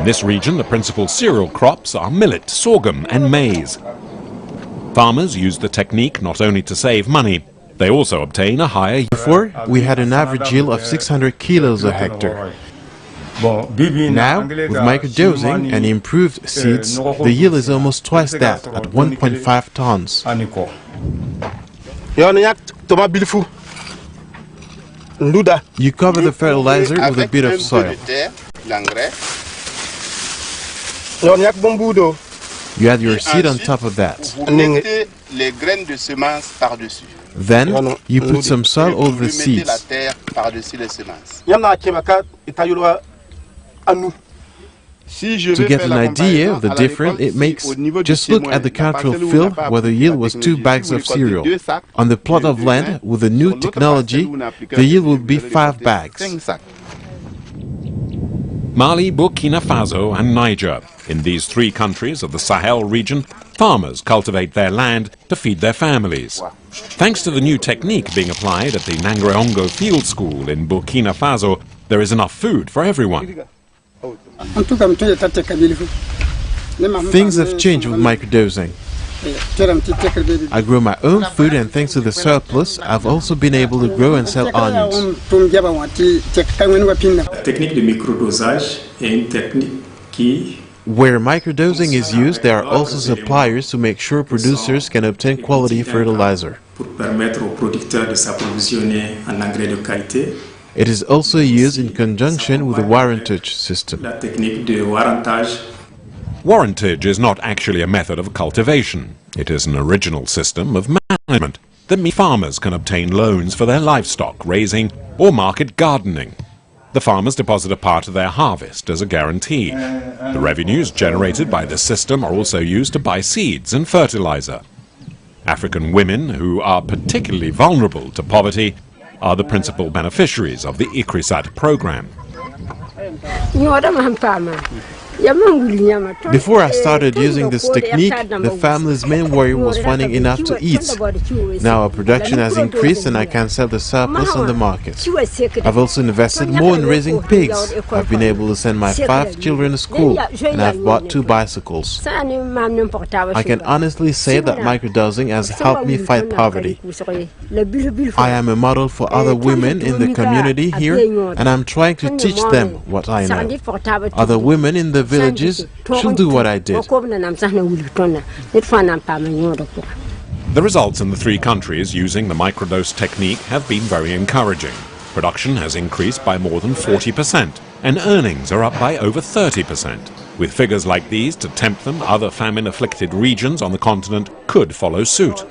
In this region, the principal cereal crops are millet, sorghum and maize. Farmers use the technique not only to save money, they also obtain a higher yield. Before, we had an average yield of 600 kilos a hectare. Now, with microdosing and improved seeds, the yield is almost twice that, at 1.5 tons. You cover the fertilizer with a bit of soil. You add your seed on top of that. Then, you put some soil over the seeds. To get an idea of the difference it makes, just look at the control field where the yield was 2 bags of cereal. On the plot of land, with the new technology, the yield will be 5 bags. Mali, Burkina Faso and Niger. In these 3 countries of the Sahel region, farmers cultivate their land to feed their families. Thanks to the new technique being applied at the Nangreongo Field School in Burkina Faso, there is enough food for everyone. Things have changed with microdosing. I grow my own food, and thanks to the surplus, I've also been able to grow and sell onions. Where microdosing is used, there are also suppliers to make sure producers can obtain quality fertilizer. It is also used in conjunction with the warrantage system. Warrantage is not actually a method of cultivation. It is an original system of management that means farmers can obtain loans for their livestock raising or market gardening. The farmers deposit a part of their harvest as a guarantee. The revenues generated by this system are also used to buy seeds and fertilizer. African women, who are particularly vulnerable to poverty, are the principal beneficiaries of the ICRISAT program. Before I started using this technique, the family's main worry was finding enough to eat. Now our production has increased and I can sell the surplus on the market. I've also invested more in raising pigs. I've been able to send my 5 children to school, and I've bought 2 bicycles. I can honestly say that microdosing has helped me fight poverty. I am a model for other women in the community here, and I'm trying to teach them what I know. Other women in the villages should do what I did. The results in the 3 countries using the microdose technique have been very encouraging. Production has increased by more than 40%, and earnings are up by over 30%. With figures like these to tempt them, other famine-afflicted regions on the continent could follow suit.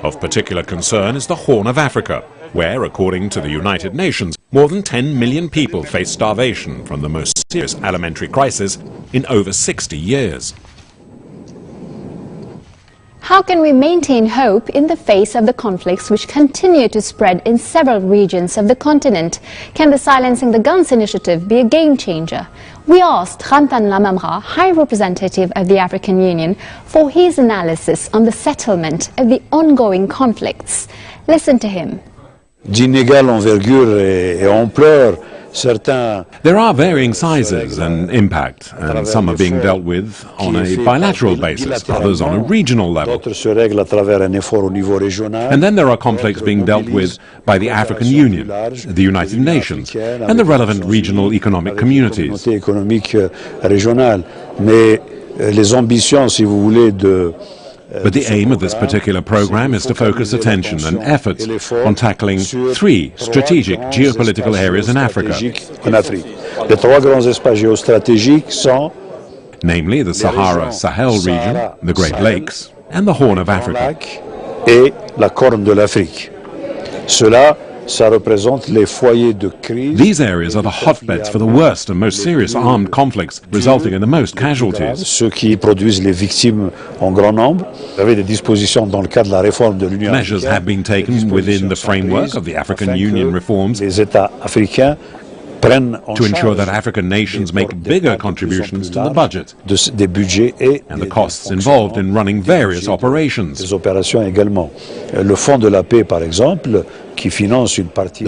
Of particular concern is the Horn of Africa, where, according to the United Nations, more than 10 million people face starvation from the most serious alimentary crisis in over 60 years. How can we maintain hope in the face of the conflicts which continue to spread in several regions of the continent? Can the Silencing the Guns initiative be a game changer? We asked Khantan Lamamra, High Representative of the African Union, for his analysis on the settlement of the ongoing conflicts. Listen to him. D'inégale envergure et ampleur, There are varying sizes and impact, and some are being dealt with on a bilateral basis, others on a regional level. And then there are conflicts being dealt with by the African Union, the United Nations, and the relevant regional economic communities. But the aim of this particular program is to focus attention and efforts on tackling 3 strategic geopolitical areas in Africa, namely the Sahara-Sahel region, the Great Lakes, and the Horn of Africa. These areas are the hotbeds for the worst and most serious armed conflicts, resulting in the most casualties. Measures have been taken within the framework of the African Union reforms to ensure that African nations make bigger contributions to the budget and the costs involved in running various operations. The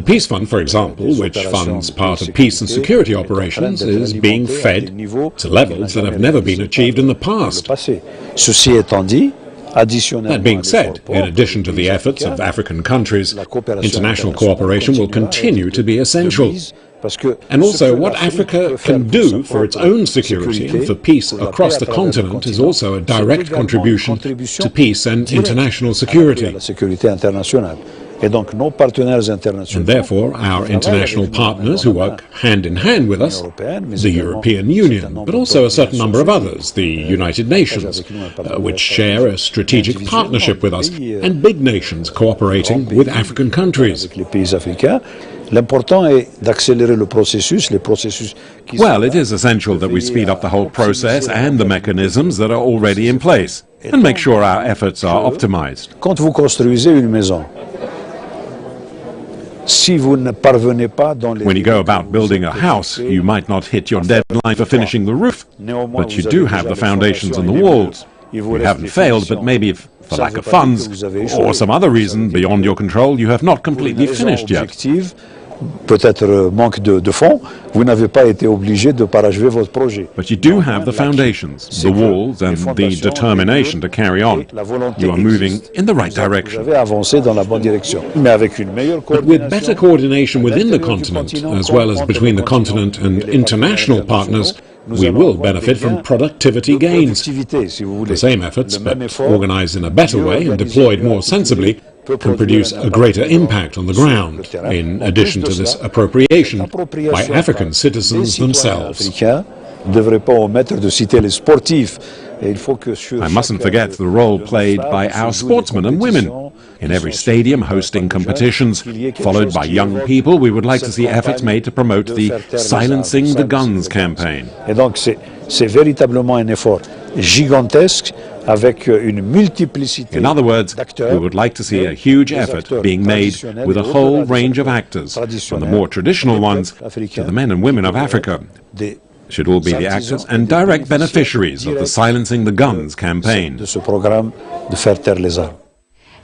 Peace Fund, for example, which funds part of peace and security operations, is being fed to levels that have never been achieved in the past. That being said, in addition to the efforts of African countries, international cooperation will continue to be essential. And also, what Africa can do for its own security and for peace across the continent is also a direct contribution to peace and international security. And therefore, our international partners who work hand in hand with us, the European Union, but also a certain number of others, the United Nations, which share a strategic partnership with us, and big nations cooperating with African countries. Well, it is essential that we speed up the whole process and the mechanisms that are already in place, and make sure our efforts are optimized. When you go about building a house, you might not hit your deadline for finishing the roof, but you do have the foundations and the walls. You haven't failed, but maybe for lack of funds or some other reason beyond your control, you have not completely finished yet. But you do have the foundations, the walls, and the determination to carry on. You are moving in the right direction. But with better coordination within the continent, as well as between the continent and international partners, we will benefit from productivity gains. The same efforts, but organized in a better way and deployed more sensibly, can produce a greater impact on the ground, in addition to this appropriation by African citizens themselves. I mustn't forget the role played by our sportsmen and women. In every stadium hosting competitions, followed by young people, we would like to see efforts made to promote the Silencing the Guns campaign. In other words, we would like to see a huge effort being made with a whole range of actors, from the more traditional ones to the men and women of Africa. Should all be the actors and direct beneficiaries of the Silencing the Guns campaign.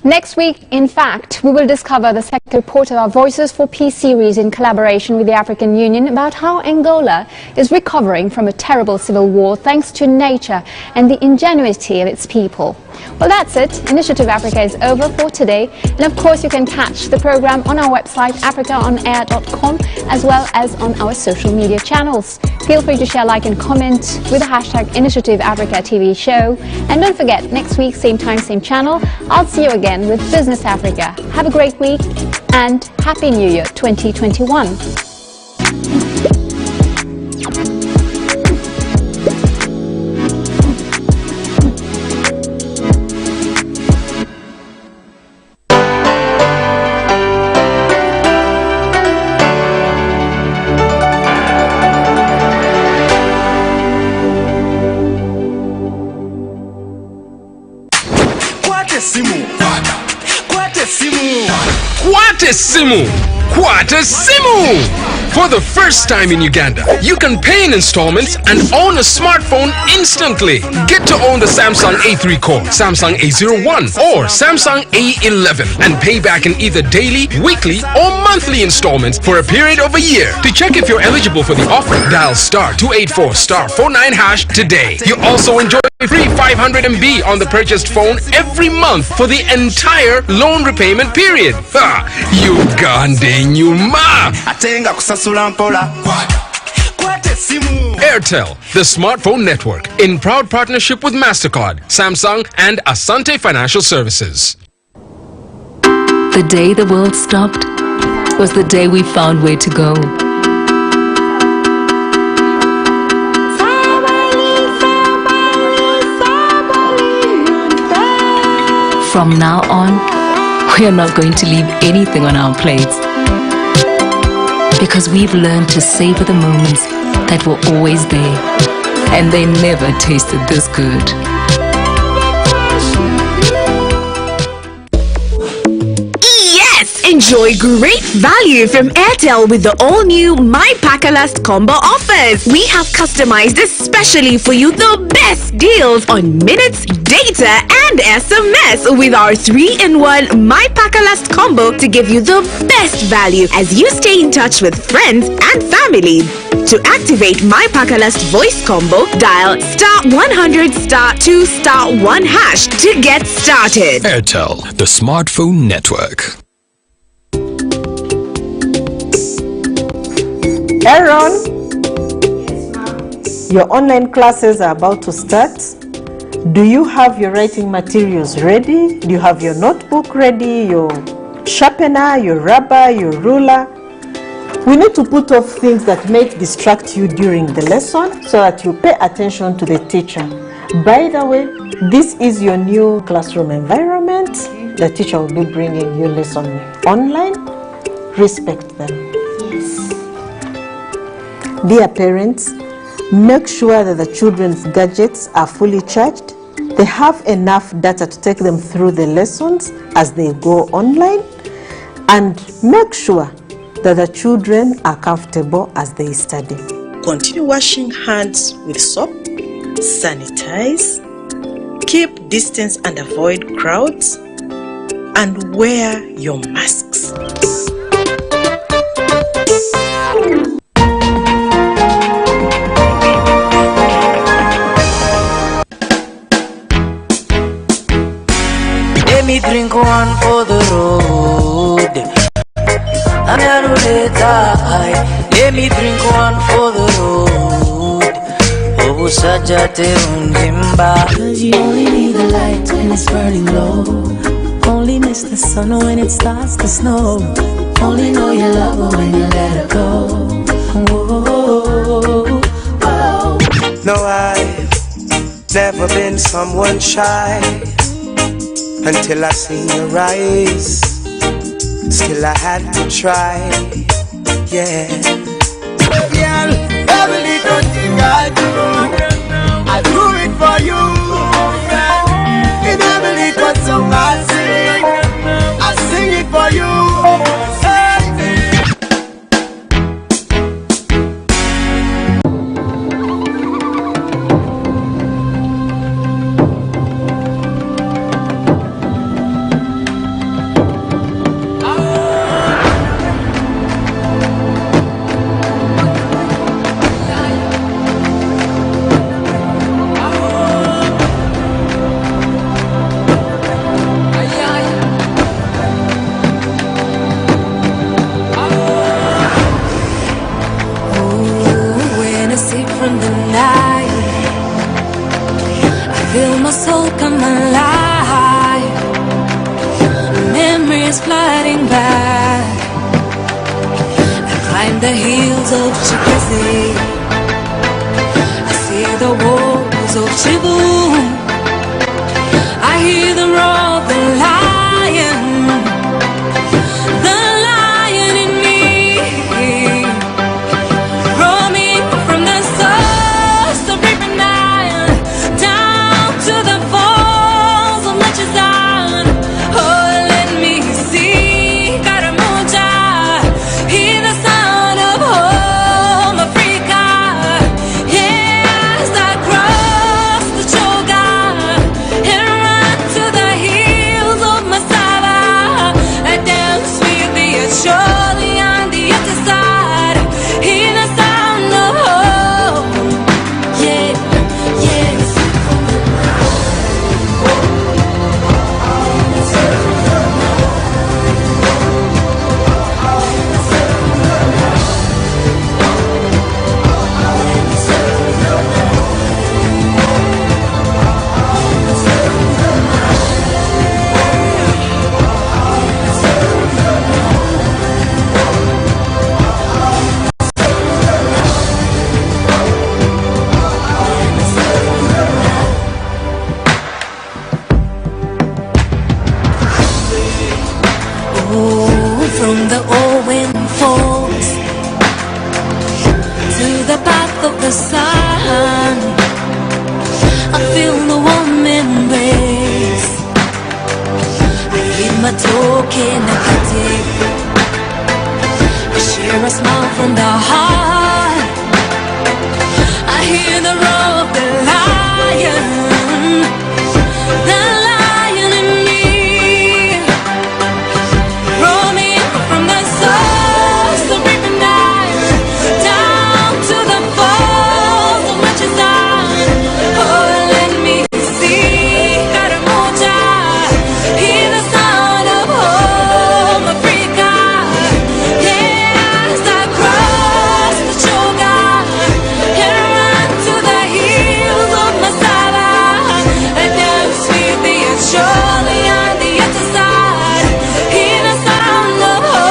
Next week, in fact, we will discover the second report of our Voices for Peace series in collaboration with the African Union about how Angola is recovering from a terrible civil war thanks to nature and the ingenuity of its people. Well, that's it. Initiative Africa is over for today. And of course, you can catch the program on our website, africaonair.com, as well as on our social media channels. Feel free to share, like and comment with the hashtag Initiative Africa TV show. And don't forget, next week, same time, same channel, I'll see you again with Business Africa. Have a great week and Happy New Year 2021. Quatesimu! For the first time in Uganda, you can pay in installments and own a smartphone instantly. Get to own the Samsung A3 Core, Samsung A01 or Samsung A11 and pay back in either daily, weekly or monthly installments for a period of a year. To check if you're eligible for the offer, dial *284*49# today. You also enjoy free 500 MB on the purchased phone every month for the entire loan repayment period. Ha! Uganda nyuma! Airtel, the smartphone network, in proud partnership with MasterCard, Samsung and Asante Financial Services. The day the world stopped was the day we found where to go. From now on, we are not going to leave anything on our plates, because we've learned to savor the moments that were always there, and they never tasted this good. Enjoy great value from Airtel with the all-new My Pakalast combo offers. We have customized especially for you the best deals on minutes, data and SMS with our 3-in-1 My Pakalast combo to give you the best value as you stay in touch with friends and family. To activate My Pakalast voice combo, dial *100*2*1# to get started. Airtel, the smartphone network. Aaron, yes, ma'am. Your online classes are about to start. Do you have your writing materials ready? Do you have your notebook ready, your sharpener, your rubber, your ruler? We need to put off things that might distract you during the lesson so that you pay attention to the teacher. By the way, this is your new classroom environment. The teacher will be bringing you lesson online. Respect them. Dear parents, make sure that the children's gadgets are fully charged. They have enough data to take them through the lessons as they go online. And make sure that the children are comfortable as they study. Continue washing hands with soap, sanitize, keep distance and avoid crowds, and wear your masks. Let me drink one for the road. I'm here to die. Let me drink one for the road. Oh, Sajate Undimba. Cause you only need the light when it's burning low. Only miss the sun when it starts to snow. Only know you love her when you let her go. Whoa, whoa. No, I've never been someone shy until I seen your eyes. Still I had to try, yeah. Girl, every little thing I do it for you. In every little song I sing it for you. The hills of Chikese, I see the walls of Chibu, I hear the roar of the lion in me, roaming from the source of River Nile down to the falls of Lechizan. Oh, let me see Karamuja, hear the sound. From the Owen Falls to the path of the sun, I feel the warm embrace. I give my token, I can take a smile from the heart. I hear the roar of the lion in me. Roll me from the source of reaping down to the falls of which is on. Oh, let me see Karamoja, hear the sound of home Africa. Yes, I cross the Choga and run to the hills of Masala, and now sweet the surely on the other side. Hear the sound of home.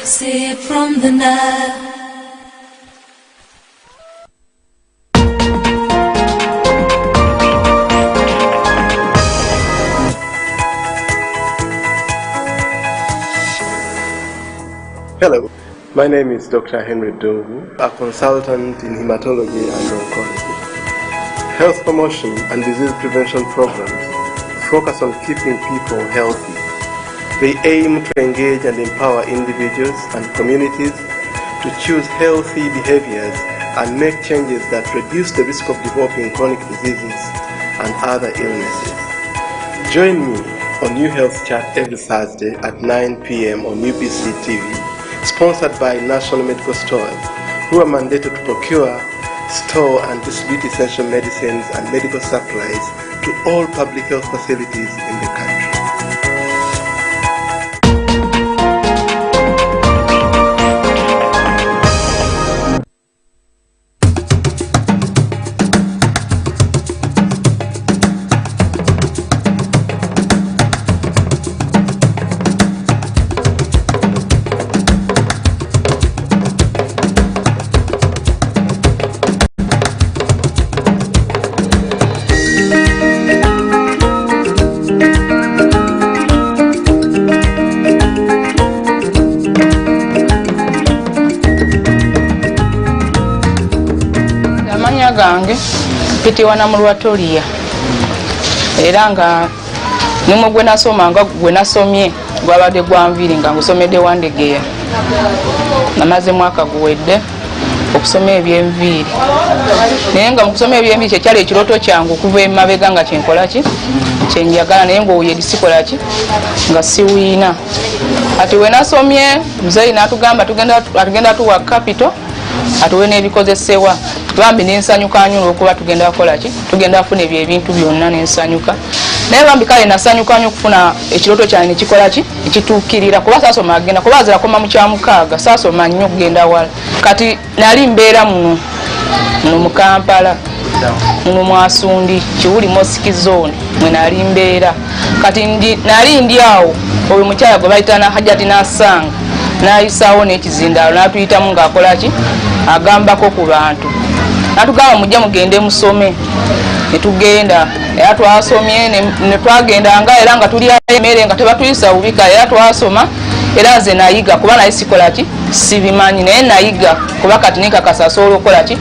Sip from the Nile. Hello, my name is Dr. Henry Dungu, a consultant in hematology and oncology. Health promotion and disease prevention programs focus on keeping people healthy. They aim to engage and empower individuals and communities to choose healthy behaviors and make changes that reduce the risk of developing chronic diseases and other illnesses. Join me on New Health Chat every Thursday at 9 p.m. on UBC TV, sponsored by National Medical Stores, who are mandated to procure, store and distribute essential medicines and medical supplies to all public health facilities in the country. Gange pitiwa na mulwatoria era nga nimwe gwe nasoma nga gwe nasomye gwabadde gwanviri nga ngusomedde Wandegeya namaze mwaka guwedde okusoma eby'enviiri naye nga mu kusoma eby'enviiri kyekyali ekiroto kyange okuva emabega nga kyenkola ki kyenjagala naye ng'owuye disikola ki nga siwiina ati we nasomye muzeeyi n'atugamba atugenda tuwa capital atuwe n'ebikozesebwa bambi nensanyuka nnyo olwokuba tugenda kukola ki tugenda kufuna ebintu byonna nensanyuka naye bambi kale nasanyuka nnyo okufuna ekiroto kyange nekikola ki ekituukirira kuba saasoma agenda kuba azira koma mu kyamukaaga saasoma nnyo okugenda wala kati nali mbeera muno mu Kampala muno Mwasundi Kiwuli Mosiki Zone mwe nali mbeera kati nali ndi awo oyo mukyala gwe bayita na Hajati Nasanga n'ayisaawo n'ekizindaalo n'atuyitamu ng'akola ki agambako ku bantu natugamba mujja mugende musome netugenda era twasomye netwagendanga era nga tuli emmere nga tebatuyisa bubika era twasoma era nze nayiga kuba naye sikolaki sibimanyi naye nayiga kuba kati nekakasa asobola okukolaki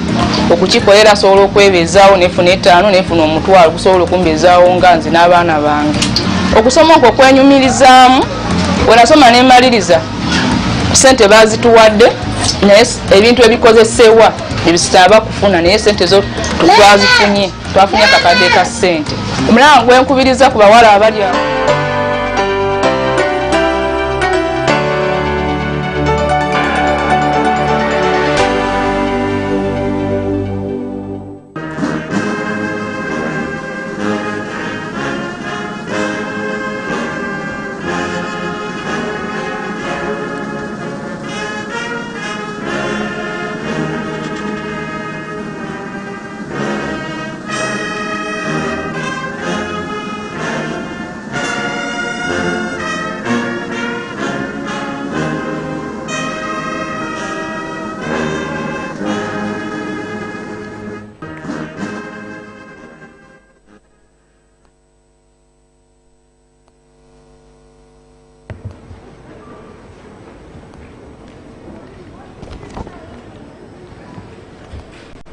okukikolera asobola okwebezaawo nefuna 5 nefuna omutwalo gusobola okumbezaawo nga nze n'abaana bange okusoma okwo kwenyumirizaamu wenasoma nemaliriza sente bazituwadde naye ebintu ebikozesewa ebisitaba kufuna naye sente zo twazifunye twafunye akakadde ka sente omulanga gwenkubiriza ku bawala abali awo.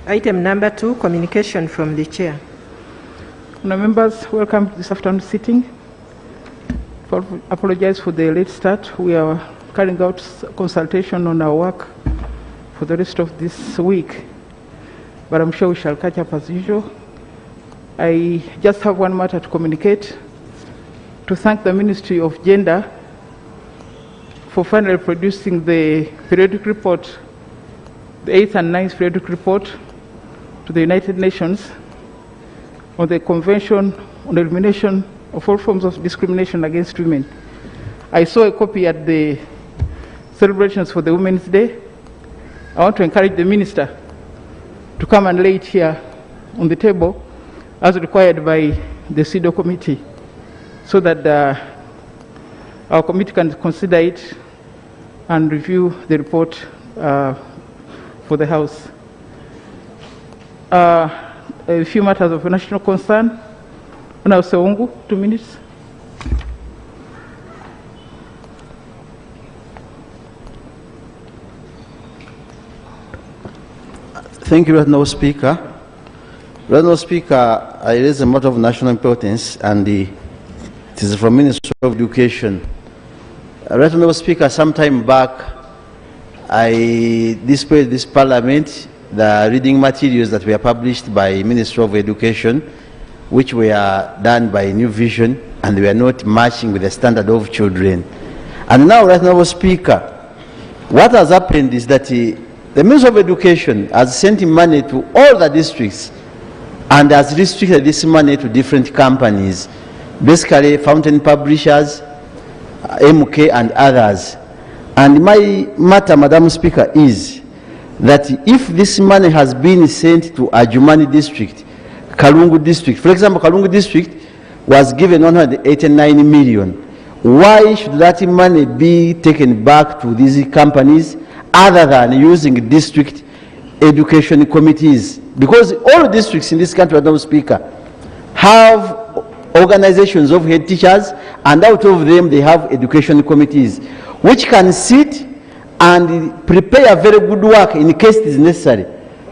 Item number 2, communication from the chair. Members, welcome to this afternoon sitting. Apologize for the late start. We are carrying out consultation on our work for the rest of this week, but I'm sure we shall catch up as usual. I just have one matter to communicate, to thank the Ministry of Gender for finally producing the periodic report, the 8th and 9th periodic report to the United Nations on the Convention on the Elimination of All Forms of Discrimination Against Women. I saw a copy at the celebrations for the Women's Day. I want to encourage the Minister to come and lay it here on the table as required by the CEDAW committee so that our committee can consider it and review the report for the House. A few matters of national concern. Now, Sewungu, 2 minutes. Thank you, Honourable Speaker. Honourable Speaker, I raise a matter of national importance, and it is from Ministry of Education. Honourable Speaker, some time back, I displayed this Parliament the reading materials that were published by Ministry of Education, which were done by New Vision, and they were not matching with the standard of children. And now, Honourable Speaker, what has happened is that the Ministry of Education has sent money to all the districts and has restricted this money to different companies, basically Fountain Publishers, MK and others. And my matter, Madam Speaker, is that if this money has been sent to Adjumani district, Kalungu district, for example, Kalungu district was given 189 million, why should that money be taken back to these companies other than using district education committees? Because all districts in this country, Madam Speaker, have organizations of head teachers, and out of them they have education committees which can sit and prepare very good work in case it is necessary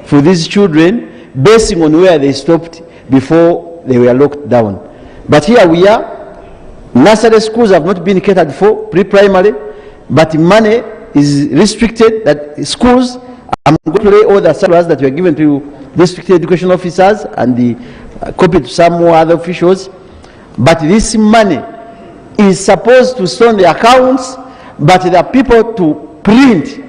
for these children, basing on where they stopped before they were locked down. But here we are, nursery schools have not been catered for, pre-primary, but money is restricted, that schools, I'm going to lay all the salaries that were given to district education officers and the copy to some more other officials, but this money is supposed to stay on the accounts, but there are people to print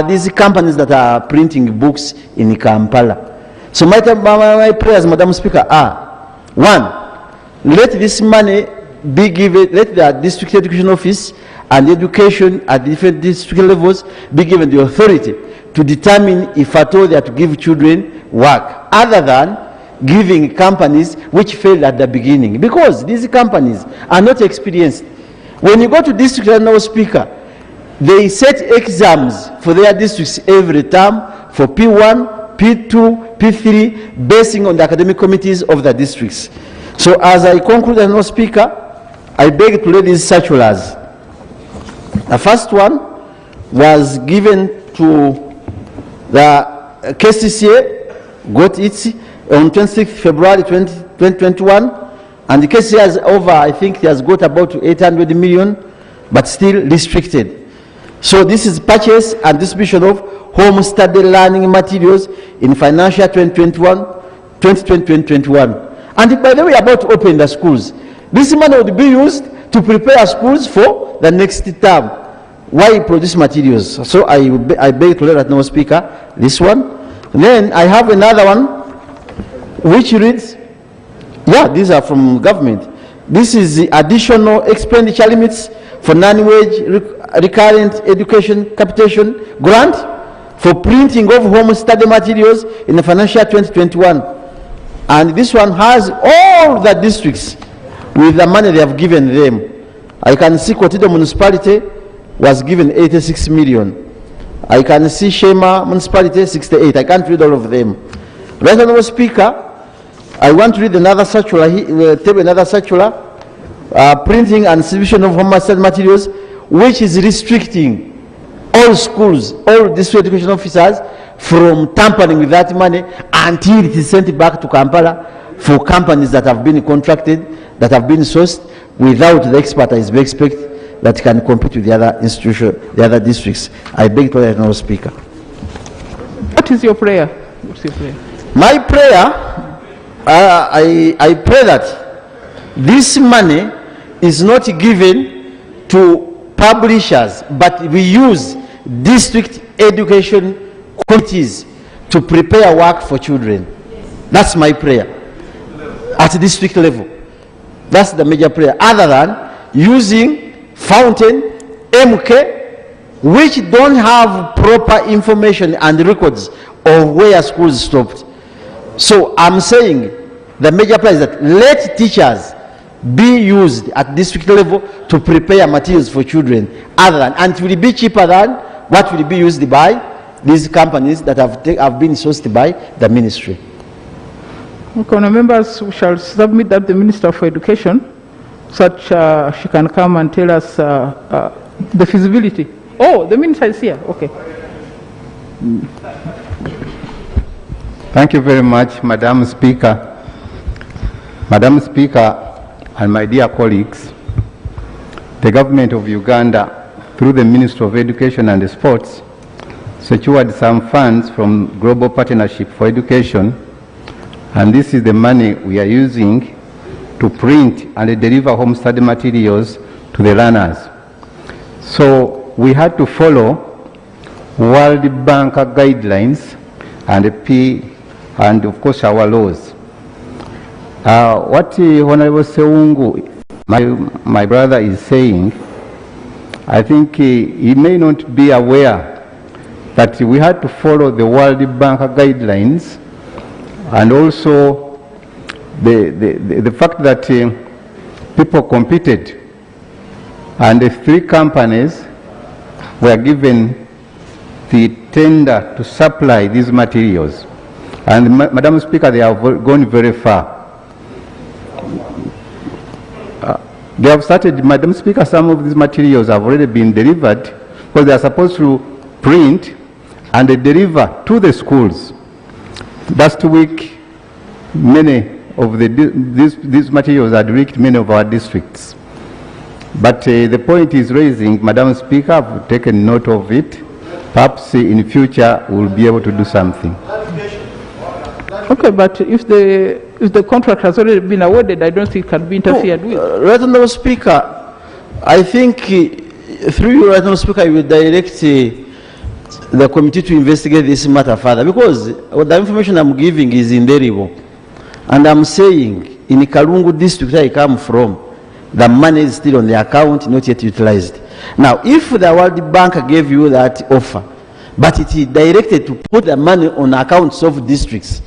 these companies that are printing books in Kampala. So my prayers, Madam Speaker, are: 1, let this money be given, let the district education office and education at different district levels be given the authority to determine if at all they are to give children work, other than giving companies which failed at the beginning, because these companies are not experienced. When you go to district, Honourable Speaker, they set exams for their districts every term for P1, P2, P3, basing on the academic committees of the districts. So as I conclude, Mr. Speaker, I beg to read these circulars. The first one was given to the KCCA, got it on 26th February 2021, and the KCCA has over, I think it has got about 800 million, but still restricted. So this is purchase and distribution of home study learning materials in financial 2020-2021. And by the way, about to open the schools. This money would be used to prepare schools for the next term. Why produce materials? So I beg to let Mr. Speaker this one. Then I have another one which reads, yeah, these are from government. This is the additional expenditure limits for non-wage recurrent education capitation grant for printing of home study materials in the financial 2021. And this one has all the districts with the money they have given them. I can see Kotido municipality was given 86 million. I can see Shema municipality 68. I can't read all of them. Right, Honourable Speaker, I want to read another circular, printing and distribution of home study materials, which is restricting all schools, all district education officers from tampering with that money until it is sent back to Kampala for companies that have been contracted, that have been sourced without the expertise we expect that can compete with the other institutions, the other districts. I beg to let Mr. Speaker. What is your prayer? What's your prayer? My prayer, I pray that this money is not given to publishers, but we use district education committees to prepare work for children. That's my prayer at district level. That's the major prayer, other than using Fountain, MK, which don't have proper information and records of where schools stopped. So I'm saying the major prayer is that let teachers be used at district level to prepare materials for children, other than, and it will be cheaper than what will be used by these companies that have been sourced by the ministry. Okay, members, we shall submit that to the Minister for Education, so that she can come and tell us the feasibility. Oh, the Minister is here. Okay. Thank you very much, Madam Speaker. Madam Speaker and my dear colleagues, the government of Uganda, through the Ministry of Education and Sports, secured some funds from Global Partnership for Education, and this is the money we are using to print and deliver home study materials to the learners. So we had to follow World Bank guidelines and of course our laws. What Honorable Seungu, my brother, is saying, I think he may not be aware that we had to follow the World Bank guidelines, and also the fact that people competed and the 3 companies were given the tender to supply these materials. And Madam Speaker, they have gone very far. They have started, Madam Speaker, some of these materials have already been delivered because they are supposed to print and they deliver to the schools. Last week, many of these materials had reached many of our districts. But the point is raising, Madam Speaker, I've taken note of it. Perhaps in future we'll be able to do something. Okay, but if the contract has already been awarded, I don't think it can be interfered with. Right, Honourable Speaker, I think through you, right, Honourable Speaker, you will direct the committee to investigate this matter further, because the information I'm giving is indelible. And I'm saying, in Kalungu district where I come from, the money is still on the account, not yet utilized. Now, if the World Bank gave you that offer, but it is directed to put the money on accounts of districts,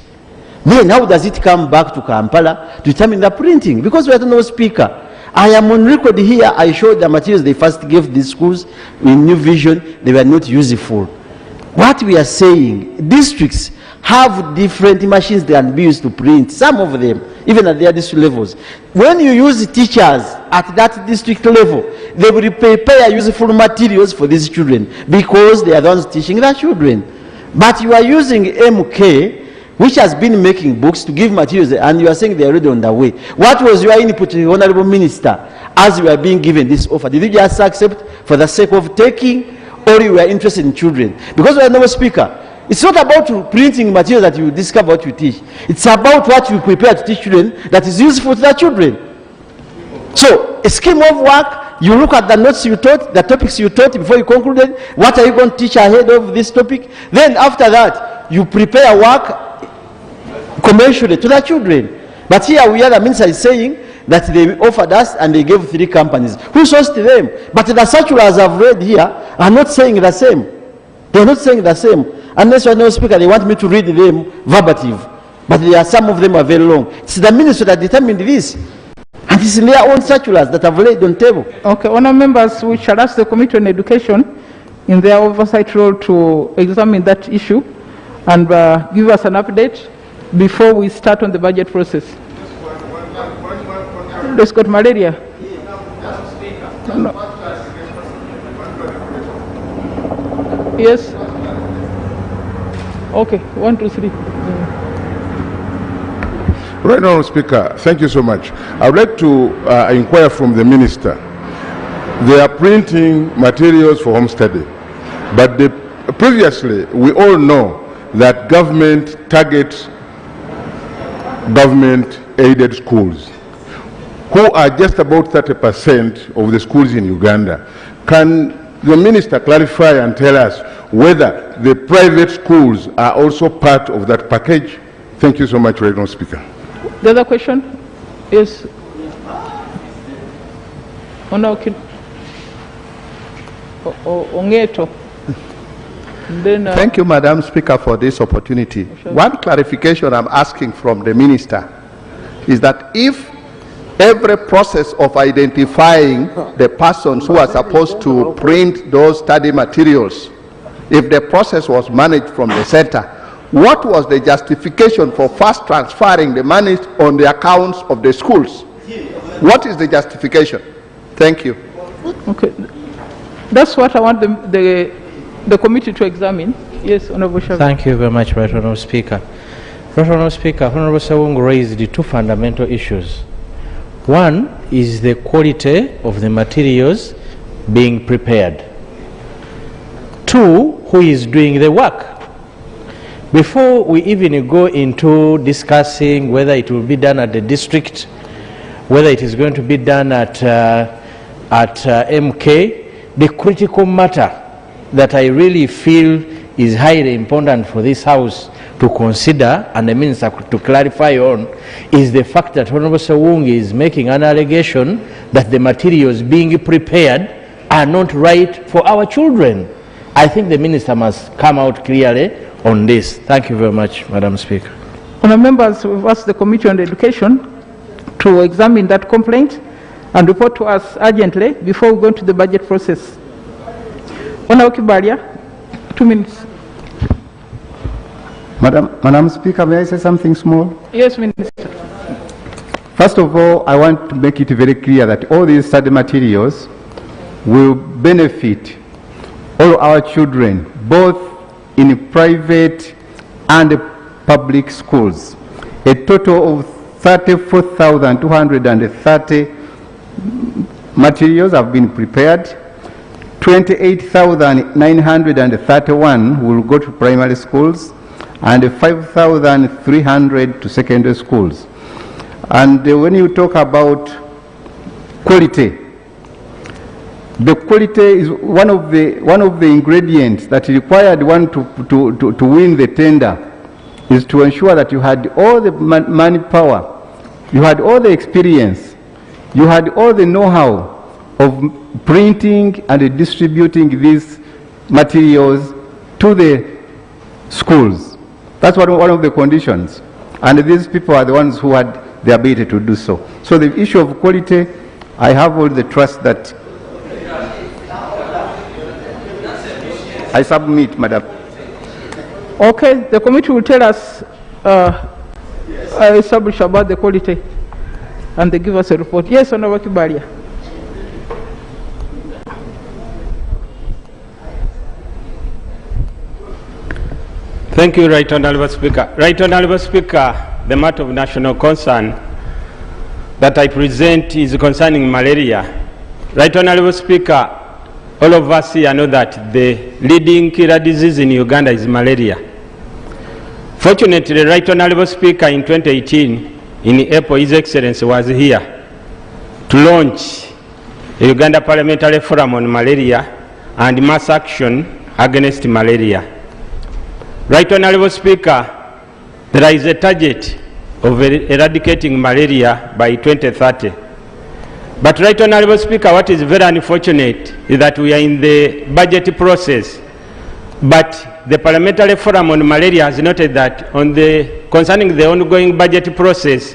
then how does it come back to Kampala to determine the printing? Because we have no speaker. I am on record here, I showed the materials they first gave these schools in New Vision, they were not useful. What we are saying, districts have different machines that can be used to print, some of them, even at their district levels. When you use teachers at that district level, they will prepare useful materials for these children because they are the ones teaching their children. But you are using MK, which has been making books to give materials, and you are saying they are already on the way. What was your input, Honorable Minister, as you are being given this offer? Did you just accept for the sake of taking, or you are interested in children? Because, Honorable Speaker, it's not about printing materials that you discover what you teach. It's about what you prepare to teach children that is useful to the children. So, a scheme of work, you look at the notes you taught, the topics you taught before you concluded, what are you going to teach ahead of this topic? Then after that, you prepare work commensurate to the children. But here we are, the minister is saying that they offered us and they gave 3 companies. Who sourced them? But the circulars I've read here are not saying the same. They are not saying the same. Unless, Honourable Speaker, they want me to read them verbatim. But some of them are very long. It's the minister that determined this. And it's in their own circulars that have laid on the table. Okay, honourable members, we shall ask the Committee on Education in their oversight role to examine that issue and give us an update before we start on the budget process. Let's got malaria. No. Yes. Okay, 1, 2, 3. Right, Honourable Speaker, thank you so much. I would like to inquire from the Minister. They are printing materials for home study, but previously we all know that government targets government-aided schools, who are just about 30% of the schools in Uganda. Can the Minister clarify and tell us whether the private schools are also part of that package? Thank you so much, Honourable Speaker. The other question is Ongeto. Then, thank you, Madam Speaker, for this opportunity. One clarification I'm asking from the Minister is that if every process of identifying the persons who are supposed to print those study materials, if the process was managed from the center, what was the justification for first transferring the money on the accounts of the schools? What is the justification? Thank you. Okay. That's what I want the committee to examine. Yes, Honorable Shavi. Thank you very much, Right Honorable Speaker. Right Honorable Speaker, Honorable Sawungu raised the 2 fundamental issues. One is the quality of the materials being prepared. 2, who is doing the work. Before we even go into discussing whether it will be done at the district, whether it is going to be done at MK, the critical matter that I really feel is highly important for this House to consider and the Minister to clarify on is the fact that Honorable Sawungu is making an allegation that the materials being prepared are not right for our children. I think the Minister must come out clearly on this. Thank you very much, Madam Speaker. Honourable members, we've asked the Committee on Education to examine that complaint and report to us urgently before we go into the budget process. Honourable Kibalia, 2 minutes. Madam Speaker, may I say something small? Yes, Minister. First of all, I want to make it very clear that all these study materials will benefit all our children, both in private and public schools. A total of 34,230 materials have been prepared. 28,931 will go to primary schools and 5,300 to secondary schools. And when you talk about quality, the quality is one of the ingredients that required one to win the tender, is to ensure that you had all the manpower, you had all the experience, you had all the know-how of printing and distributing these materials to the schools. That's one of the conditions. And these people are the ones who had the ability to do so. So the issue of quality, I have all the trust that I submit, Madam. Okay, the committee will tell us establish about the quality and they give us a report. Yes, Honorable Kibalia. Thank you, Right Honourable Speaker. Right Honourable Speaker, the matter of national concern that I present is concerning malaria. Right Honourable Speaker, all of us here know that the leading killer disease in Uganda is malaria. Fortunately, Right Honourable Speaker, in 2018, in April, His Excellency was here to launch the Uganda Parliamentary Forum on Malaria and mass action against malaria. Right Honourable Speaker, there is a target of eradicating malaria by 2030. But Right Honourable Speaker, what is very unfortunate is that we are in the budget process, but the Parliamentary Forum on Malaria has noted that concerning the ongoing budget process,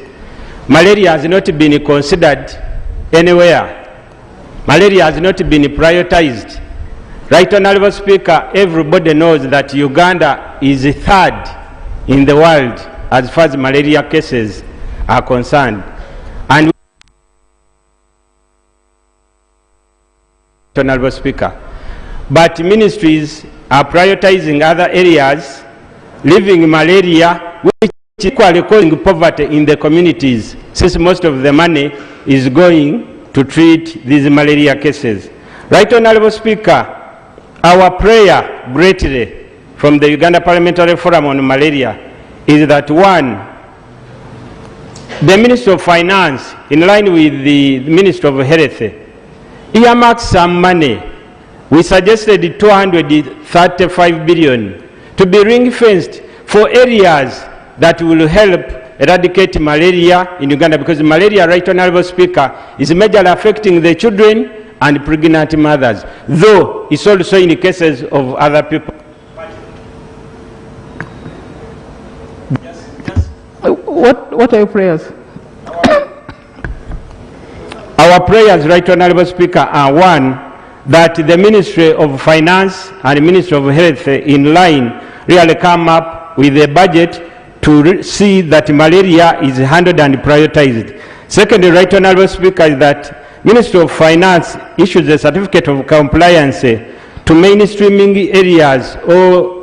malaria has not been considered anywhere. Malaria has not been prioritized. Right Honourable Speaker, everybody knows that Uganda is third in the world as far as malaria cases are concerned. And Honourable Speaker, but ministries are prioritizing other areas, leaving malaria, which is equally causing poverty in the communities, since most of the money is going to treat these malaria cases. Right Honourable Speaker, our prayer greatly from the Uganda Parliamentary Forum on Malaria is that, one, the Minister of Finance, in line with the Minister of Health, earmarks some money. We suggested 235 billion to be ring-fenced for areas that will help eradicate malaria in Uganda, because malaria, Right Honourable Speaker, is majorly affecting the children and pregnant mothers, though it's also in cases of other people. What are your prayers? Our prayers, Right Honourable Speaker, are, one, that the Ministry of Finance and the Ministry of Health in line really come up with a budget to see that malaria is handled and prioritized. Secondly, Right Honourable Speaker, is that Ministry of Finance issues a certificate of compliance to mainstreaming areas or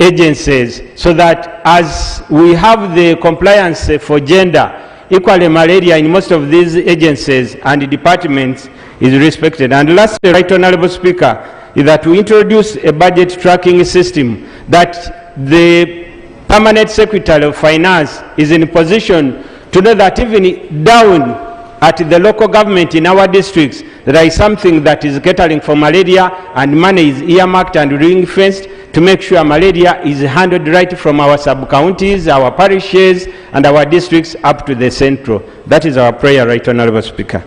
agencies, so that as we have the compliance for gender, equally malaria in most of these agencies and departments is respected. And lastly, Right Honourable Speaker, is that we introduce a budget tracking system, that the Permanent Secretary of Finance is in a position to know that even down at the local government in our districts, there is something that is catering for malaria, and money is earmarked and ring-fenced to make sure malaria is handled right from our sub-counties, our parishes, and our districts up to the central. That is our prayer, Right Honourable Speaker.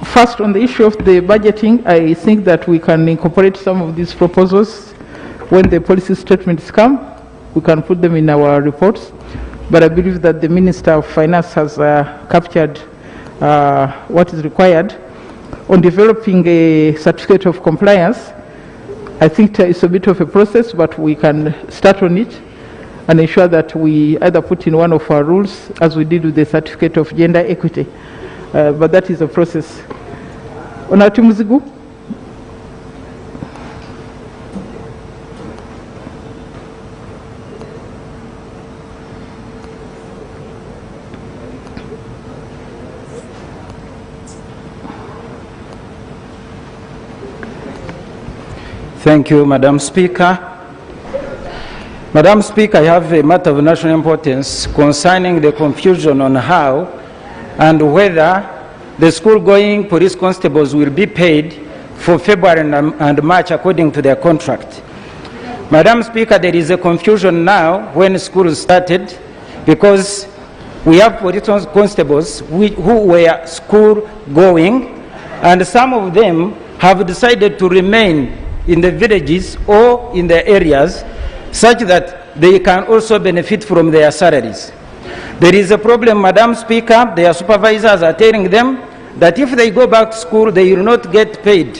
First, on the issue of the budgeting, I think that we can incorporate some of these proposals when the policy statements come. We can put them in our reports. But I believe that the Minister of Finance has captured what is required. On developing a certificate of compliance, I think it's a bit of a process, but we can start on it and ensure that we either put in one of our rules, as we did with the certificate of gender equity. But that is a process. Honourable Muzigu. Thank you, Madam Speaker. Madam Speaker, I have a matter of national importance concerning the confusion on how and whether the school-going police constables will be paid for February and March according to their contract. Madam Speaker, there is a confusion now when school started, because we have police constables who were school-going, and some of them have decided to remain in the villages or in the areas such that they can also benefit from their salaries. There is a problem, Madam Speaker. Their supervisors are telling them that if they go back to school, they will not get paid.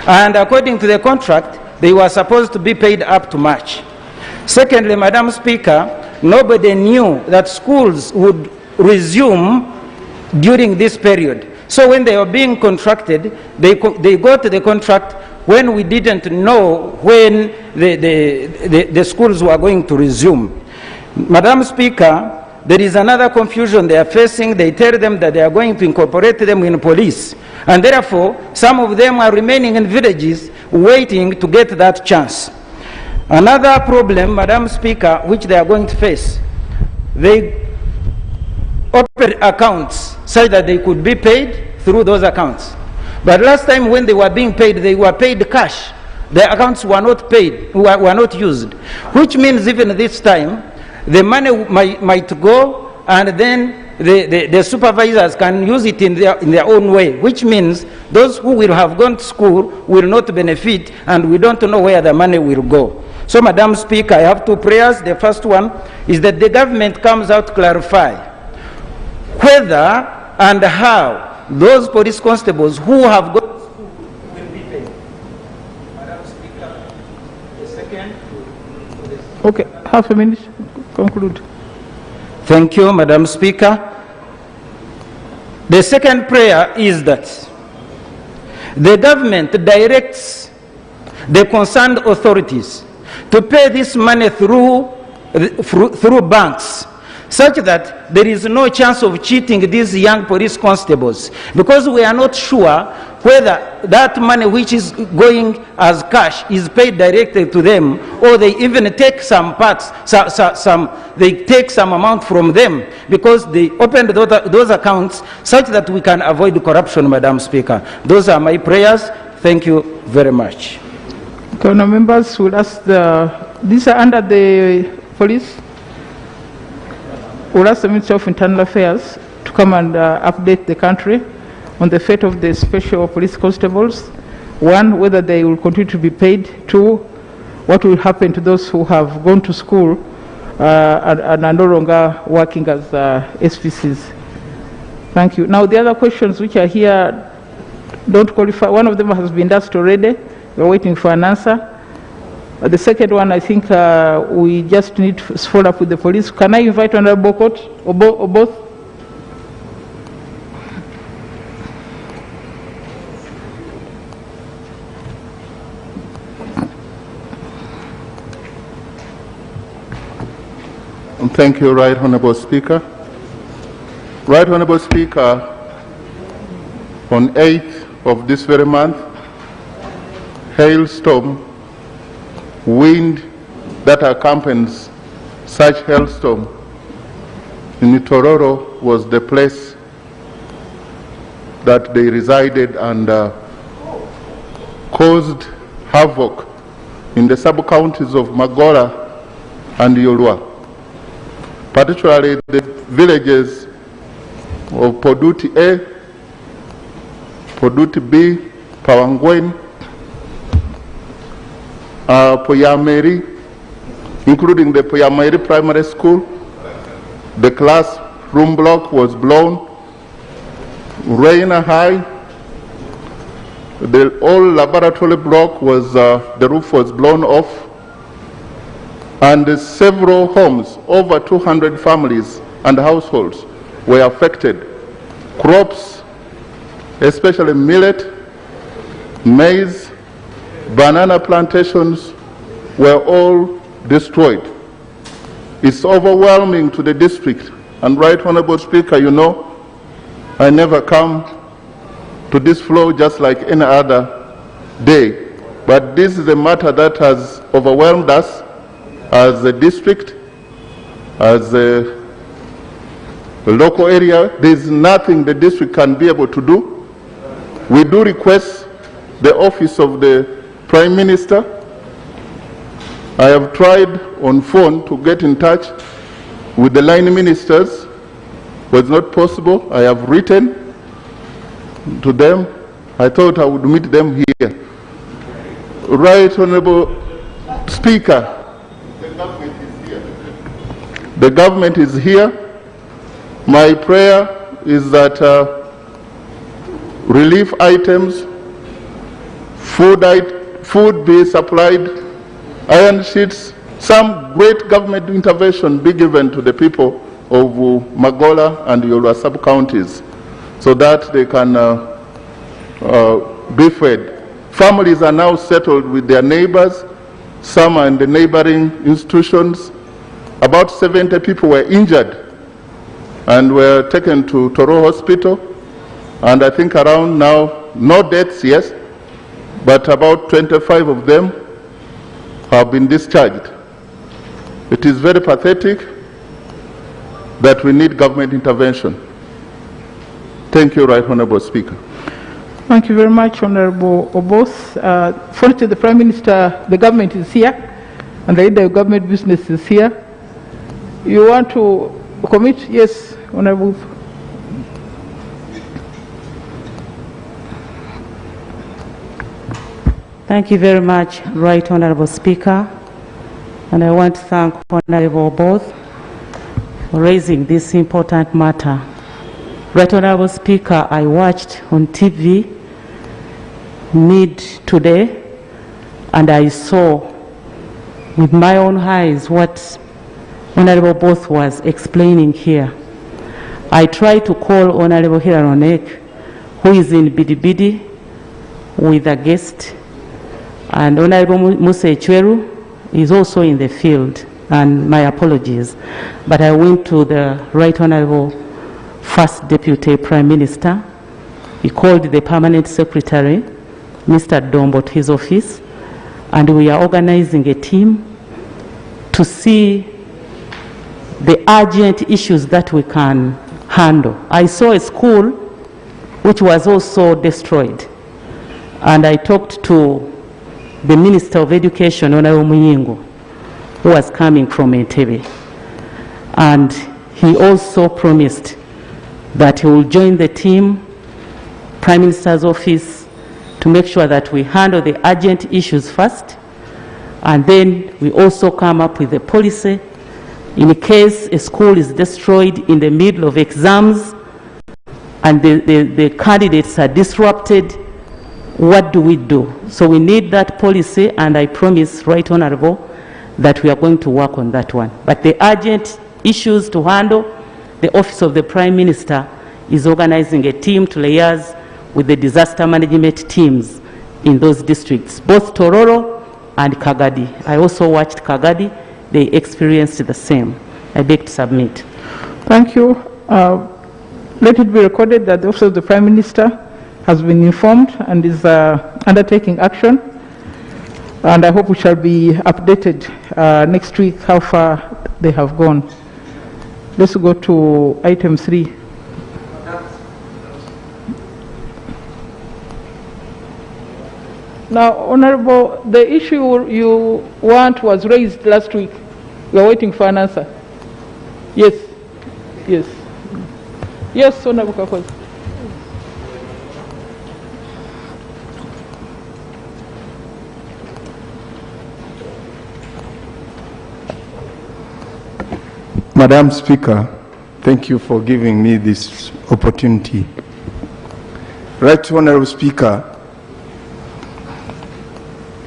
And according to the contract, they were supposed to be paid up to March. Secondly, Madam Speaker, nobody knew that schools would resume during this period. So when they were being contracted, they got the contract when we didn't know when the schools were going to resume. Madam Speaker, there is another confusion they are facing. They tell them that they are going to incorporate them in police. And therefore, some of them are remaining in villages waiting to get that chance. Another problem, Madam Speaker, which they are going to face, they opened accounts such that they could be paid through those accounts. But last time when they were being paid, they were paid cash. The accounts were not paid, were not used, which means even this time, the money might go, and then the supervisors can use it in their own way, which means those who will have gone to school will not benefit, and we don't know where the money will go. So, Madam Speaker, I have two prayers. The first one is that the government comes out to clarify whether and how those police constables who have gone to school will be paid. Madam Speaker, the second. Okay, half a minute. Conclude. Thank you, Madam Speaker. The second prayer is that the government directs the concerned authorities to pay this money through banks, such that there is no chance of cheating these young police constables, because we are not sure whether that money which is going as cash is paid directly to them, or they even take some parts, they take some amount from them, because they opened those accounts such that we can avoid corruption, Madam Speaker. Those are my prayers. Thank you very much. Okay, now members will ask these are under the police. We'll ask the Minister of Internal Affairs to come and update the country on the fate of the special police constables. One, whether they will continue to be paid. Two, what will happen to those who have gone to school and are no longer working as SPCs. Thank you. Now, the other questions which are here don't qualify. One of them has been asked already. We're waiting for an answer. The second one, I think we just need to follow up with the police. Can I invite Honorable Bokot or both? Thank you, Right Honourable Speaker. Right Honourable Speaker, on 8th of this very month, hailstorm, wind that accompanies such hailstorm in Tororo was the place that they resided, and caused havoc in the sub-counties of Magora and Yolwa, particularly the villages of Poduti A, Poduti B, Pawangwen, Poyameri, including the Poyameri Primary School. The classroom block was blown. Reina High, the old laboratory block was, the roof was blown off. And several homes, over 200 families and households were affected. Crops, especially millet, maize, banana plantations were all destroyed. It's overwhelming to the district. And Right Honourable Speaker, you know, I never come to this floor just like any other day. But this is a matter that has overwhelmed us as a district, as a local area. There's nothing the district can be able to do. We do request the office of the Prime Minister. I have tried on phone to get in touch with the line ministers. Was not possible. I have written to them. I thought I would meet them here. Right Honourable Speaker, the government is here. My prayer is that food be supplied, iron sheets, some great government intervention be given to the people of Magola and Yolwa sub-counties so that they can be fed. Families are now settled with their neighbors. Some are in the neighboring institutions. About 70 people were injured and were taken to Toro Hospital. And I think around now, no deaths, yes, but about 25 of them have been discharged. It is very pathetic that we need government intervention. Thank you, Right Honorable Speaker. Thank you very much, Honorable Oboth. Fortunately, the Prime Minister, the government is here, and the leader of government business is here. You want to commit? Yes, Honorable. Thank you very much, Right Honorable Speaker. And I want to thank Honorable Oboth for raising this important matter. Right Honorable Speaker, I watched on TV mid today, and I saw with my own eyes what Honorable Oboth was explaining here. I tried to call Honorable Hiraronek, who is in Bidibidi with a guest, and Honorable Musa Echweru is also in the field, and my apologies. But I went to the Right Honorable First Deputy Prime Minister. He called the Permanent Secretary, Mr. Dombo, to his office, and we are organizing a team to see the urgent issues that we can handle. I saw a school which was also destroyed, and I talked to the Minister of Education, Honorable Muyingo, who was coming from Entebbe, and he also promised that he will join the team, Prime Minister's office, to make sure that we handle the urgent issues first, and then we also come up with a policy in case a school is destroyed in the middle of exams and the candidates are disrupted. What do we do? So we need that policy, and I promise, Right Honorable, that we are going to work on that one. But the urgent issues to handle, the Office of the Prime Minister is organizing a team to liaise with the disaster management teams in those districts, both Tororo and Kagadi. I also watched Kagadi. They experienced the same. I beg to submit. Thank you. Let it be recorded that the Office of the Prime Minister has been informed and is undertaking action. And I hope we shall be updated next week how far they have gone. Let's go to item 3. Now, Honorable, the issue you want was raised last week. We are waiting for an answer. Yes. Yes. Yes, Honorable Kakozi. Madam Speaker, thank you for giving me this opportunity. Right Honorable Speaker,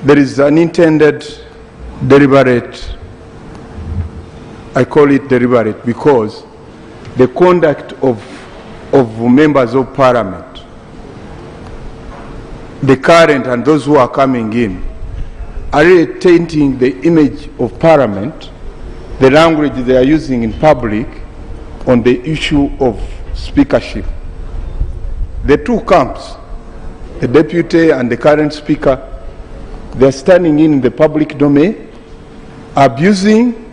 there is an intended deliberate, I call it deliberate because the conduct of members of parliament, the current and those who are coming in, are really tainting the image of parliament, the language they are using in public on the issue of speakership. The two camps, the deputy and the current speaker, they are standing in the public domain, abusing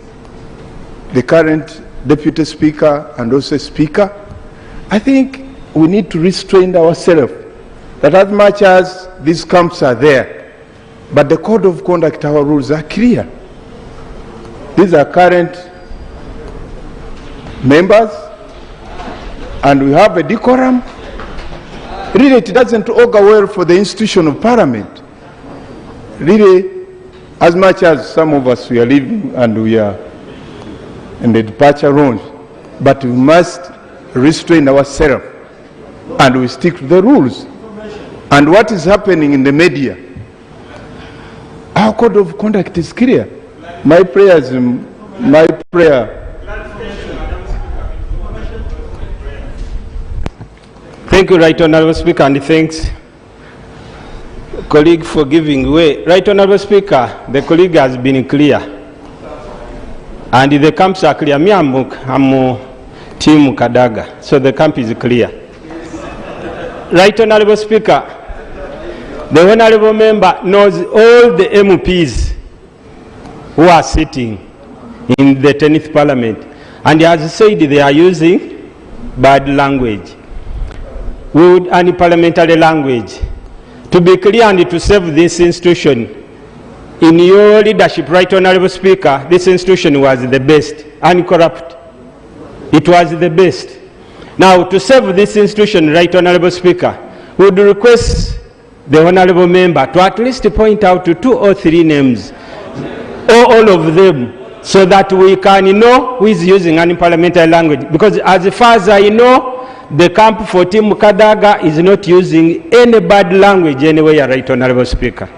the current deputy speaker and also speaker. I think we need to restrain ourselves that as much as these camps are there, but the code of conduct, our rules are clear. These are current members, and we have a decorum. Really, it doesn't augur well for the institution of parliament. Really, as much as some of us we are living and we are in the departure lounge, but we must restrain ourselves and we stick to the rules. And what is happening in the media, Our code of conduct is clear. My prayer. Thank you, Right Honourable Speaker, and thanks, colleague, for giving way. Right Honourable Speaker, the colleague has been clear, and the camps are clear. Me, I'm Team Kadaga, so the camp is clear. Right Honourable Speaker, the Honourable Member knows all the MPs who are sitting in the 10th Parliament, and he has said they are using bad language, wood and parliamentary language. To be clear and to save this institution, in your leadership, Right Honourable Speaker, this institution was the best, uncorrupt. It was the best. Now, to save this institution, Right Honourable Speaker, we would request the Honourable Member to at least point out to 2 or 3 names, or all of them, so that we can know who is using unparliamentary language. Because as far as I know, the camp for Team Kadaga is not using any bad language anywhere, Right Honourable Speaker.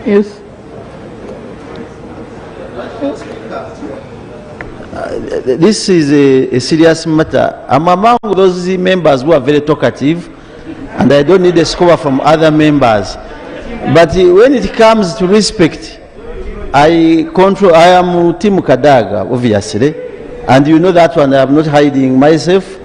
Yes. This is a serious matter. I'm among those members who are very talkative, and I don't need a score from other members. But when it comes to respect, I am Team Kadaga, obviously, and you know that one. I'm not hiding myself,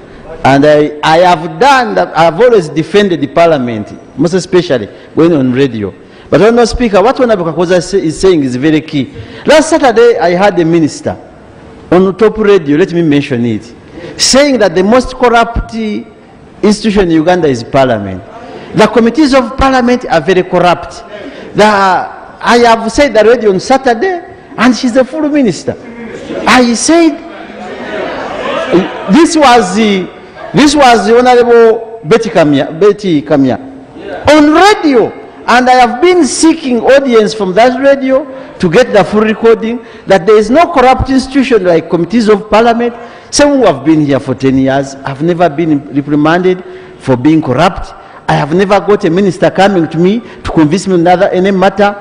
and I have done that. I've always defended the Parliament, most especially when on radio. But Honourable Speaker, what Honourable Kakoza is saying is very key. Last Saturday, I had a minister on top radio, let me mention it, saying that the most corrupt institution in Uganda is Parliament. The committees of Parliament are very corrupt. I have said that already on Saturday, and she's a full minister. I said, this was the Honourable Betty Kamya on radio. And I have been seeking audience from that radio to get the full recording that there is no corrupt institution like committees of Parliament. Some who have been here for 10 years have never been reprimanded for being corrupt. I have never got a minister coming to me to convince me on any matter.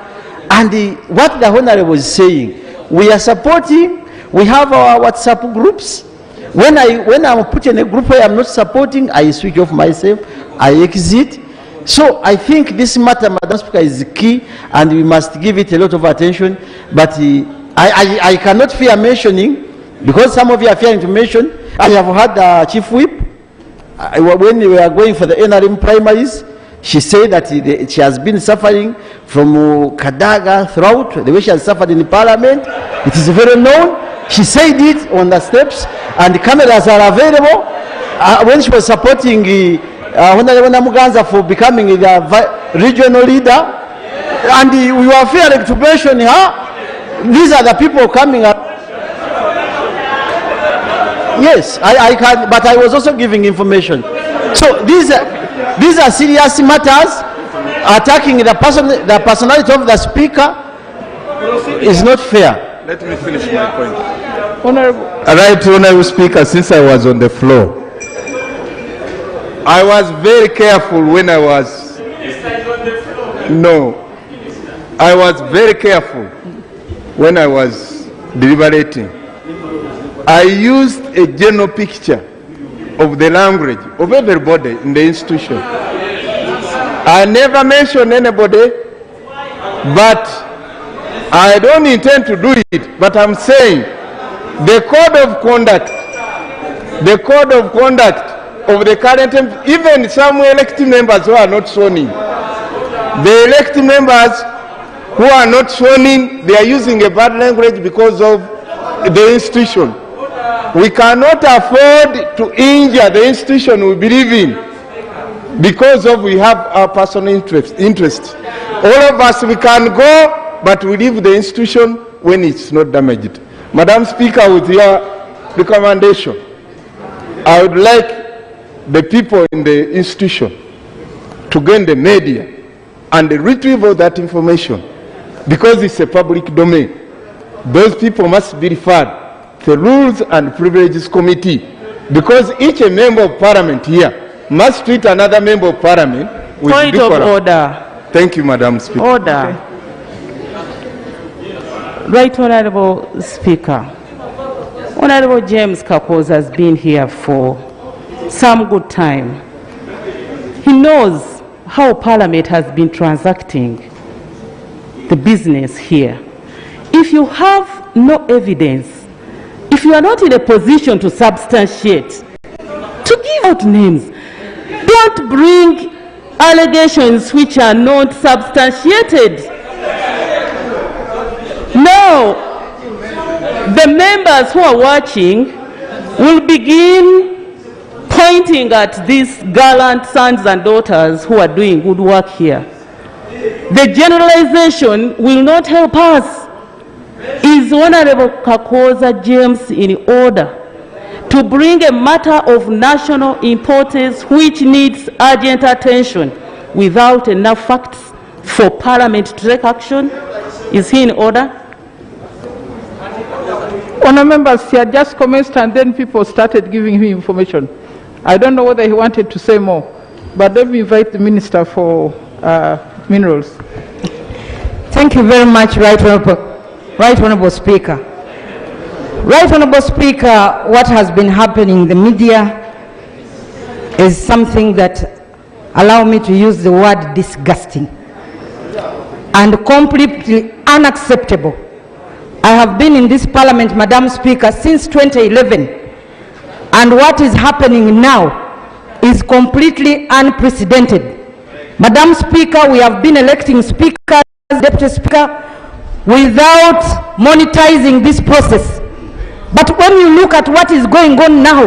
And what the Honourable is saying, we are supporting, we have our WhatsApp groups. When I'm put in a group where I'm not supporting, I switch off myself, I exit. So I think this matter, Madam Speaker, is key, and we must give it a lot of attention. But I cannot fear mentioning, because some of you are fearing to mention. I have had the Chief Whip, when we were going for the NRM primaries, she said that she has been suffering from Kadaga throughout, the way she has suffered in the Parliament. It is very known. She said it on the steps, and the cameras are available. When she was supporting Honourable Namuganza for becoming the regional leader, and we were fearing to mention her. These are the people coming up. Yes, I can, but I was also giving information. So these are serious matters. Attacking the personality of the speaker is not fair. Let me finish my point. Honourable Speaker, since I was on the floor, I was very careful when I was... No. I was very careful when I was deliberating. I used a general picture of the language of everybody in the institution. I never mentioned anybody, but I don't intend to do it. But I'm saying the code of conduct of the current, even some elected members who are not sworn in. The elected members who are not sworn in, they are using a bad language because of the institution. We cannot afford to injure the institution we believe in because of we have our personal interest. All of us, we can go, but we leave the institution when it's not damaged. Madam Speaker, with your recommendation, I would like the people in the institution to gain the media and retrieve all that information, because it's a public domain. Those people must be referred to the Rules and Privileges Committee, because each member of Parliament here must treat another member of Parliament with Point decorum. of order. Thank you, Madam Speaker. Order. Right Honorable Speaker. Honorable James Kakos has been here for some good time. He knows how Parliament has been transacting the business here. If you have no evidence, if you are not in a position to substantiate, to give out names, don't bring allegations which are not substantiated. Now, the members who are watching will begin pointing at these gallant sons and daughters who are doing good work here. The generalization will not help us. Is Honorable Kakoza James in order to bring a matter of national importance which needs urgent attention without enough facts for Parliament to take action? Is he in order? Honourable members, he had just commenced and then people started giving him information. I don't know whether he wanted to say more, but let me invite the Minister for Minerals. Thank you very much, Right Honourable Speaker. Right Honourable Speaker, what has been happening in the media is something that, allow me to use the word disgusting and completely unacceptable. I have been in this Parliament, Madam Speaker, since 2011, and what is happening now is completely unprecedented. Madam Speaker, we have been electing speakers, deputy speaker, without monetizing this process. But when you look at what is going on now,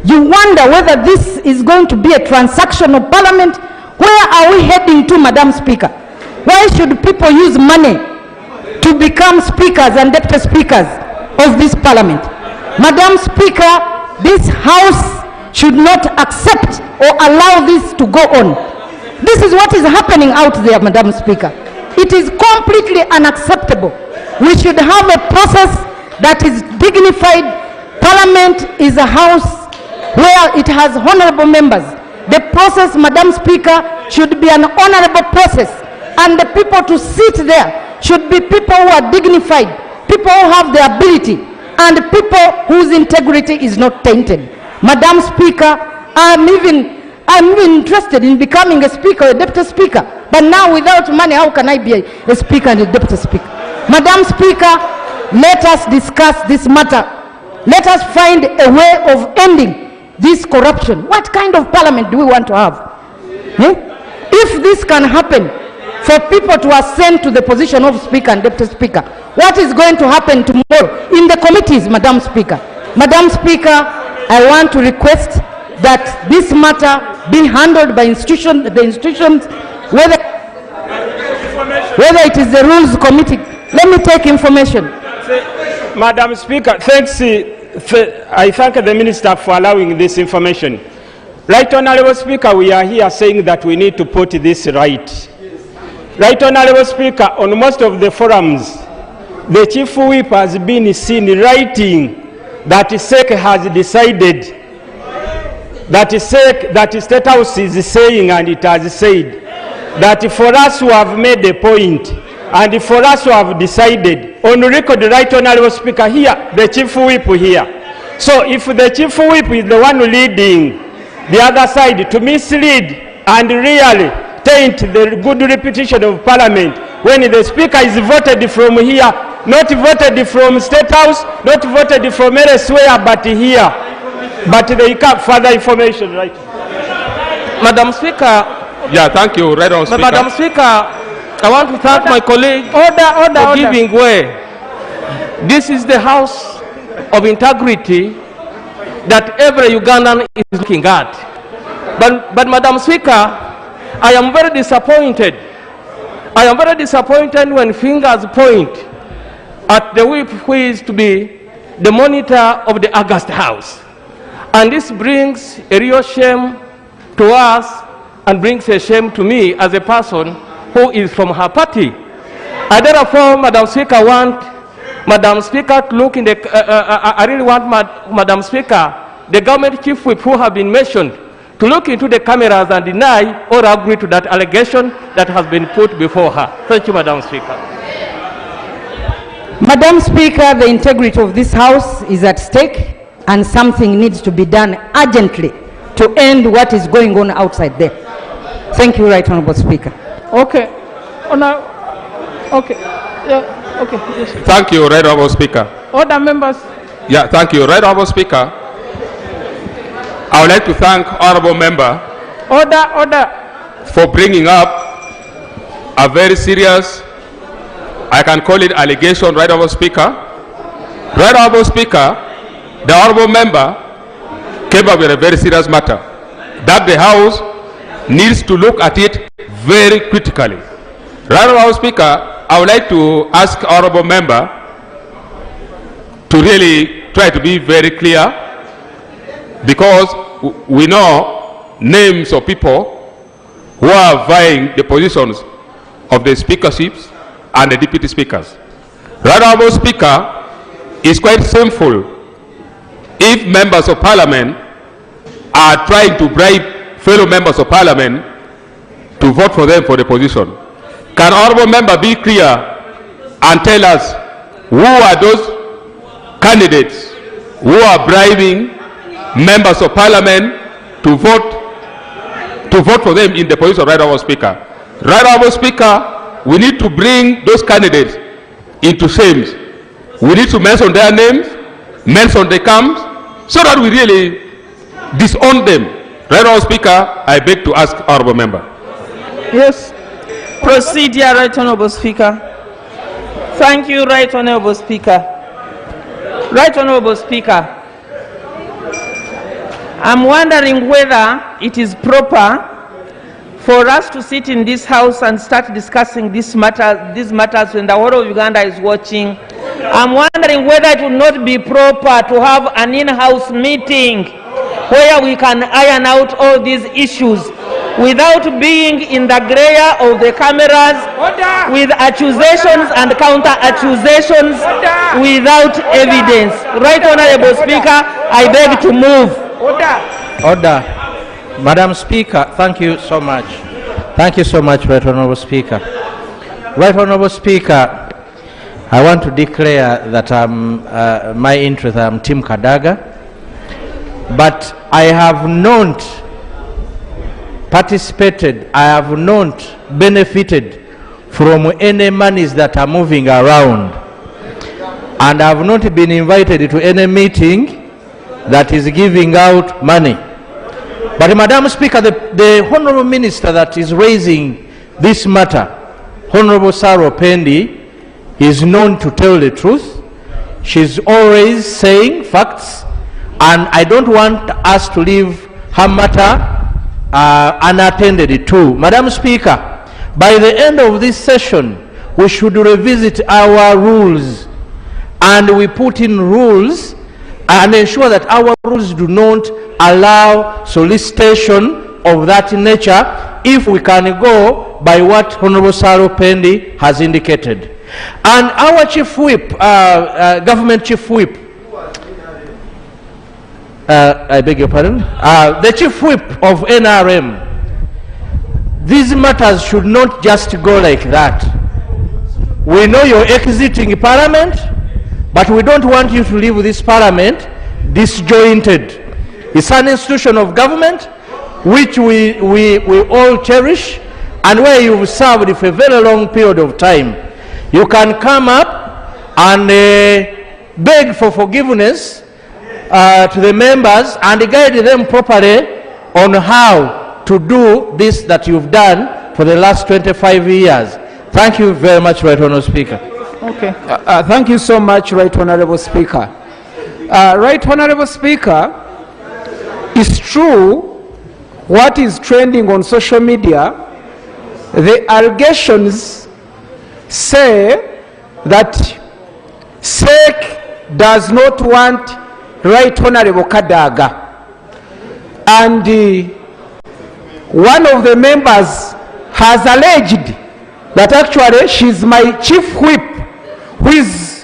you wonder whether this is going to be a transactional Parliament. Where are we heading to, Madam Speaker? Why should people use money to become speakers and deputy speakers of this Parliament? Madam Speaker, this House should not accept or allow this to go on. This is what is happening out there, Madam Speaker. It is completely unacceptable. We should have a process that is dignified. Parliament is a house where it has honorable members. The process, Madam Speaker, should be an honorable process, and the people to sit there should be people who are dignified, people who have the ability, and people whose integrity is not tainted. Madam Speaker, I'm even interested in becoming a speaker, a deputy speaker, but now without money, how can I be a speaker and a deputy speaker? Madam Speaker, let us discuss this matter. Let us find a way of ending this corruption. What kind of Parliament do we want to have? If this can happen, for people to ascend to the position of speaker and deputy speaker, what is going to happen tomorrow in the committees, Madam Speaker? Madam Speaker, I want to request that this matter be handled by the institutions, whether it is the Rules Committee. Let me take information. Madam Speaker, thanks. I thank the Minister for allowing this information. Right Honourable Speaker, we are here saying that we need to put this right. Right Honourable Speaker, on most of the forums, the Chief Whip has been seen writing that SEC has decided, that State House is saying, and it has said, that for us who have made a point, and for us who have decided, on record, Right Honourable Speaker, here, the Chief Whip here. So if the Chief Whip is the one leading the other side to mislead and really taint the good reputation of Parliament, when the Speaker is voted from here, not voted from State House, not voted from elsewhere, but here. But they can't further information, right? Madam Speaker. Yeah, thank you, Right Honourable Speaker. Madam Speaker, I want to thank my colleague for giving way. This is the house of integrity that every Ugandan is looking at. But Madam Speaker, I am very disappointed. I am very disappointed when fingers point at the whip who is to be the monitor of the August House. And this brings a real shame to us and brings a shame to me as a person who is from her party. I therefore, Madam Speaker, want Madam Speaker to look in the, I really want Madam Speaker, the government chief whip who have been mentioned, to look into the cameras and deny or agree to that allegation that has been put before her. Thank you, Madam Speaker. Madam Speaker, the integrity of this House is at stake and something needs to be done urgently to end what is going on outside there. Thank you, Right Honourable Speaker. Okay. Oh, now, okay. Yeah, okay. Yes. Thank you, Right Honourable Speaker. Order, members. Yeah, thank you, Right Honourable Speaker. I would like to thank Honourable Member Order. for bringing up a very serious, I can call it allegation, Right Honourable Speaker. Right Honourable Speaker, the Honourable Member came up with a very serious matter that the House needs to look at it very critically. Right Honourable Speaker, I would like to ask Honourable Member to really try to be very clear, because we know names of people who are vying the positions of the speakerships and the deputy speakers. Right Honourable Speaker, it's quite simple if members of parliament are trying to bribe fellow members of parliament to vote for them for the position. Can Honourable Member be clear and tell us who are those candidates who are bribing members of parliament to vote for them in the position of Right Honourable Speaker? Right Honourable Speaker, we need to bring those candidates into shame. We need to mention their names, mention the camps, so that we really disown them. Right Honourable Speaker, I beg to ask Honourable Member. Yes. Proceed, dear Right Honourable Speaker. Thank you, Right Honourable Speaker. Right Honourable Speaker, I'm wondering whether it is proper for us to sit in this House and start discussing these matters when the whole of Uganda is watching. I'm wondering whether it would not be proper to have an in-house meeting where we can iron out all these issues without being in the glare of the cameras, with accusations and counter-accusations without evidence. Right Honourable Speaker, I beg to move. Order. Madam Speaker, thank you so much. Thank you so much, Right Honourable Speaker. Right Honourable Speaker, I want to declare that my interest, I'm Team Kadaga, but I have not participated, I have not benefited from any monies that are moving around, and I have not been invited to any meeting that is giving out money. But Madam Speaker, the Honourable Minister that is raising this matter, Honourable Sarah Pendi, is known to tell the truth. She's always saying facts, and I don't want us to leave her matter unattended to. Madam Speaker, by the end of this session, we should revisit our rules, and we put in rules and ensure that our rules do not allow solicitation of that nature, if we can go by what Honourable Sarah Pendi has indicated. And our Chief Whip, Government Chief Whip, I beg your pardon, the Chief Whip of NRM, these matters should not just go like that. We know you're exiting Parliament, but we don't want you to leave this Parliament disjointed. It's an institution of government which we all cherish, and where you've served for a very long period of time. You can come up and beg for forgiveness to the members and guide them properly on how to do this that you've done for the last 25 years. Thank you very much, Right Honourable Speaker. Okay. Thank you so much, Right Honourable Speaker. Right Honourable Speaker, it's true what is trending on social media. The allegations say that SEC does not want Right Honourable Kadaga, and one of the members has alleged that actually she's my Chief Whip who is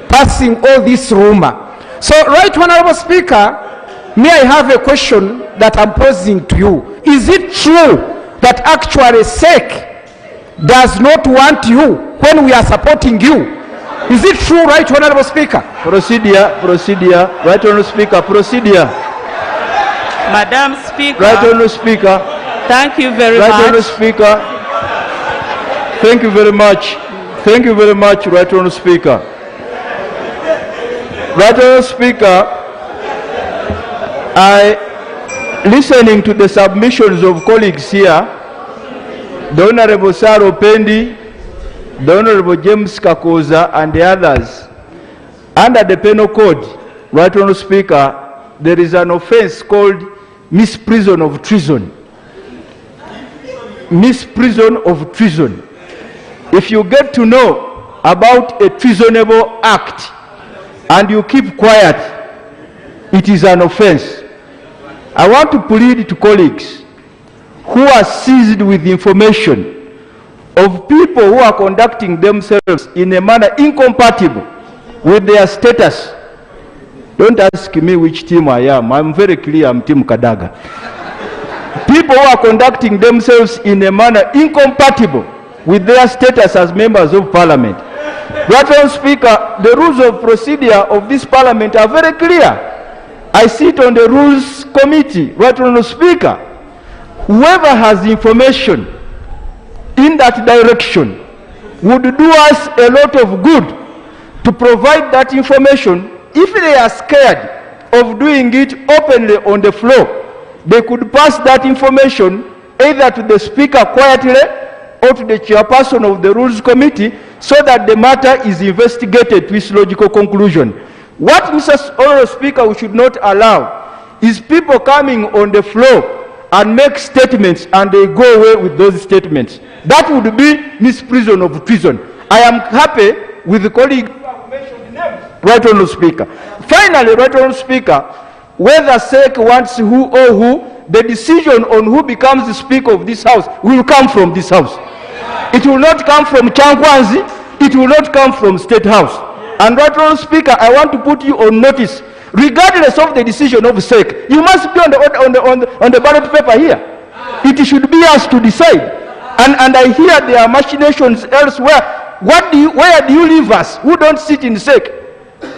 passing all this rumor. So, Right Honourable Speaker, May I have a question that I'm posing to you? Is it true that actually SEC does not want you when we are supporting you? Is it true, Right Honorable Speaker? Procedure, Right Honorable Speaker, procedure. Madam Speaker. Right Honorable Speaker. Thank you very Right much. Honorable Speaker. Thank you very much. Thank you very much, Right Honorable Speaker. Right Honorable Speaker, listening to the submissions of colleagues here, the Honorable Saro Pendi, the Honorable James Kakoza and the others, under the penal code, Right Honorable Speaker, there is an offense called misprision of treason. Misprision of treason. If you get to know about a treasonable act and you keep quiet, it is an offense. I want to plead to colleagues who are seized with information of people who are conducting themselves in a manner incompatible with their status. Don't ask me which team I am. I'm very clear, I'm Team Kadaga. People who are conducting themselves in a manner incompatible with their status as members of parliament. Right Honorable Speaker, the rules of procedure of this parliament are very clear. I sit on the rules committee. Right Honorable Speaker, whoever has information in that direction would do us a lot of good to provide that information. If they are scared of doing it openly on the floor, they could pass that information either to the Speaker quietly or to the chairperson of the Rules Committee so that the matter is investigated to its logical conclusion. What, Mr. Honorable Speaker, we should not allow is people coming on the floor and make statements and they go away with those statements. That would be misprision of treason. I am happy with the colleague who have mentioned the names. Right Honorable Speaker. Finally, Right Honorable Speaker, whether SEC wants who or who, the decision on who becomes the Speaker of this House will come from this House. It will not come from Chankwanzi, it will not come from State House. And Right Honorable Speaker, I want to put you on notice, regardless of the decision of SEC, you must be on the ballot paper here. It should be us to decide. And I hear there are machinations elsewhere. Where do you leave us who don't sit in SEC,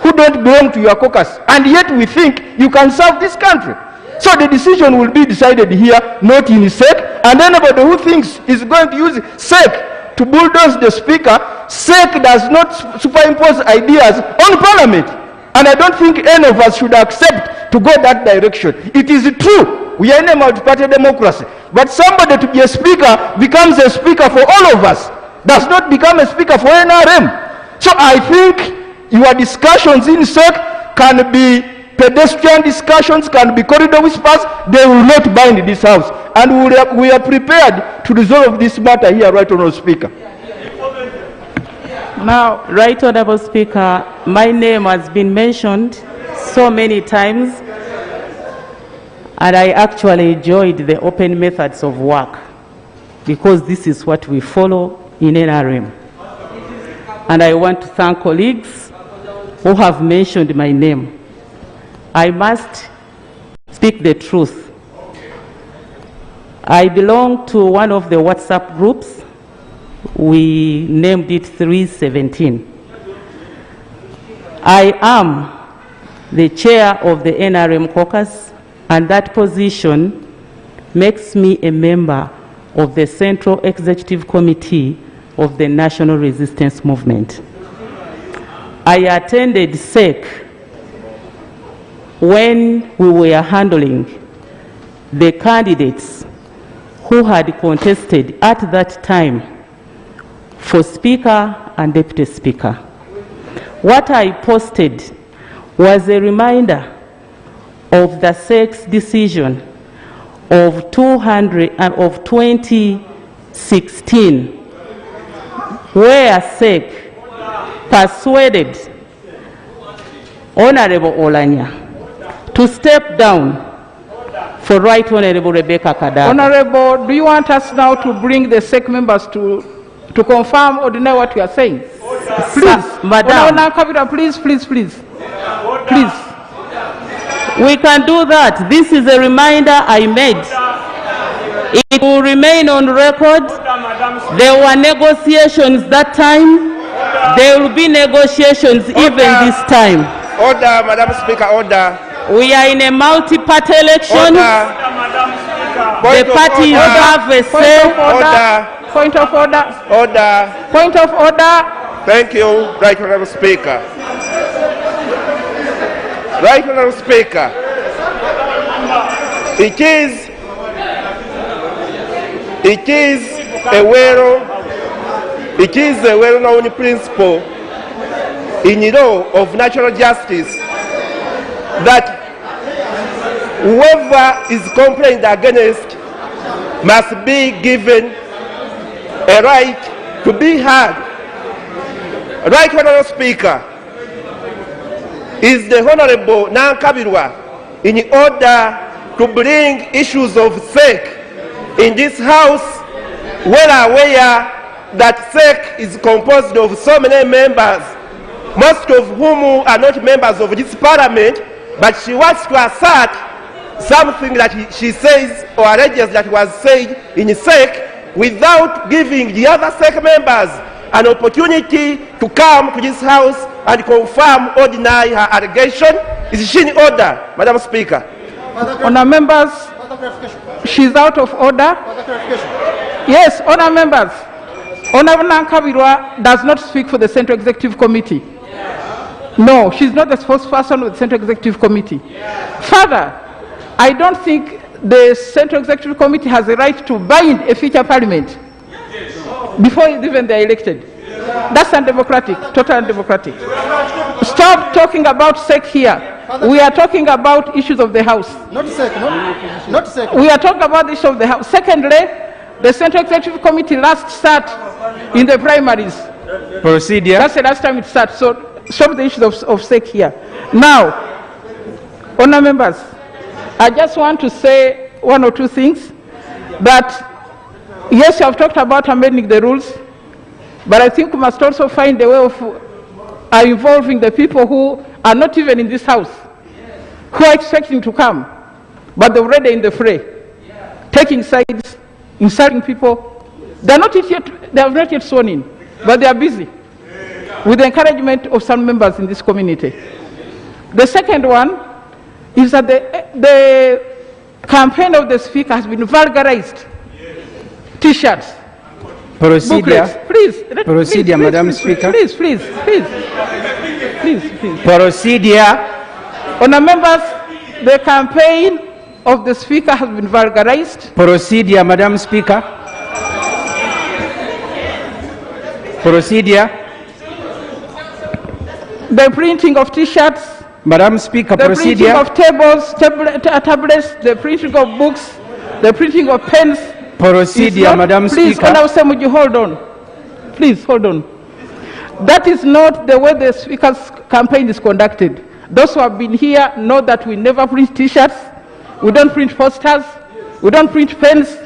who don't belong to your caucus, and yet we think you can serve this country? So the decision will be decided here, not in SEC, and anybody who thinks is going to use SEC to bulldoze the Speaker, SEC does not superimpose ideas on Parliament. And I don't think any of us should accept to go that direction. It is true, we are in a multi-party democracy, but somebody to be a Speaker becomes a Speaker for all of us, does not become a Speaker for NRM. So I think your discussions in SEC can be pedestrian discussions, can be corridor whispers. They will not bind this House. And we are prepared to resolve this matter here, Right Honorable Speaker. Now, Right Honorable Speaker, my name has been mentioned so many times, and I actually enjoyed the open methods of work because this is what we follow in NRM. And I want to thank colleagues who have mentioned my name. I must speak the truth. I belong to one of the WhatsApp groups. We named it 317. I am the chair of the NRM caucus, and that position makes me a member of the Central Executive Committee of the National Resistance Movement. I attended SEC when we were handling the candidates who had contested at that time for Speaker and Deputy Speaker. What I posted was a reminder of the SEC's decision of 2016, where SEC persuaded Honorable Olanya to step down for Right Honorable Rebecca Kadaga. Honorable, do you want us now to bring the SEC members to confirm or deny what you are saying? Please, Madam. Honorable Kabira, please. Please. We can do that. This is a reminder I made. It will remain on record. There were negotiations that time. There will be negotiations even this time. Order, Madam Speaker, order. We are in a multi-party election. The parties have a say. Point of order. Order. Point of order. Thank you, Right Honourable Speaker. Right Honourable Speaker, it is a well-known principle in law of natural justice that whoever is complained against must be given a right to be heard. Right Honourable Speaker, is the Honourable Nankabirwa in order to bring issues of SEC in this House, well aware that SEC is composed of so many members, most of whom are not members of this Parliament, but she wants to assert something that she says or alleges that was said in SEC without giving the other SEC members an opportunity to come to this House and confirm or deny her allegation. Is she in order, Madam Speaker? Honour members, she's out of order. Yes, honour members. Honourable Nankabirwa does not speak for the Central Executive Committee. No, she's not the spokesperson of the Central Executive Committee. Further, I don't think the Central Executive Committee has a right to bind a future parliament before even they are elected. That's undemocratic, totally undemocratic. Stop talking about SEC here. We are talking about issues of the House. Not SEC, not SEC. We are talking about the issue of the House. Secondly, the Central Executive Committee last sat in the primaries. Procedure. That's the last time it sat. So stop the issues of SEC here. Now, honour members, I just want to say one or two things. That yes, you have talked about amending the rules, but I think we must also find a way of involving the people who are not even in this House, who are expecting to come, but they're already in the fray, taking sides, insulting people. They have not yet sworn in, but they are busy with the encouragement of some members in this community. The second one is that the campaign of the Speaker has been vulgarized. T-shirts, procedure. Booklets. Please, procedure, Madam Speaker. Please. Procedure. Honour members, the campaign of the Speaker has been vulgarized. Procedure, Madam Speaker. Procedure. The printing of T-shirts. Madam Speaker, the procedure. The printing of tablets, the printing of books, the printing of pens. Procedure, Madam Please, Speaker. Honourable Semuji, hold on. Please, hold on. That is not the way the Speaker's campaign is conducted. Those who have been here know that we never print T-shirts, we don't print posters, we don't print pens.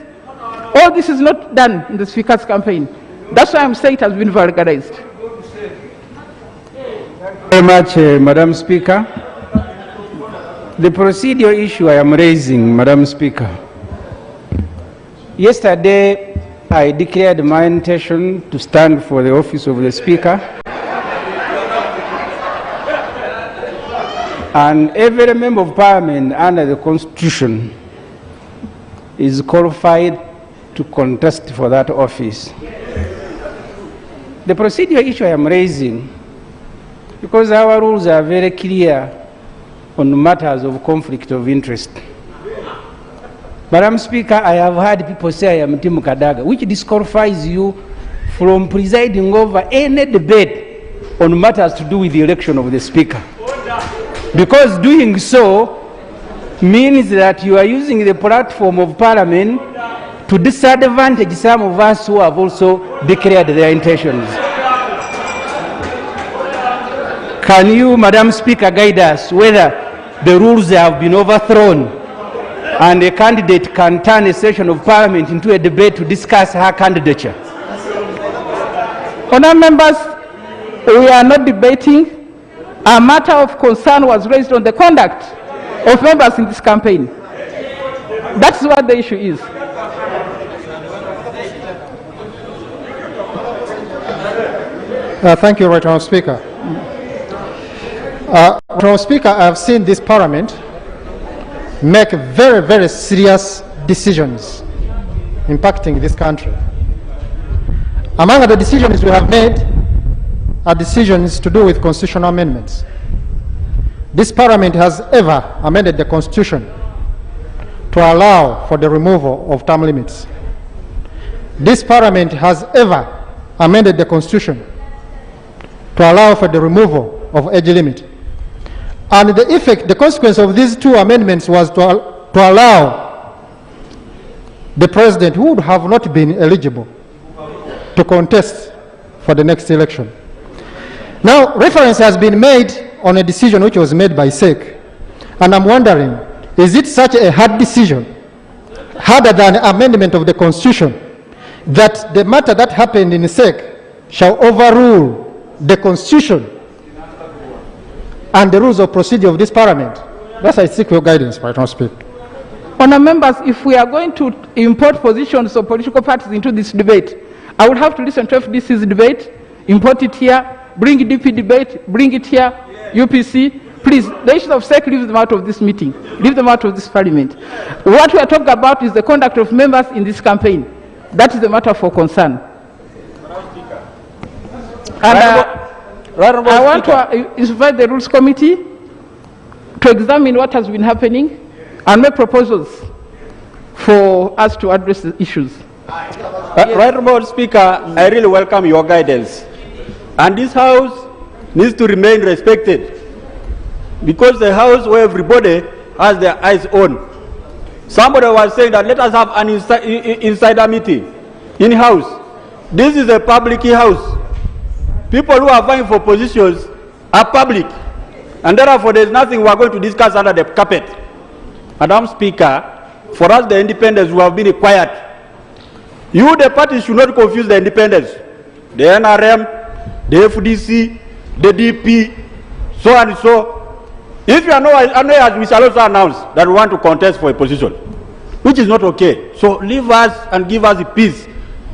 All this is not done in the Speaker's campaign. That's why I'm saying it has been vulgarized. Very much, Madam Speaker. The procedure issue I am raising, Madam Speaker. Yesterday, I declared my intention to stand for the office of the Speaker. And every member of Parliament under the Constitution is qualified to contest for that office. The procedure issue I am raising, because our rules are very clear on matters of conflict of interest. Madam Speaker, I have heard people say I am Tim Kadaga, which disqualifies you from presiding over any debate on matters to do with the election of the Speaker. Because doing so means that you are using the platform of Parliament to disadvantage some of us who have also declared their intentions. Can you, Madam Speaker, guide us whether the rules have been overthrown and a candidate can turn a session of Parliament into a debate to discuss her candidature? Honour members, we are not debating. A matter of concern was raised on the conduct of members in this campaign. That's what the issue is. Thank you, Right Honourable Speaker. Right Honourable Speaker, I have seen this Parliament make very, very serious decisions impacting this country. Among the decisions we have made are decisions to do with constitutional amendments. This Parliament has ever amended the Constitution to allow for the removal of term limits. This Parliament has ever amended the Constitution to allow for the removal of age limit. And the effect, the consequence of these two amendments was to allow the President, who would have not been eligible, to contest for the next election. Now, reference has been made on a decision which was made by SEC, and I'm wondering, is it such a hard decision, harder than amendment of the Constitution, that the matter that happened in SEC shall overrule the Constitution and the rules of procedure of this Parliament? Thus I seek your guidance, Right Honourable Speaker. Honourable members, if we are going to import positions of political parties into this debate, I would have to listen to FDC's debate, import it here, bring DP debate, bring it here, UPC. Please, the issue of SEC, leave them out of this meeting, leave them out of this Parliament. What we are talking about is the conduct of members in this campaign. That is the matter for concern. And I want to invite the Rules Committee to examine what has been happening and make proposals for us to address the issues. Right Honourable Speaker, I really welcome your guidance. And this House needs to remain respected, because the House where everybody has their eyes on. Somebody was saying that let us have an insider meeting in-house. This is a public house. People who are vying for positions are public, and therefore there is nothing we are going to discuss under the carpet. Madam Speaker, for us the independents who have been quiet, you the party should not confuse the independents. The NRM, the FDC, the DP, so and so. If you are not, we shall also announce that we want to contest for a position, which is not okay. So leave us and give us the peace.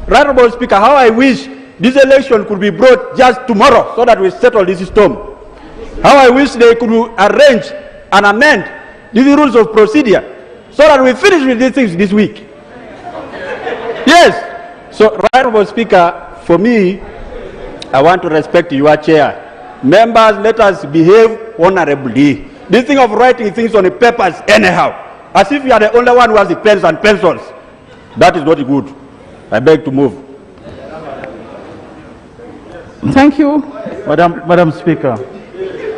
Right Honourable Speaker, how I wish this election could be brought just tomorrow so that we settle this storm. How I wish they could arrange and amend these rules of procedure so that we finish with these things this week. Yes. So, Right Honourable Speaker, for me, I want to respect your chair. Members, let us behave honorably. This thing of writing things on the papers anyhow, as if you are the only one who has the pens and pencils, that is not good. I beg to move. Thank you. Madam Speaker.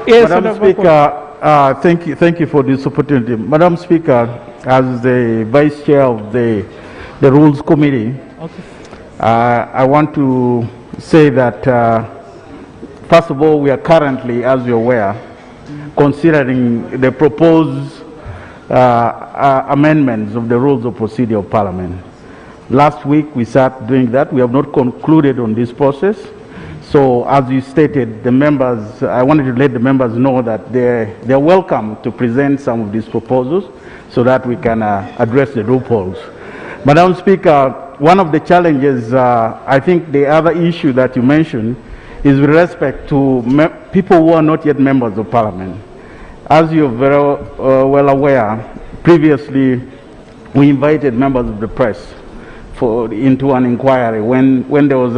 Yes, Madam Speaker, thank you for this opportunity. Madam Speaker, as the Vice Chair of the Rules Committee, I want to say that, first of all, we are currently, as you're aware, considering the proposed amendments of the Rules of Procedure of Parliament. Last week we started doing that. We have not concluded on this process. So as you stated, the members, I wanted to let the members know that they're welcome to present some of these proposals so that we can address the loopholes. Madam Speaker, one of the challenges, I think the other issue that you mentioned is with respect to people who are not yet members of Parliament. As you're very well aware, previously we invited members of the press into an inquiry when there was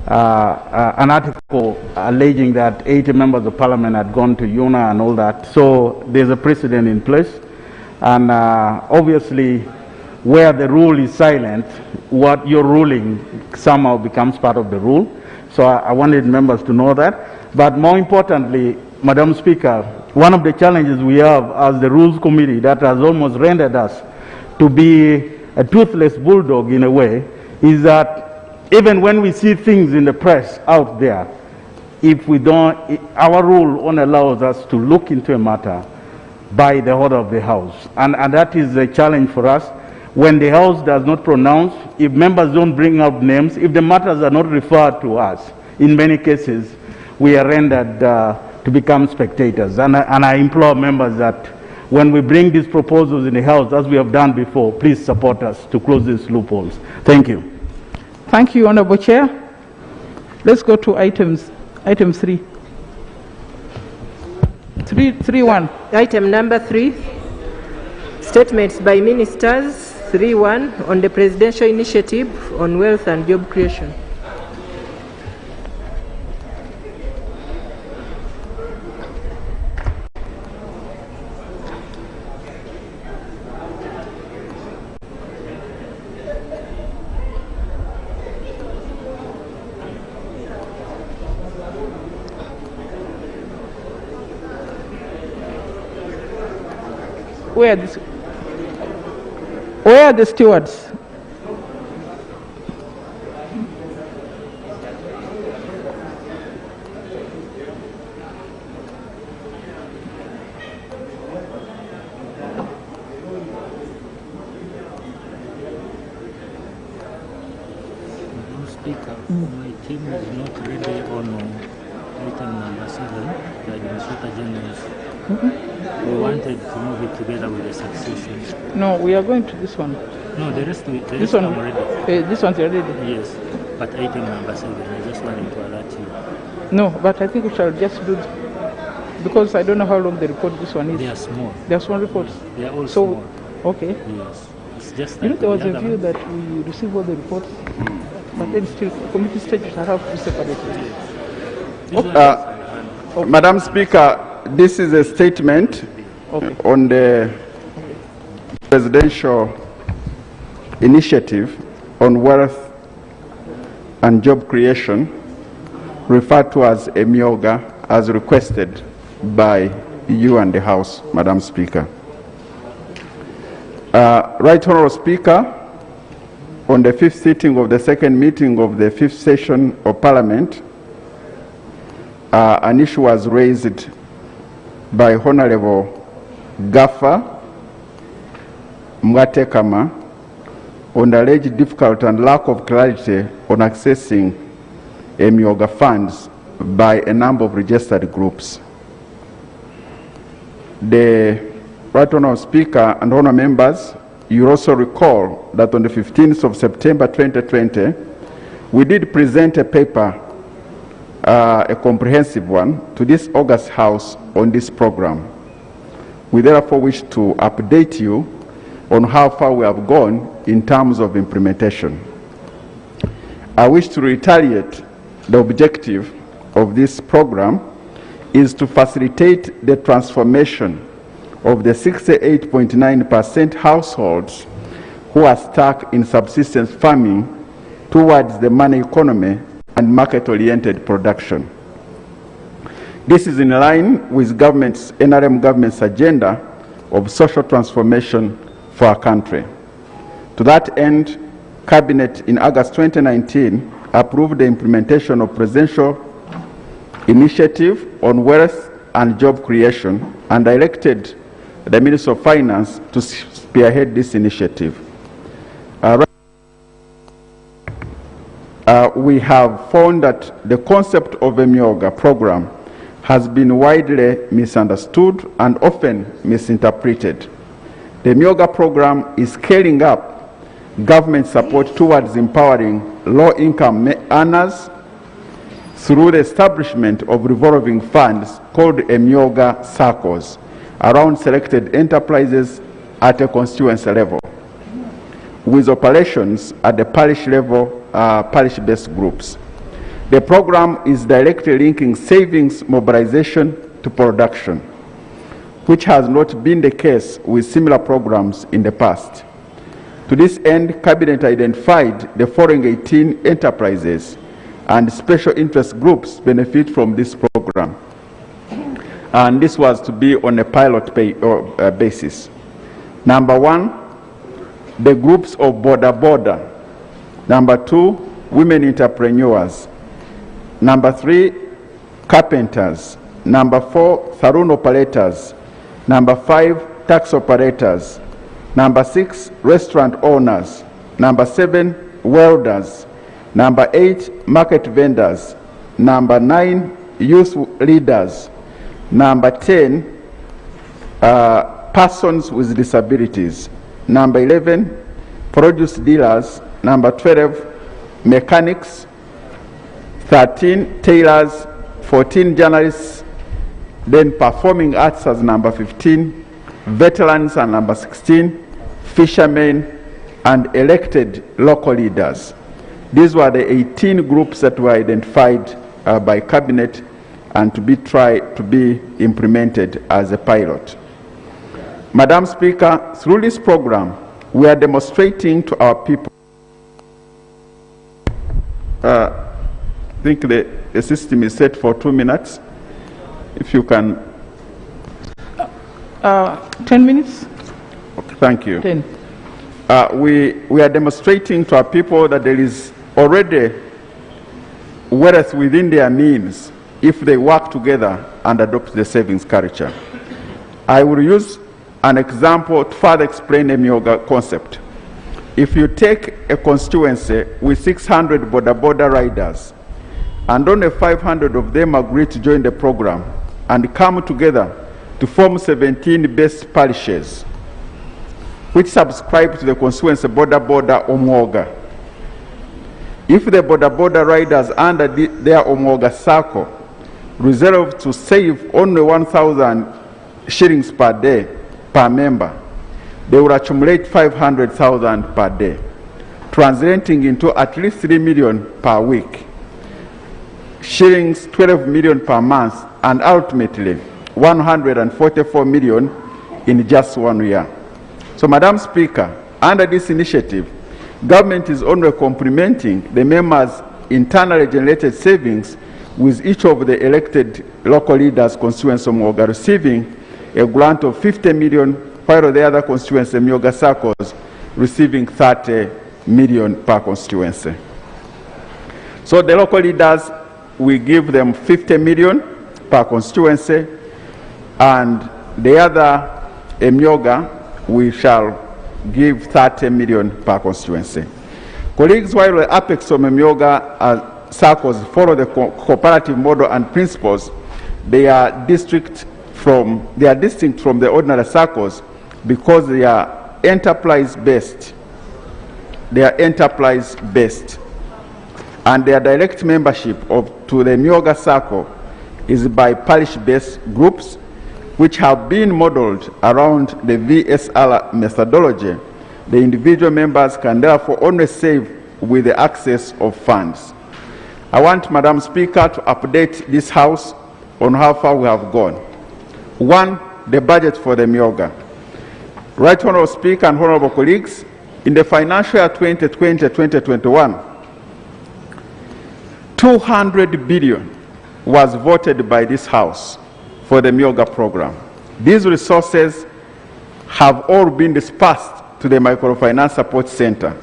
an article alleging that 80 members of Parliament had gone to UNA and all that. So there's a precedent in place, and obviously where the rule is silent, what you're ruling somehow becomes part of the rule. So I wanted members to know that. But more importantly, Madam Speaker, one of the challenges we have as the Rules Committee that has almost rendered us to be a toothless bulldog in a way is that even when we see things in the press out there, if we don't, our rule only allows us to look into a matter by the order of the House. And that is a challenge for us. When the House does not pronounce, if members don't bring up names, if the matters are not referred to us, in many cases, we are rendered to become spectators. And I implore members that when we bring these proposals in the House, as we have done before, please support us to close these loopholes. Thank you. Thank you, Honorable Chair. Let's go to item 3. 3.1. Item number 3, statements by ministers. 3.1 on the presidential initiative on wealth and job creation. Where are the stewards? Speaker, my team is not ready on item number 7, the Administrator General's. We wanted to move it together with the succession. No, we are going to this one. No, the rest This one I'm ready. This one's already. Yes, but item number 7, I just wanted to alert you. No, but I think we shall just do because I don't know how long the report this one is. They are small. They are small reports. They are all so, small. Okay. Yes, it's just You know, like there was the a other view one. that we receive all the reports, but then still committee stages are have to separate it. Madam Speaker, this is a statement on the presidential initiative on wealth and job creation, referred to as EMIOGA, as requested by you and the House, Madam Speaker. Right Honourable Speaker, on the 5th sitting of the second meeting of the 5th session of Parliament, an issue was raised by Honourable Gaffa Mwatekama on the alleged difficulty and lack of clarity on accessing EMIOGA funds by a number of registered groups. The Right Honourable Speaker and Honourable Members, you also recall that on the 15th of September 2020, we did present a paper, a comprehensive one, to this August House on this program. We therefore wish to update you on how far we have gone in terms of implementation. I wish to reiterate the objective of this program is to facilitate the transformation of the 68.9% households who are stuck in subsistence farming towards the money economy and market-oriented production. This is in line with NRM government's agenda of social transformation for our country. To that end, Cabinet in August 2019 approved the implementation of presidential initiative on wealth and job creation and directed the Minister of Finance to spearhead this initiative. We have found that the concept of a EMIOGA program has been widely misunderstood and often misinterpreted. The EMIOGA program is scaling up government support towards empowering low-income earners through the establishment of revolving funds called EMIOGA circles around selected enterprises at a constituency level, with operations at the parish level, parish-based groups. The program is directly linking savings mobilization to production, which has not been the case with similar programs in the past. To this end, Cabinet identified the following 18 enterprises and special interest groups benefit from this program. And this was to be on a pilot basis. Number 1, the groups of border. Number 2, women entrepreneurs. Number 3, carpenters. Number 4, saloon operators. Number 5, tax operators. Number 6, restaurant owners. Number 7, welders. Number 8, market vendors. Number 9, youth leaders. Number 10, persons with disabilities. Number 11, produce dealers. Number 12, mechanics. 13, tailors. 14, journalists. Then performing arts as number 15, veterans and number 16, fishermen, and elected local leaders. These were the 18 groups that were identified by Cabinet and to be implemented as a pilot. Madam Speaker, through this program, we are demonstrating to our people. I think the system is set for 2 minutes. If you can. 10 minutes? Okay, thank you. 10. We are demonstrating to our people that there is already wealth within their means if they work together and adopt the savings culture. I will use an example to further explain the Myoga concept. If you take a constituency with 600 border riders and only 500 of them agree to join the program and come together to form 17 best parishes which subscribe to the constituency border Omwoga. If the border riders under their Omwoga circle resolve to save only 1,000 shillings per day per member, they will accumulate 500,000 per day, translating into at least 3 million per week, shillings 12 million per month, and ultimately 144 million in just 1 year. So, Madam Speaker, under this initiative, government is only complementing the members' internally generated savings with each of the elected local leaders' constituency Myoga receiving a grant of 50 million, while the other constituency Myoga circles receiving 30 million per constituency. So the local leaders, we give them 50 million per constituency, and the other Myoga, we shall give 30 million per constituency. Colleagues, while the apex of Myoga circles follow the cooperative model and principles, they are distinct from the ordinary circles because they are enterprise-based. They are enterprise-based. And their direct membership to the Myoga circle is by parish-based groups which have been modeled around the VSR methodology. The individual members can therefore only save with the access of funds. I want, Madam Speaker, to update this House on how far we have gone. 1, the budget for the Myoga. Right Honourable Speaker and Honourable colleagues, in the financial year 2020-2021, 200 billion was voted by this House for the Myoga program. These resources have all been dispersed to the Microfinance Support Center,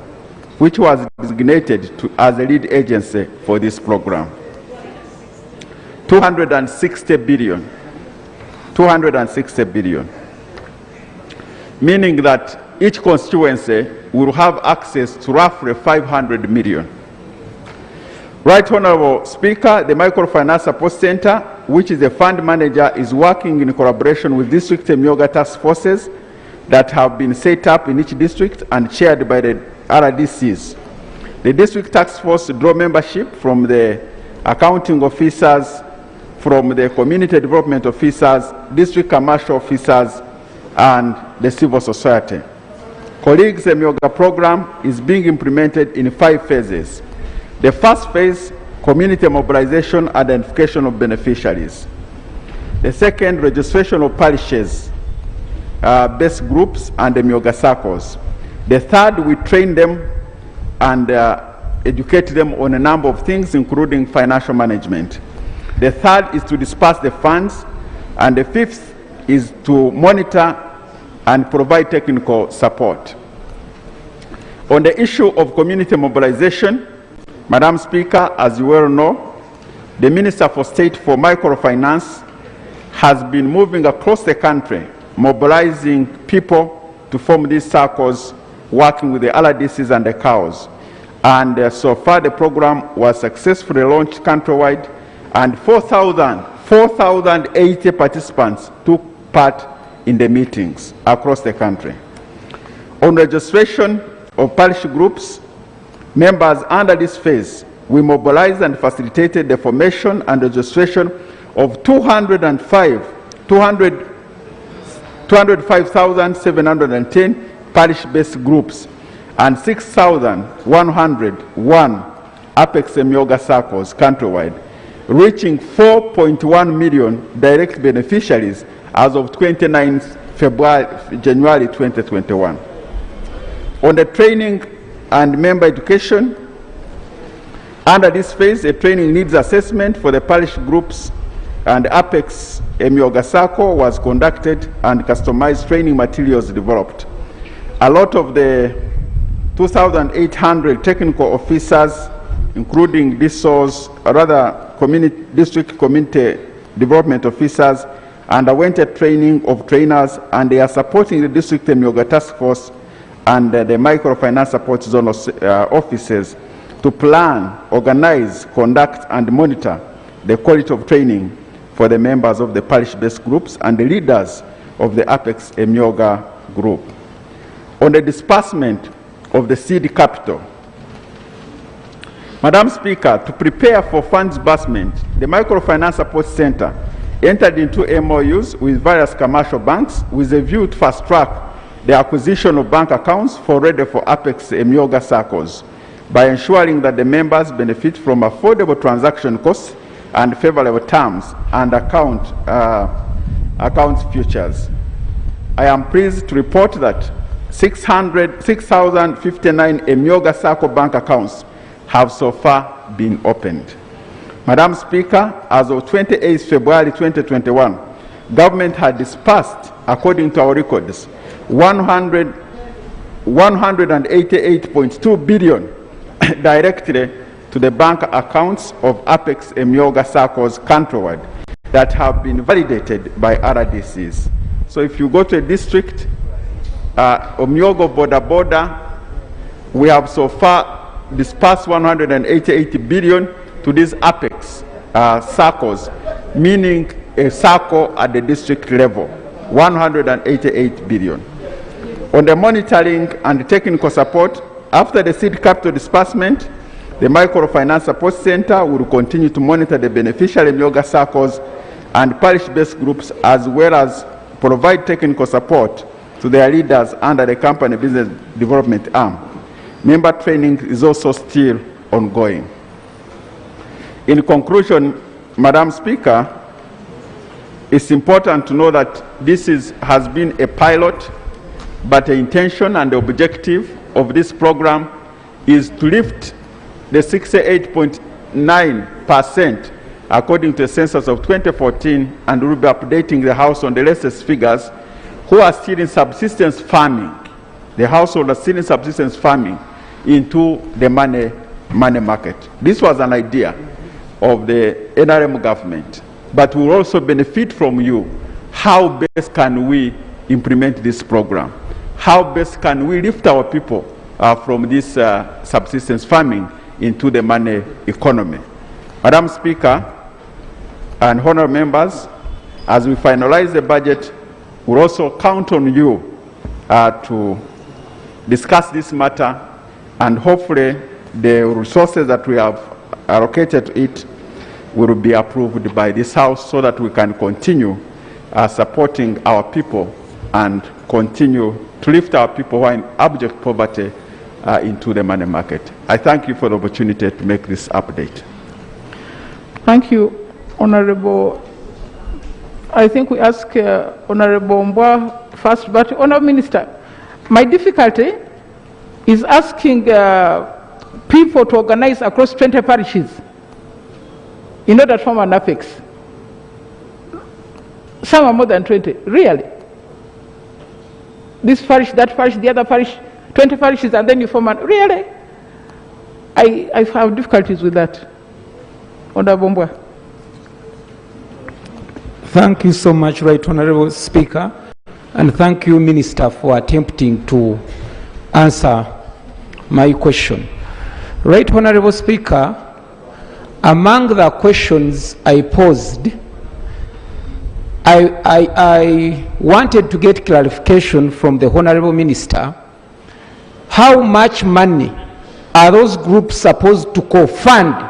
which was designated as a lead agency for this program. 260 billion. 260 billion. Meaning that each constituency will have access to roughly 500 million. Right Honourable Speaker, the Microfinance Support Center, which is a fund manager, is working in collaboration with district Myoga task forces that have been set up in each district and chaired by the RDCs. The district task force draw membership from the accounting officers, from the community development officers, district commercial officers, and the civil society. Colleagues, the Myoga program is being implemented in 5 phases. The first phase, community mobilization, identification of beneficiaries. The second, registration of parishes, base groups, and the Myoga circles. The third, we train them and educate them on a number of things, including financial management. The third is to disperse the funds, and the fifth is to monitor and provide technical support. On the issue of community mobilization, Madam Speaker, as you well know, the Minister for State for Microfinance has been moving across the country, mobilizing people to form these circles, working with the LRDCs and the COWs. And so far the program was successfully launched countrywide, and 4,080 participants took part in the meetings across the country. On registration of parish groups, members under this phase, we mobilized and facilitated the formation and registration of 205,710 parish-based groups and 6,101 Apex Emyoga circles countrywide, reaching 4.1 million direct beneficiaries as of 29 January 2021. On the training and member education, under this phase, a training needs assessment for the parish groups and Apex Emyoga Circle was conducted and customized training materials developed. A lot of the 2,800 technical officers, including DSOs, or rather district community development officers, underwent a training of trainers, and they are supporting the district Emyoga task force and the microfinance support zone offices to plan, organize, conduct, and monitor the quality of training for the members of the parish-based groups and the leaders of the Apex Emyoga group. On the disbursement of the seed capital, Madam Speaker, to prepare for fund disbursement, the Microfinance Support Center entered into MOUs with various commercial banks with a view to fast-track the acquisition of bank accounts for Apex Emyoga circles by ensuring that the members benefit from affordable transaction costs and favorable terms and account futures. I am pleased to report that 6,059 Emyoga Circle bank accounts have so far been opened. Madam Speaker, as of 28 February 2021, government had disbursed, according to our records, 188.2 billion directly to the bank accounts of Apex Emyoga circles countrywide that have been validated by RDCs. So if you go to a district, Omyogo Boda, we have so far disbursed 188 billion to these Apex circles, meaning a circle at the district level, 188 billion. On the monitoring and technical support, after the seed capital disbursement, the Microfinance Support Center will continue to monitor the beneficiary Emyoga circles and parish-based groups, as well as provide technical support to their leaders under the company business development arm. Member training is also still ongoing. In conclusion, Madam Speaker, it's important to know that this has been a pilot, but the intention and the objective of this program is to lift the 68.9% according to the census of 2014, and we'll be updating the House on the latest figures, who are still in subsistence farming, the household are still in subsistence farming, into the money market. This was an idea of the NRM government, but we'll also benefit from you. How best can we implement this program? How best can we lift our people from this subsistence farming into the money economy? Madam Speaker and honorable members, as we finalize the budget, we'll also count on you to discuss this matter, and hopefully the resources that we have allocated to it will be approved by this House so that we can continue supporting our people and continue to lift our people who are in abject poverty into the money market. I thank you for the opportunity to make this update. Thank you, Honorable. I think we ask Honorable Mbwa first, but Honorable Minister, my difficulty is asking people to organize across 20 parishes in order to form an Apex. Some are more than 20, really. This parish, that parish, the other parish, 20 parishes, and then you form an, really? I have difficulties with that. Honorable Mbwa. Thank you so much, Right Honorable Speaker, and thank you, Minister, for attempting to answer my question. Right Honorable Speaker, among the questions I posed, I wanted to get clarification from the Honorable Minister. How much money are those groups supposed to co-fund?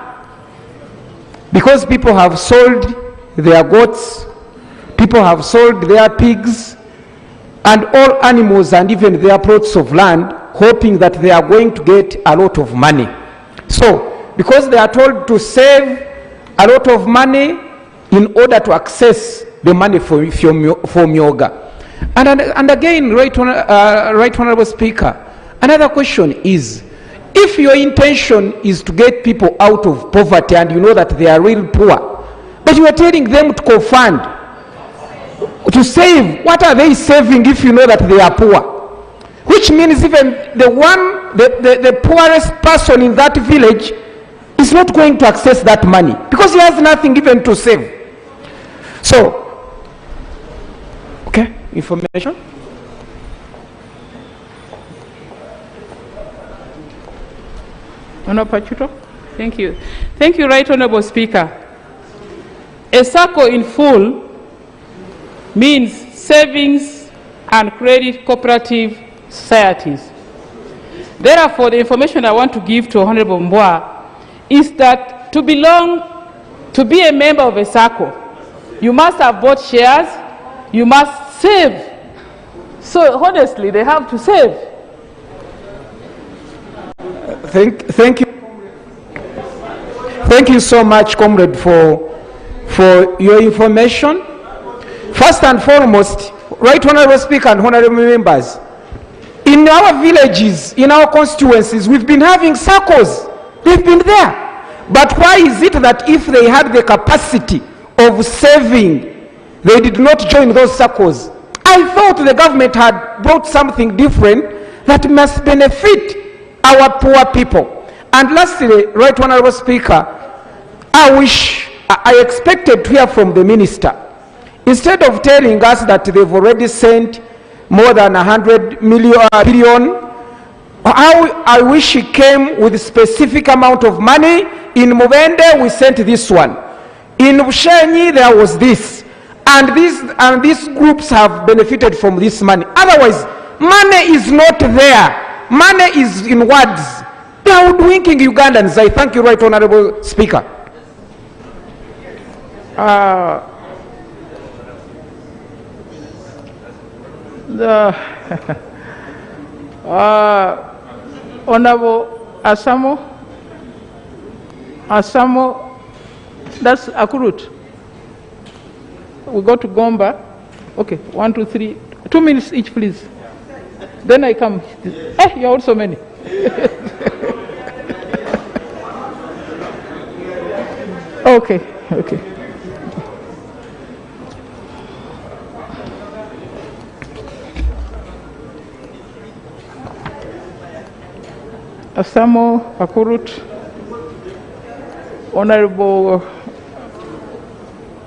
Because people have sold their goats, people have sold their pigs, and all animals and even their plots of land, hoping that they are going to get a lot of money. So, because they are told to save a lot of money in order to access the money for Myoga. And again, Right Honorable Speaker, another question is, if your intention is to get people out of poverty and you know that they are real poor, but you are telling them to co-fund, to save, what are they saving if you know that they are poor? Which means even the poorest person in that village is not going to access that money because he has nothing even to save. So, okay, information. Honorable Pachuto. Thank you. Thank you, Right Honorable Speaker. A SACCO in full means savings and credit cooperative societies. Therefore, the information I want to give to Honorable Mbwa is that to be a member of a SACCO, you must have bought shares, you must save. So honestly, they have to save. Thank you. Thank you so much, comrade, for your information. First and foremost, Right Honorable Speaker and honorable members, in our villages, in our constituencies, we've been having SACCOs. They've been there. But why is it that if they had the capacity of saving, they did not join those SACCOs? I thought the government had brought something different that must benefit our poor people. And lastly, Right Honorable Speaker, I expected to hear from the minister. Instead of telling us that they've already sent more than 100 billion, I wish he came with a specific amount of money. In Mubende, we sent this one. In Bushenyi, there was this. And these groups have benefited from this money. Otherwise, money is not there. Money is in words. They are hoodwinking Ugandans. I thank you, Right Honorable Speaker. Honorable Asamo, that's Akurut. We go to Gomba. Okay, 1, 2, 3. 2 minutes each, please. Then I come. You're also many. Okay. Asamo, Akurut, Honorable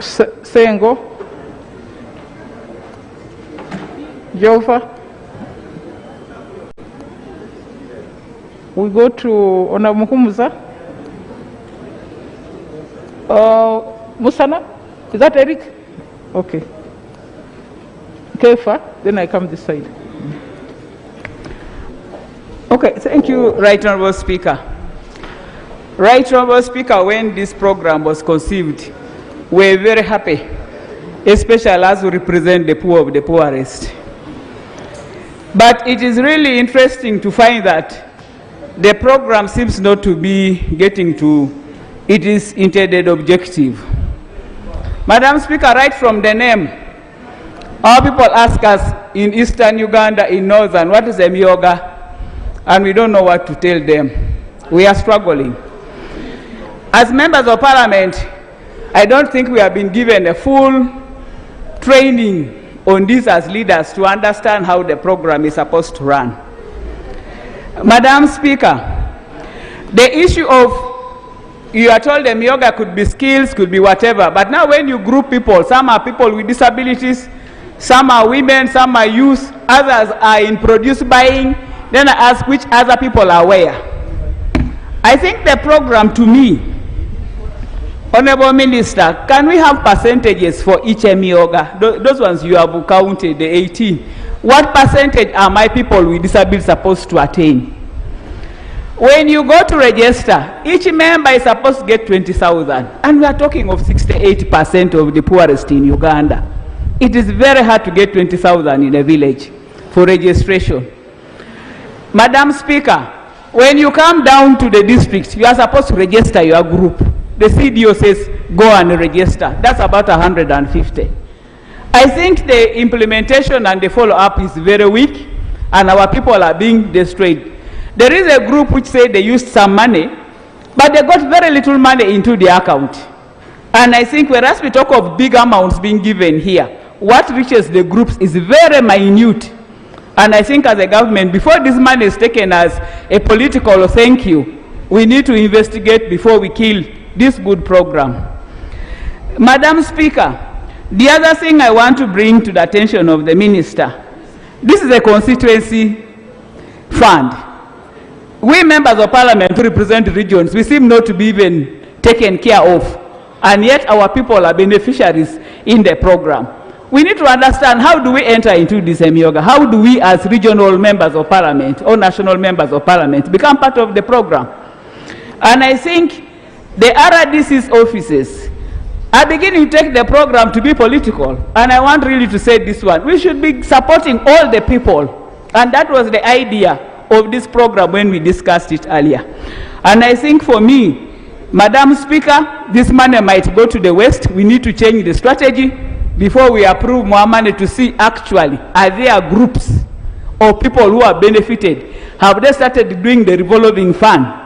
Sengo, Jova. We go to Honorable Muhumuza. Musana, is that Eric? Okay. Kefa, then I come this side. Okay, thank you, Right Honorable Speaker. Right Honorable Speaker, when this program was conceived, we're very happy, especially as we represent the poor of the poorest. But it is really interesting to find that the program seems not to be getting to its intended objective. Madam Speaker, right from the name, our people ask us in eastern Uganda, in northern, what is a Myoga? And we don't know what to tell them. We are struggling. As members of parliament, I don't think we have been given a full training on this as leaders to understand how the program is supposed to run. Madam Speaker, the issue of you are told the Myoga could be skills, could be whatever, but now when you group people, some are people with disabilities, some are women, some are youth, others are in produce buying, then I ask which other people are where. I think the program, to me, Honorable Minister, can we have percentages for each Emioga? Those ones you have counted, the 18. What percentage are my people with disabilities supposed to attain? When you go to register, each member is supposed to get 20,000. And we are talking of 68% of the poorest in Uganda. It is very hard to get 20,000 in a village for registration. Madam Speaker, when you come down to the district, you are supposed to register your group. The CDO says, go and register. That's about 150. I think the implementation and the follow-up is very weak, and our people are being destroyed. There is a group which say they used some money, but they got very little money into the account. And I think whereas we talk of big amounts being given here, what reaches the groups is very minute. And I think as a government, before this money is taken as a political thank you, we need to investigate before we kill this good program. Madam Speaker, the other thing I want to bring to the attention of the minister, this is a constituency fund. We members of parliament who represent regions, we seem not to be even taken care of, and yet our people are beneficiaries in the program. We need to understand, how do we enter into this Emioga? How do we as regional members of parliament or national members of parliament become part of the program? And I think the RDC's offices are beginning to take the program to be political. And I want really to say this one. We should be supporting all the people. And that was the idea of this program when we discussed it earlier. And I think for me, Madam Speaker, this money might go to the West. We need to change the strategy before we approve more money to see actually, are there groups or people who are benefited? Have they started doing the revolving fund?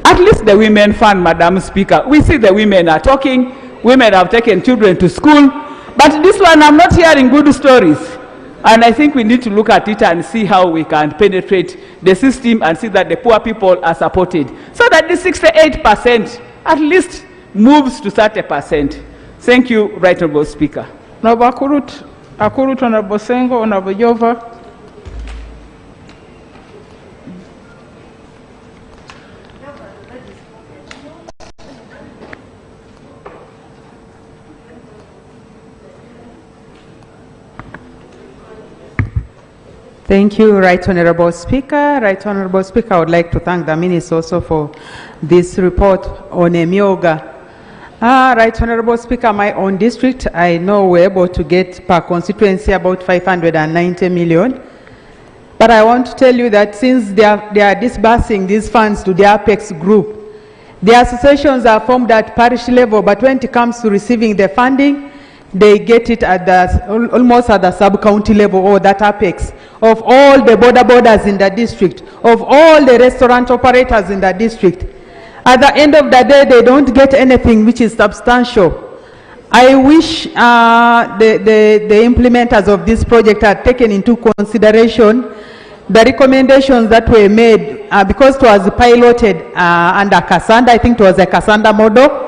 At least the women fund, Madam Speaker. We see the women are talking. Women have taken children to school. But this one, I'm not hearing good stories. And I think we need to look at it and see how we can penetrate the system and see that the poor people are supported. So that the 68% at least moves to 30%. Thank you, Right Honourable Speaker. Honourable Akurut, Honourable Sengo, Honourable Jova. Thank you, Right Honourable Speaker. Right Honourable Speaker, I would like to thank the Minister also for this report on Emioga. Right Honourable Speaker, my own district, I know we're able to get per constituency about 590 million. But I want to tell you that since they are disbursing these funds to the Apex group, the associations are formed at parish level, but when it comes to receiving the funding, they get it at the, almost at the sub-county level, or that Apex, of all the borders in the district, of all the restaurant operators in the district. At the end of the day, they don't get anything which is substantial. I wish the implementers of this project had taken into consideration the recommendations that were made, because it was piloted under Kasanda. I think it was a Kasanda model,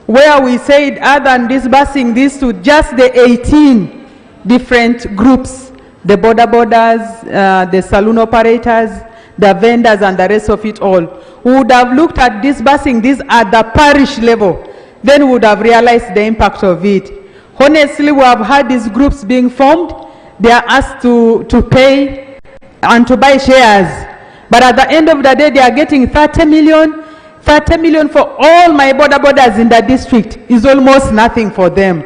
where we said, other than disbursing this to just the 18 different groups, the borders, the saloon operators, the vendors, and the rest of it all, we would have looked at disbursing this at the parish level. Then we would have realized the impact of it. Honestly, we have had these groups being formed. They are asked to pay and to buy shares. But at the end of the day, they are getting 30 million. 30 million for all my borders in the district is almost nothing for them.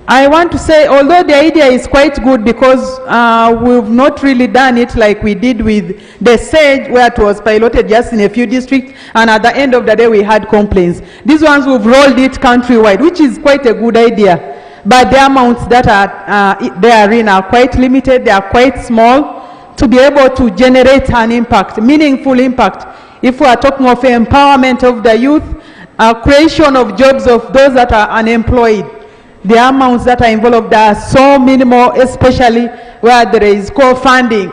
I want to say, although the idea is quite good, because we've not really done it like we did with the SAGE, where it was piloted just in a few districts, and at the end of the day we had complaints. These ones we've rolled it countrywide, which is quite a good idea. But the amounts that are therein are quite limited, they are quite small, to be able to generate an impact, meaningful impact. If we are talking of empowerment of the youth, creation of jobs of those that are unemployed, the amounts that are involved are so minimal, especially where there is co-funding.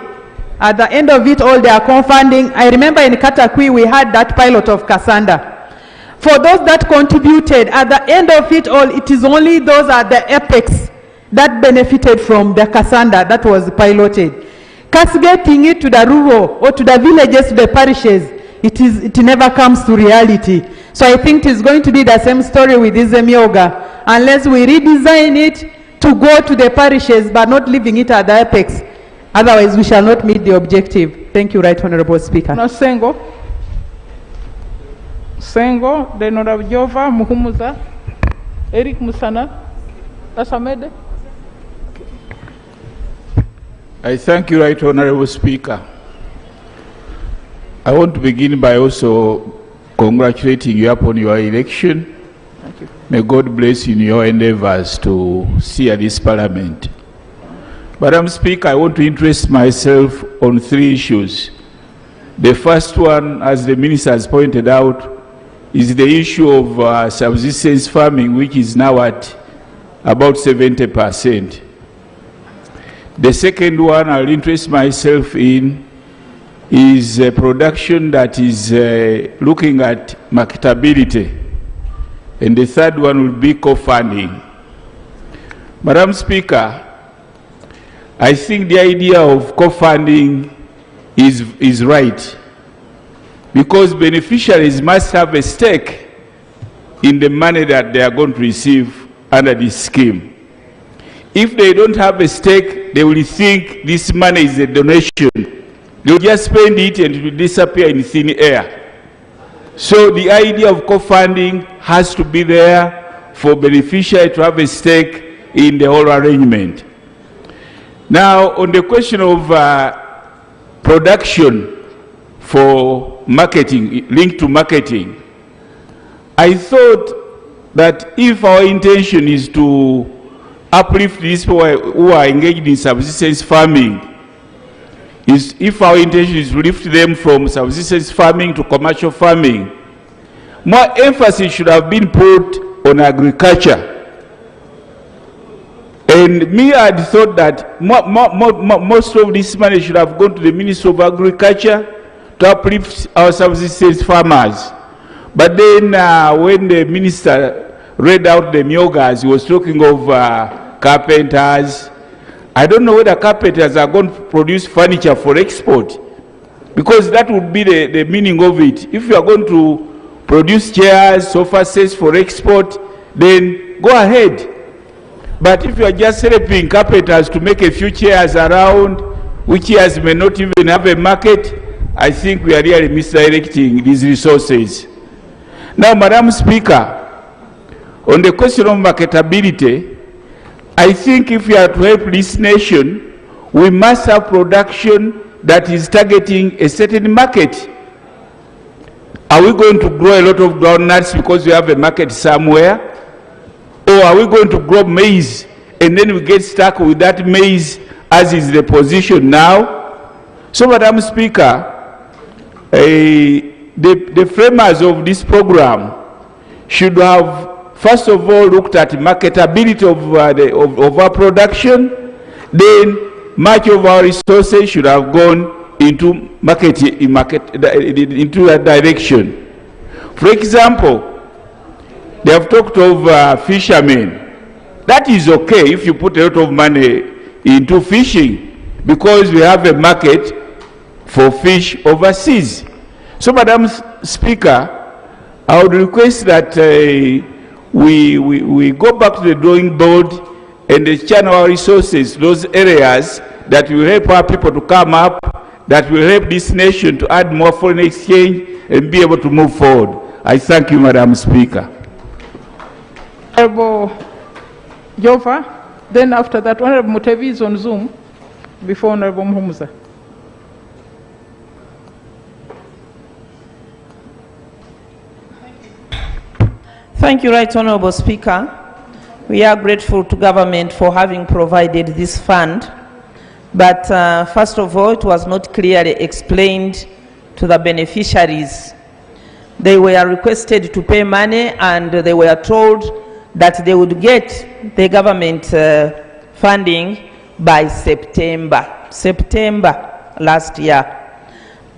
At the end of it all, they are co-funding. I remember in Katakwi, we had that pilot of Kasanda. For those that contributed, at the end of it all, it is only those at the apex that benefited from the Kasanda that was piloted. Cascading it to the rural or to the villages, to the parishes, it never comes to reality. So I think it's going to be the same story with this Emyoga, unless we redesign it to go to the parishes but not leaving it at the apex. Otherwise, we shall not meet the objective. Thank you, Right Honorable Speaker. Now, Sengo, then Honorable Jova, Muhumuza, Eric Musana, Asamede. I thank you, Right Honorable Speaker. I want to begin by also congratulating you upon your election. Thank you. May God bless you in your endeavors to steer this parliament. Madam Speaker, I want to interest myself on 3 issues. The first one, as the Minister has pointed out, is the issue of subsistence farming, which is now at about 70%. The second one I'll interest myself in is production that is looking at marketability. And the third one will be co-funding. Madam Speaker, I think the idea of co-funding is right, because beneficiaries must have a stake in the money that they are going to receive under this scheme. If they don't have a stake, they will think this money is a donation. They'll just spend it and it will disappear in thin air. So the idea of co-funding has to be there for beneficiaries to have a stake in the whole arrangement. Now, on the question of production for marketing, linked to marketing, I thought that if our intention is to uplift these people who are engaged in subsistence farming, if our intention is to lift them from subsistence farming to commercial farming, more emphasis should have been put on agriculture. And me, I had thought that most of this money should have gone to the Ministry of Agriculture to uplift our subsistence farmers. But then when the Minister read out the Myogas, he was talking of carpenters. I don't know whether carpenters are going to produce furniture for export, because that would be the meaning of it. If you are going to produce chairs, sofa sets for export, then go ahead. But if you are just helping carpenters to make a few chairs around, which chairs may not even have a market, I think we are really misdirecting these resources. Now, Madam Speaker, on the question of marketability, I think if we are to help this nation, we must have production that is targeting a certain market. Are we going to grow a lot of groundnuts because we have a market somewhere? Or are we going to grow maize and then we get stuck with that maize as is the position now? So, Madam Speaker, the framers of this program should have, first of all, looked at marketability of our production. Then much of our resources should have gone into into that direction. For example, they have talked of fishermen. That is okay if you put a lot of money into fishing, because we have a market for fish overseas. So, Madam Speaker, I would request that we go back to the drawing board and channel our resources, those areas that will help our people to come up, that will help this nation to add more foreign exchange and be able to move forward. I thank you, Madam Speaker. Honorable Jova, then after that, Honorable Mutevi is on Zoom before Honorable Muhumuza. Thank you, Right Honorable Speaker. We are grateful to government for having provided this fund, but first of all, it was not clearly explained to the beneficiaries. They were requested to pay money and they were told that they would get the government funding by September last year.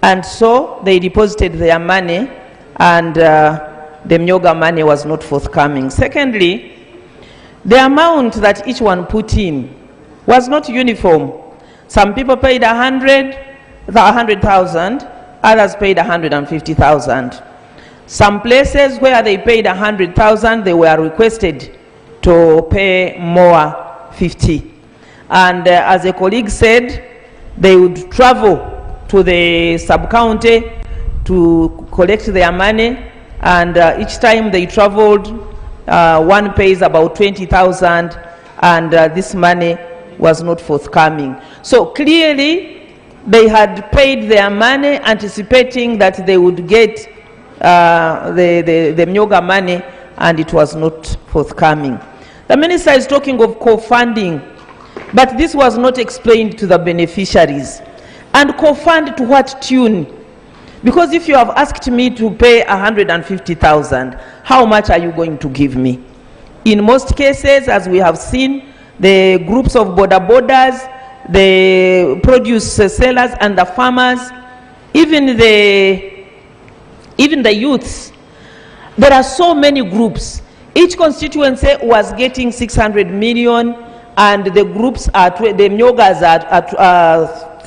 And so they deposited their money and the Myoga money was not forthcoming. Secondly, the amount that each one put in was not uniform. Some people paid 100,000, others paid 150,000. Some places where they paid 100,000, they were requested to pay more 50. And as a colleague said, they would travel to the sub-county to collect their money, and each time they traveled, one pays about 20,000, and this money was not forthcoming. So clearly, they had paid their money anticipating that they would get the Myoga money, and it was not forthcoming. The minister is talking of co-funding, but this was not explained to the beneficiaries. And co-fund to what tune? Because if you have asked me to pay 150,000, how much are you going to give me? In most cases, as we have seen, the groups of borders, the produce sellers and the farmers, even the youths, there are so many groups. Each constituency was getting 600 million, and the groups are, the Myogas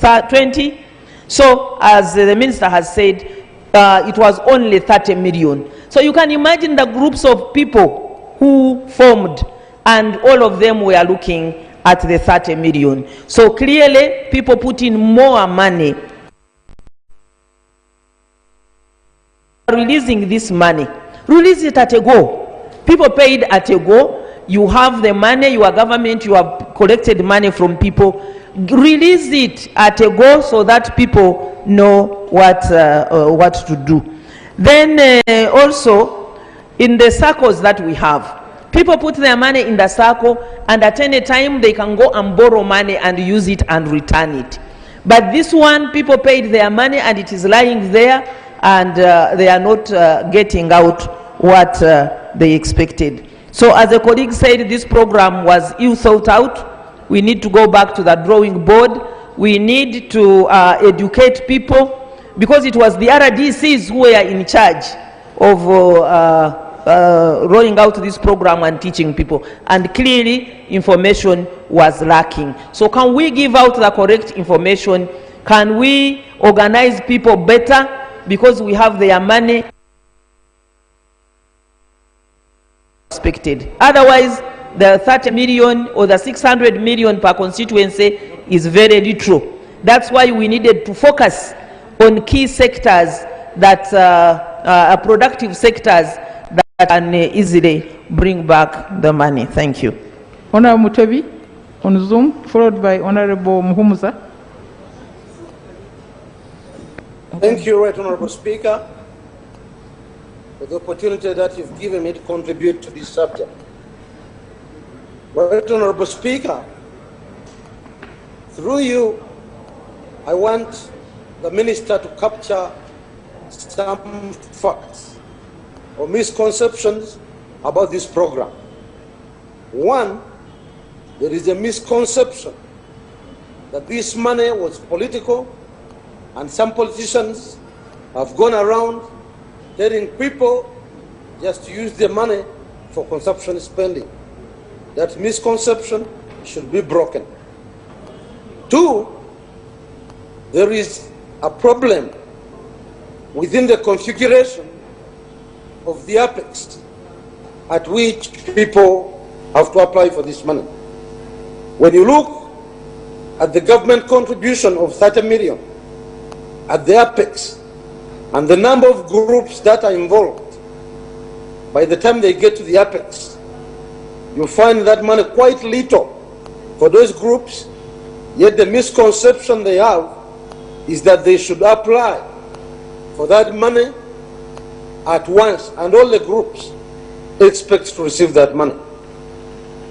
are 20. So, as the minister has said, it was only 30 million. So you can imagine the groups of people who formed, and all of them were looking at the 30 million. So clearly, people put in more money. Releasing this money, release it at a go. People paid at a go. You have the money, your government, you have collected money from people. Release it at a go so that people know what to do. Then also, in the circles that we have, people put their money in the circle, and at any time they can go and borrow money and use it and return it. But this one, people paid their money and it is lying there, and they are not getting out what they expected. So as a colleague said, this program was ill thought out. We need to go back to the drawing board. We need to educate people, because it was the RDCs who were in charge of rolling out this program and teaching people. And clearly, information was lacking. So can we give out the correct information? Can we organize people better, because we have their money expected? Otherwise, the 30 million or the 600 million per constituency is very little. That's why we needed to focus on key sectors that are productive sectors that can easily bring back the money. Thank you. Honorable Mutebi on Zoom, followed by Honorable Muhumuza. Thank you, Right Honorable Speaker, for the opportunity that you've given me to contribute to this subject. Right Honorable Speaker, through you, I want the Minister to capture some facts or misconceptions about this program. One, there is a misconception that this money was political, and some politicians have gone around telling people just to use the money for consumption spending. That misconception should be broken. Two, there is a problem within the configuration of the apex at which people have to apply for this money. When you look at the government contribution of 30 million at the apex and the number of groups that are involved, by the time they get to the apex, you find that money quite little for those groups, yet the misconception they have is that they should apply for that money at once, and all the groups expect to receive that money.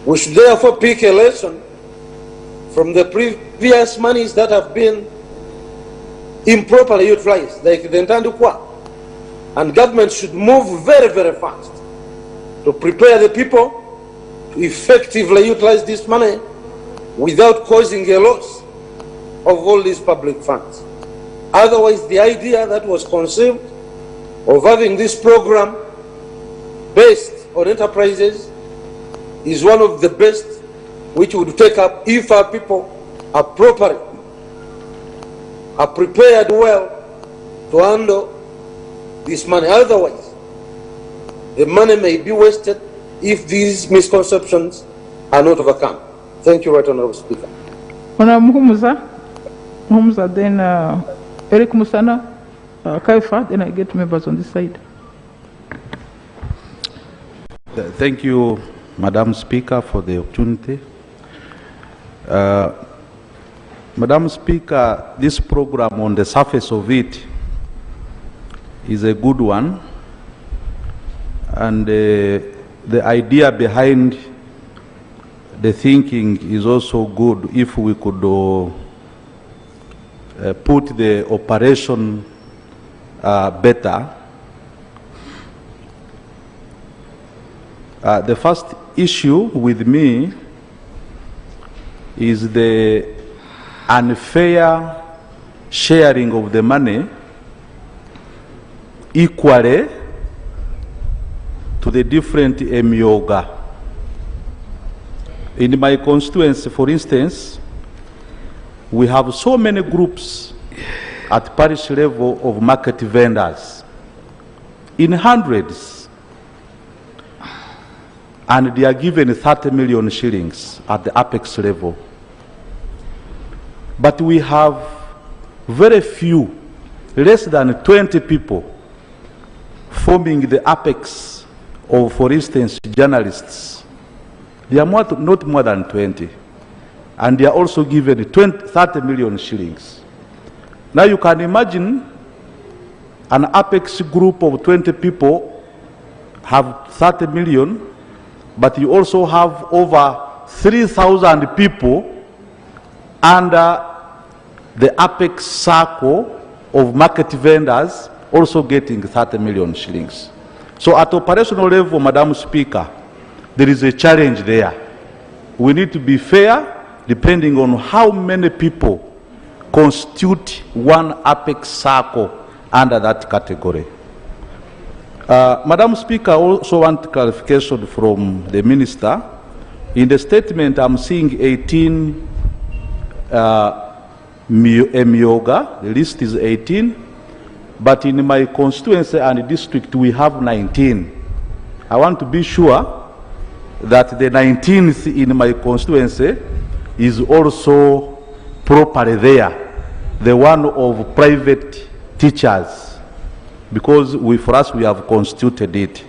We should therefore pick a lesson from the previous monies that have been improperly utilized, like the Ntandukwa, and government should move very, very fast to prepare the people to effectively utilize this money without causing a loss of all these public funds. Otherwise, the idea that was conceived of having this program based on enterprises is one of the best which would take up if our people are properly, are prepared well to handle this money. Otherwise, the money may be wasted if these misconceptions are not overcome. Thank you, Right Honorable Speaker. Honorable Muhumuza, then Eric Musana, Kaifa, then I get members on this side. Thank you, Madam Speaker, for the opportunity. Madam Speaker, this program, on the surface of it, is a good one, and the idea behind the thinking is also good if we could put the operation better. The first issue with me is the unfair sharing of the money equally to the different Emyoga. In my constituency, for instance, we have so many groups at parish level of market vendors, in hundreds, and they are given 30 million shillings at the apex level. But we have very few, less than 20 people forming the apex of, for instance, journalists. They are not more than 20. And they are also given 30 million shillings. Now you can imagine an apex group of 20 people have 30 million, but you also have over 3,000 people under the apex circle of market vendors also getting 30 million shillings. So at operational level, Madam Speaker, there is a challenge there. We need to be fair depending on how many people constitute one apex circle under that category. Madam Speaker, I also want clarification from the Minister. In the statement, I'm seeing 18 Emyoga, the list is 18, but in my constituency and district, we have 19. I want to be sure that the 19th in my constituency is also properly there, the one of private teachers, because for us we have constituted it.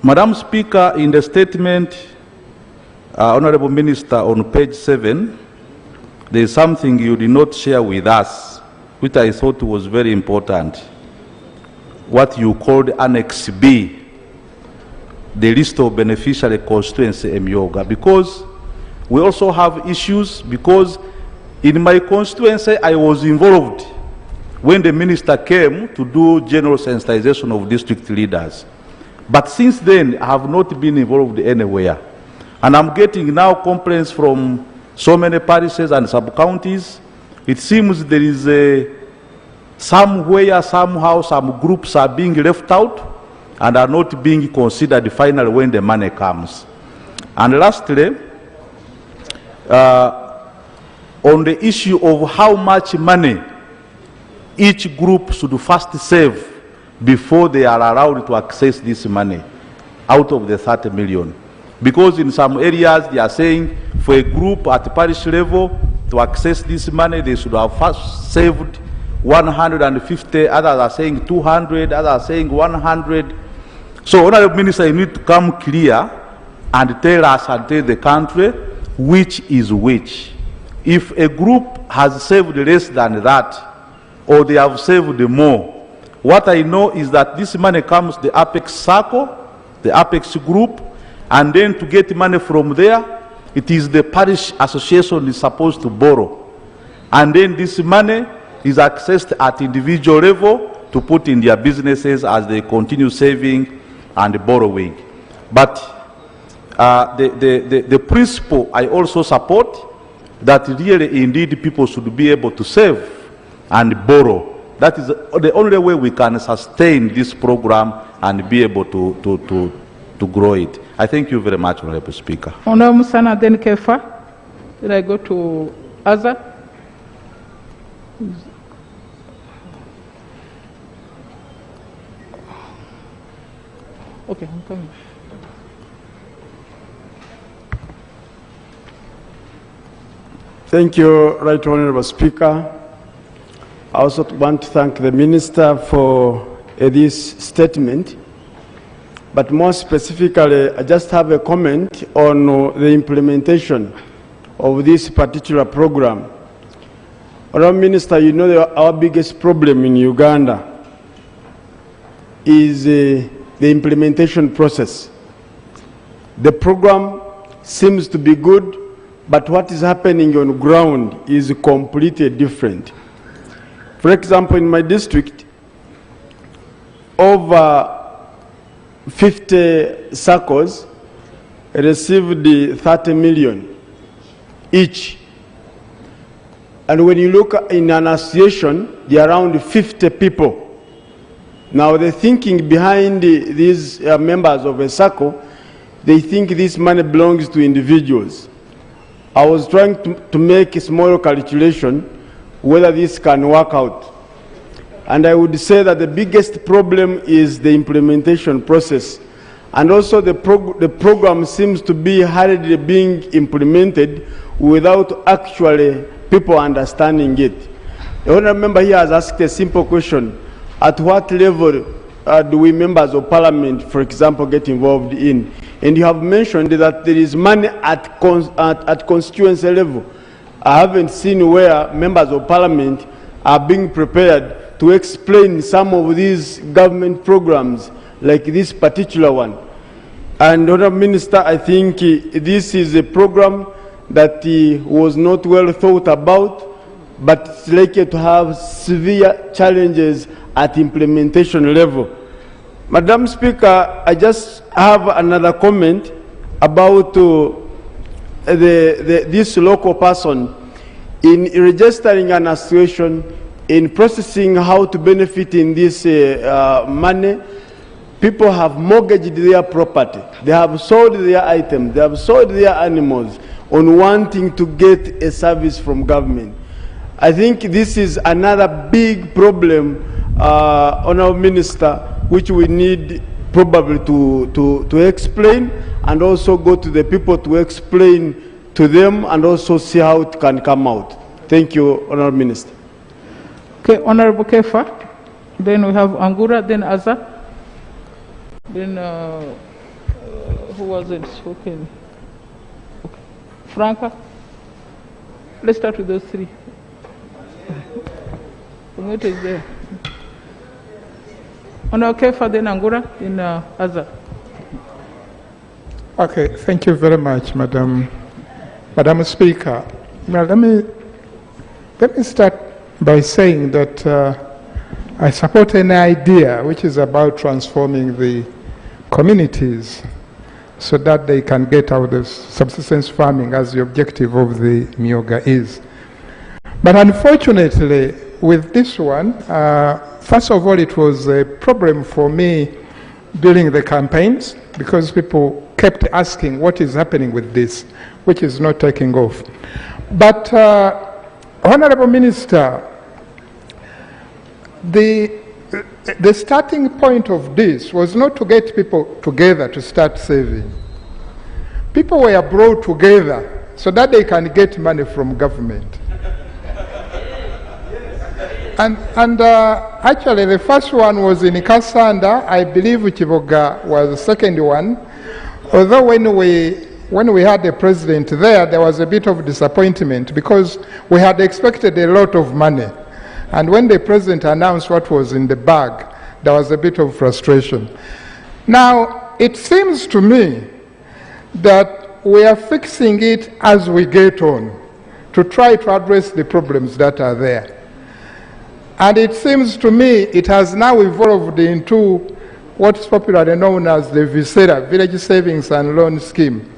Madam Speaker, in the statement, Honorable Minister, on page 7, there is something you did not share with us, which I thought was very important. What you called Annex B, the list of beneficiary constituency Emyoga, because we also have issues, because in my constituency I was involved when the minister came to do general sensitization of district leaders. But since then, I have not been involved anywhere. And I'm getting now complaints from so many parishes and sub-counties. It seems there is somewhere, somehow, some groups are being left out and are not being considered finally when the money comes. And lastly, on the issue of how much money each group should first save before they are allowed to access this money out of the 30 million. Because in some areas they are saying for a group at parish level to access this money, they should have first saved 150, others are saying 200, others are saying 100. So, Honorable Minister, you need to come clear and tell us and tell the country which is which. If a group has saved less than that, or they have saved more, what I know is that this money comes to the apex circle, the apex group, and then to get money from there, it is the parish association is supposed to borrow. And then this money is accessed at individual level to put in their businesses as they continue saving and borrowing. But the principle I also support, that really indeed people should be able to save and borrow. That is the only way we can sustain this program and be able to grow it. I thank you very much, Honorable Speaker. Honorable Musana, then Kefa. Then I go to Azza. Okay, I'm coming. Thank you, Right Honorable Speaker. I also want to thank the Minister for this statement. But more specifically, I just have a comment on the implementation of this particular program. Honorable Minister, you know our biggest problem in Uganda is the implementation process. The program seems to be good, but what is happening on the ground is completely different. For example, in my district, over 50 circles received 30 million each. And when you look in an association, there are around 50 people. Now, the thinking behind these members of a circle, they think this money belongs to individuals. I was trying to make a small calculation whether this can work out. And I would say that the biggest problem is the implementation process. And also the program seems to be hurriedly being implemented without actually people understanding it. The honourable member here has asked a simple question. At what level do we members of parliament, for example, get involved in? And you have mentioned that there is money at constituency level. I haven't seen where members of parliament are being prepared to explain some of these government programs like this particular one. And Honourable Minister, I think this is a program that was not well thought about, but it's likely to have severe challenges at implementation level. Madam Speaker, I just have another comment about this local person in registering an association, in processing how to benefit in this money. People have mortgaged their property, they have sold their items, they have sold their animals on wanting to get a service from government. I think this is another big problem, Honourable Minister, which we need probably to explain, and also go to the people to explain to them, and also see how it can come out. Thank you, Honourable Minister. Okay, Honourable Kefa. Then we have Angura, then Azza. Then who was it? Okay. Franca. Let's start with those three. What is there? Honourable Kefa, then Angura, then Azza. Okay, thank you very much, Madam Speaker. Well, let me start by saying that I support an idea which is about transforming the communities so that they can get out of subsistence farming, as the objective of the Myoga is. But unfortunately, with this one, first of all, it was a problem for me during the campaigns, because people kept asking what is happening with this, which is not taking off. But Honourable Minister, the starting point of this was not to get people together to start saving. People were brought together so that they can get money from government. And actually, the first one was in Kasanda. I believe Chiboga was the second one. Although when we had the president there was a bit of disappointment because we had expected a lot of money. And when the president announced what was in the bag, there was a bit of frustration. Now, it seems to me that we are fixing it as we get on to try to address the problems that are there. And it seems to me it has now evolved into what's popularly known as the VSERA, Village Savings and Loan Scheme.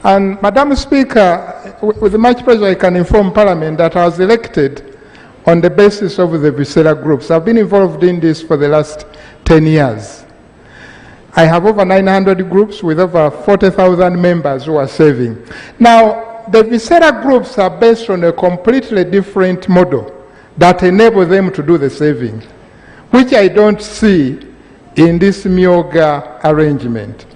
And Madam Speaker, with much pleasure I can inform Parliament that I was elected on the basis of the VSERA groups. I've been involved in this for the last 10 years. I have over 900 groups with over 40,000 members who are saving. Now, the VSERA groups are based on a completely different model that enable them to do the saving, which I don't see in this Myoga arrangement.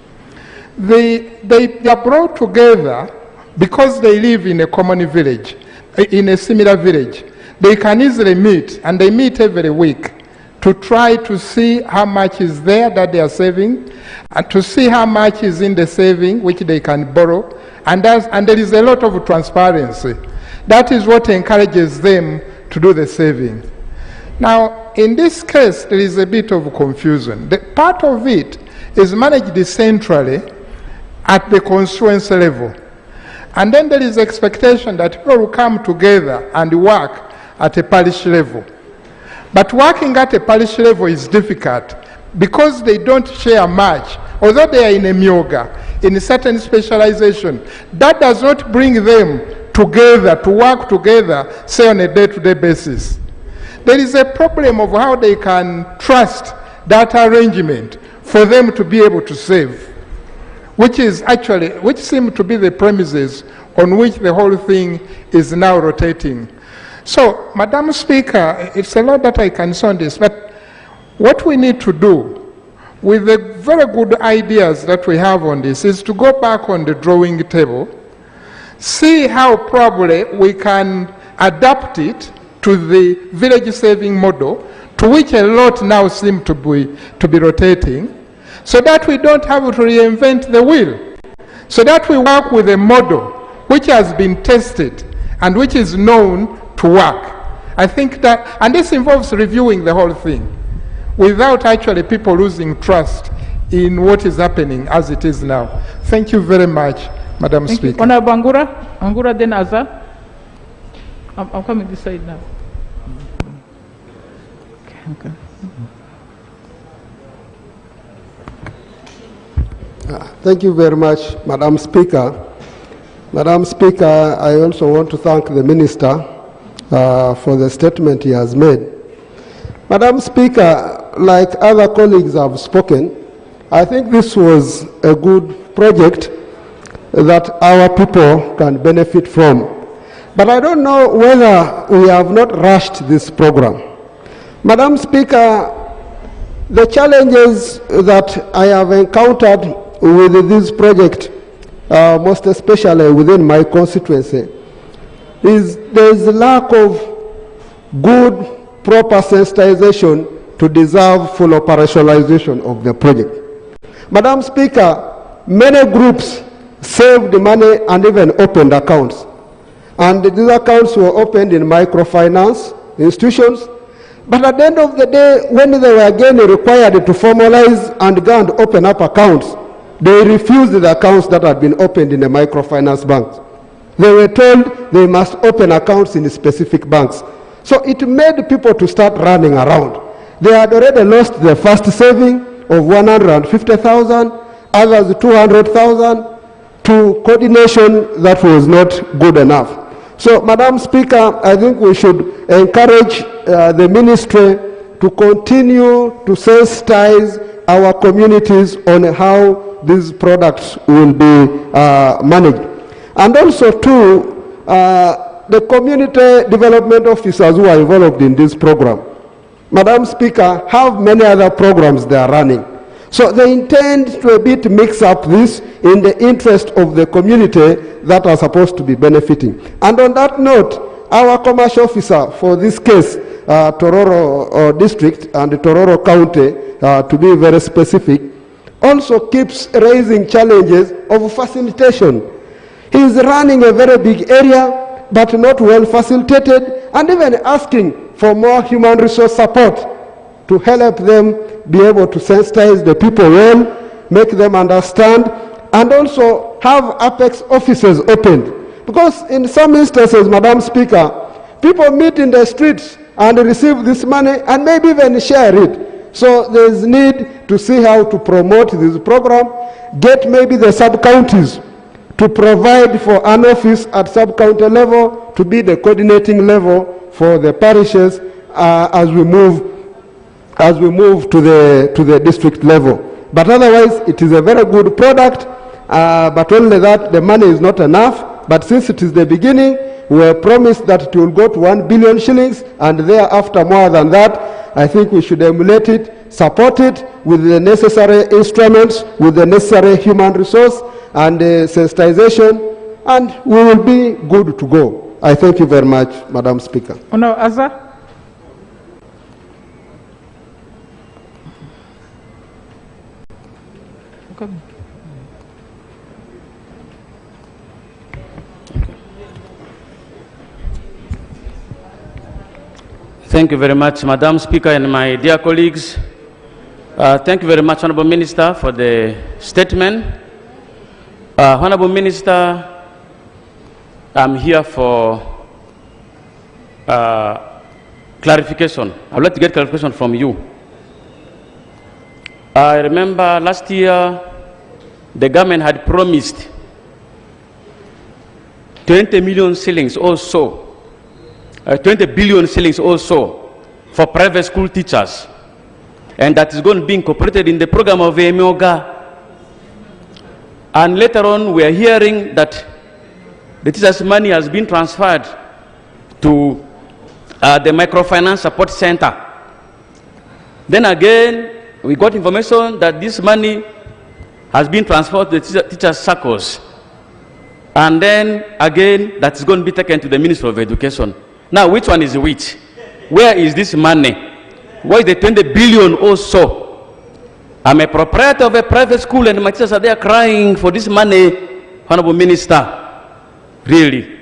They are brought together because they live in a common village, in a similar village. They can easily meet, and they meet every week to try to see how much is there that they are saving, and to see how much is in the saving which they can borrow, and there is a lot of transparency. That is what encourages them to do the saving. Now, in this case, there is a bit of confusion. Part of it is managed centrally at the constituency level. And then there is expectation that people will come together and work at a parish level. But working at a parish level is difficult because they don't share much. Although they are in a Myoga, in a certain specialization, that does not bring them together, to work together, say on a day-to-day basis. There is a problem of how they can trust that arrangement for them to be able to save, which seem to be the premises on which the whole thing is now rotating. So, Madam Speaker, it's a lot that I can say on this, but what we need to do with the very good ideas that we have on this is to go back on the drawing table, see how probably we can adapt it to the village saving model, to which a lot now seem to be rotating, so that we don't have to reinvent the wheel, so that we work with a model which has been tested and which is known to work. I think that, and this involves reviewing the whole thing without actually people losing trust in what is happening as it is now. Thank you very much, Madam Speaker. Honorable Angura then Azar. I'm coming this side now. Okay. Thank you very much, Madam Speaker. Madam Speaker, I also want to thank the Minister for the statement he has made. Madam Speaker, like other colleagues have spoken, I think this was a good project that our people can benefit from. But I don't know whether we have not rushed this program. Madam Speaker, the challenges that I have encountered with this project, most especially within my constituency, is there is a lack of good, proper sensitization to deserve full operationalization of the project. Madam Speaker, many groups saved money and even opened accounts. And these accounts were opened in microfinance institutions. But at the end of the day, when they were again required to formalize and go and open up accounts, they refused the accounts that had been opened in the microfinance banks. They were told they must open accounts in specific banks. So it made people to start running around. They had already lost their first saving of 150,000, others 200,000, to coordination that was not good enough. So, Madam Speaker, I think we should encourage the ministry to continue to sensitize our communities on how these products will be managed. And also, too, the community development officers who are involved in this program, Madam Speaker, have many other programs they are running. So they intend to a bit mix up this in the interest of the community that are supposed to be benefiting. And on that note, our commercial officer for this case, Tororo District and Tororo County, to be very specific, also keeps raising challenges of facilitation. He is running a very big area, but not well facilitated, and even asking for more human resource support to help them be able to sensitize the people well, make them understand, and also have Apex offices opened. Because in some instances, Madam Speaker, people meet in the streets and receive this money and maybe even share it. So there is need to see how to promote this program, get maybe the sub-counties to provide for an office at sub-county level to be the coordinating level for the parishes as we move to the district level. But otherwise, it is a very good product, but only that the money is not enough. But since it is the beginning, We were promised that it will go to 1 billion shillings and thereafter more than that. I think we should emulate it, support it with the necessary instruments, with the necessary human resource and sensitization, and we will be good to go. I thank you very much, Madam Speaker. Honourable Azza. Thank you very much, Madam Speaker and my dear colleagues. Thank you very much, Honourable Minister, for the statement. Honourable Minister, I'm here for clarification. I would like to get clarification from you. I remember last year the government had promised 20 million shillings also, 20 billion shillings also for private school teachers. And that is going to be incorporated in the program of EMIOGA. And later on, we are hearing that the teachers' money has been transferred to the Microfinance Support Center. Then again, we got information that this money has been transferred to the teachers' circles. And then again, that's going to be taken to the Ministry of Education. Now, which one is which? Where is this money? Where is the 20 billion or so? I'm a proprietor of a private school and my teachers are there crying for this money. Honorable Minister, really,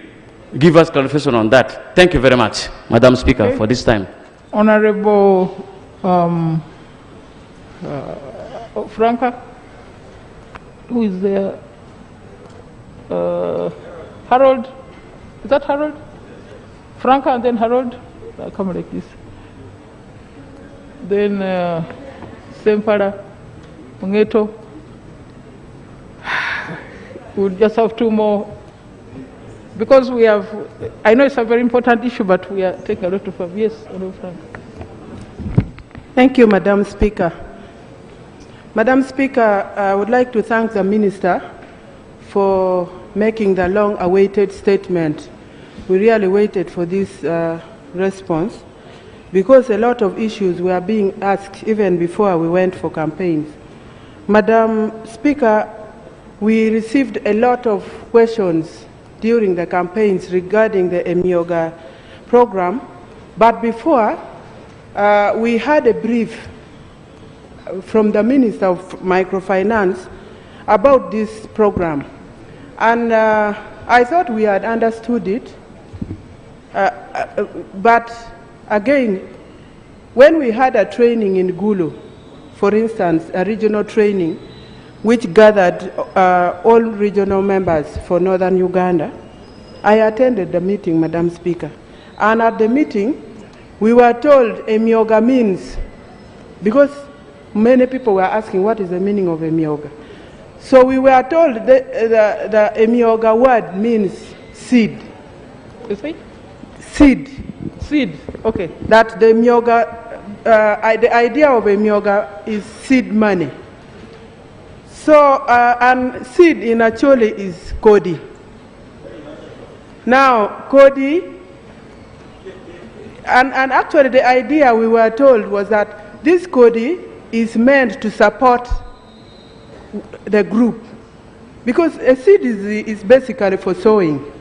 give us clarification on that. Thank you very much, Madam Speaker, for this time. Honorable Franca, who is there? Harold, is that Harold? Franca and then Harold, come like this. Then Sempara, Mungeto. We'll just have two more. Because we have, I know it's a very important issue, but we are taking a lot of time. Yes, Franca. Thank you, Madam Speaker. Madam Speaker, I would like to thank the Minister for making the long-awaited statement. We really waited for this response because a lot of issues were being asked even before we went for campaigns. Madam Speaker, we received a lot of questions during the campaigns regarding the EMIOGA program, but before we had a brief from the Minister of Microfinance about this program. And I thought we had understood it. But again, when we had a training in Gulu, for instance, a regional training, which gathered all regional members for Northern Uganda, I attended the meeting, Madam Speaker. And at the meeting, we were told EMIOGA means, because many people were asking what is the meaning of EMIOGA. So we were told the EMIOGA word means seed. You see? Seed. Seed, okay. That the EMIOGA, the idea of EMIOGA is seed money. So, and seed in Acholi is Kodi. Now, Kodi, and actually the idea we were told was that this Kodi is meant to support the group. Because a seed is basically for sowing,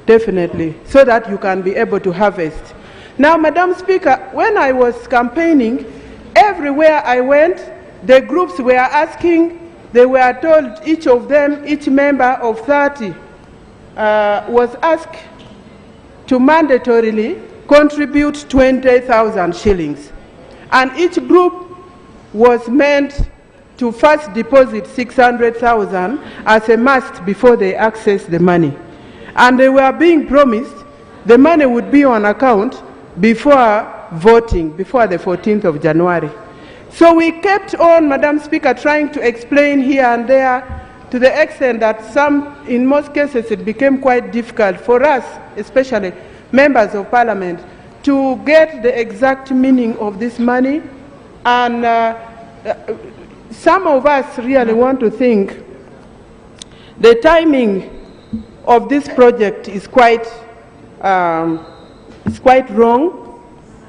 definitely, so that you can be able to harvest. Now, Madam Speaker, when I was campaigning, everywhere I went, the groups were asking, they were told each of them, each member of 30 was asked to mandatorily contribute 20,000 shillings. And each group was meant to first deposit 600,000 as a must before they access the money. And they were being promised the money would be on account before voting, before the 14th of January. So we kept on, Madam Speaker, trying to explain here and there to the extent that in most cases, it became quite difficult for us, especially members of Parliament, to get the exact meaning of this money. And some of us really want to think the timing of this project is quite is quite wrong.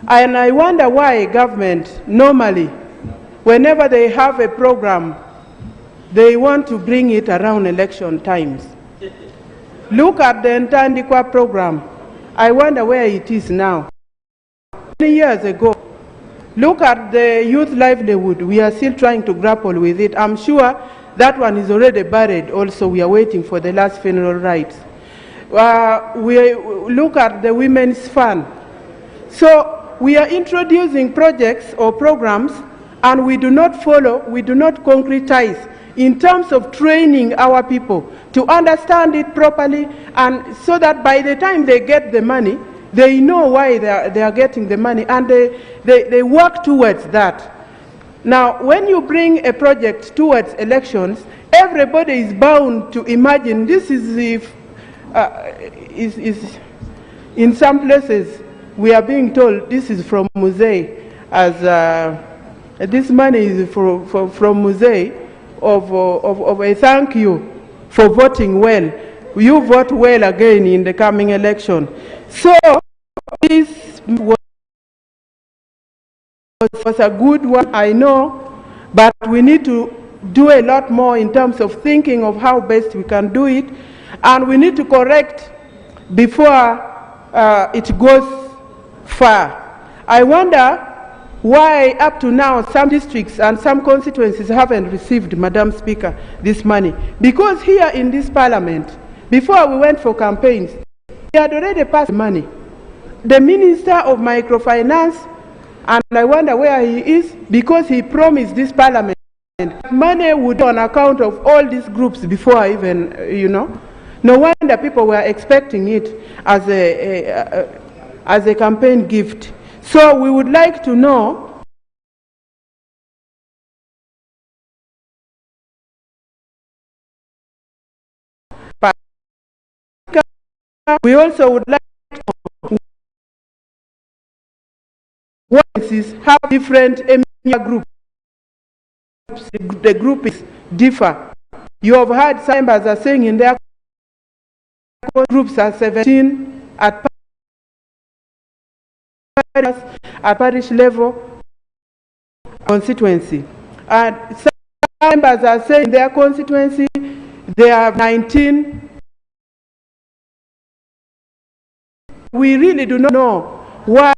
And I wonder why government normally, whenever they have a program, they want to bring it around election times. Look at the Ntandikwa program. I wonder where it is now. Many years ago, look at the youth livelihood. We are still trying to grapple with it. I'm sure that one is already buried also. We are waiting for the last funeral rites. We look at the women's fund. So we are introducing projects or programs, and we do not follow, we do not concretize in terms of training our people to understand it properly, and so that by the time they get the money, they know why they are getting the money, and they work towards that. Now, when you bring a project towards elections, everybody is bound to imagine this is in some places we are being told this is from Musée, as this money is from Musée of a thank you for voting well. You vote well again in the coming election. So this was a good one, I know, but we need to do a lot more in terms of thinking of how best we can do it, and we need to correct before it goes far. I wonder why up to now some districts and some constituencies haven't received, Madam Speaker, this money. Because here in this parliament, before we went for campaigns, we had already passed money. The Minister of Microfinance, and I wonder where he is, because he promised this parliament money would on account of all these groups before even, no wonder people were expecting it as a campaign gift. So we would like to know we also would like to have different groups. The groups differ. You have heard some members are saying in their groups are 17 at parish level constituency, and some members are saying in their constituency they have 19. We really do not know why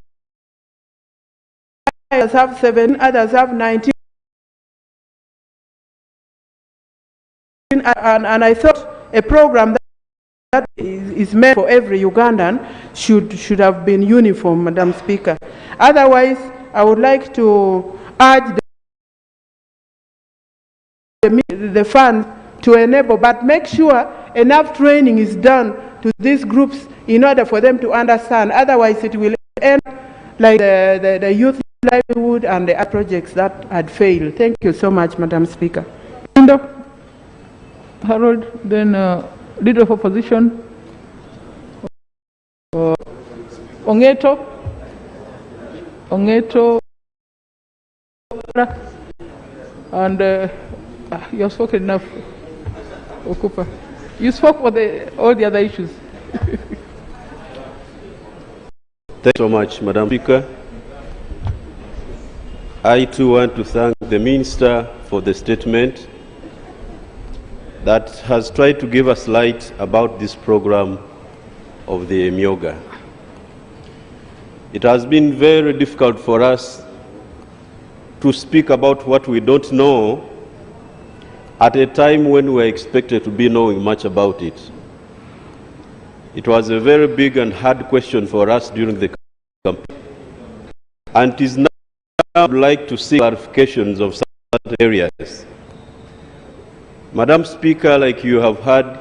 others have 7, others have 19. And I thought a program that is meant for every Ugandan should have been uniform, Madam Speaker. Otherwise, I would like to urge the funds to enable, but make sure enough training is done to these groups in order for them to understand. Otherwise, it will end like the youth livelihood and the other projects that had failed. Thank you so much, Madam Speaker. Harold, then Leader of Opposition, Ongeto, and you have spoken enough, Okupa. You spoke for all the other issues. Thank you so much, Madam Speaker. I too want to thank the Minister for the statement that has tried to give us light about this program of the Emyoga. It has been very difficult for us to speak about what we don't know at a time when we are expected to be knowing much about it. It was a very big and hard question for us during the campaign, and it is now I would like to see clarifications of certain areas. Madam Speaker, like you have heard,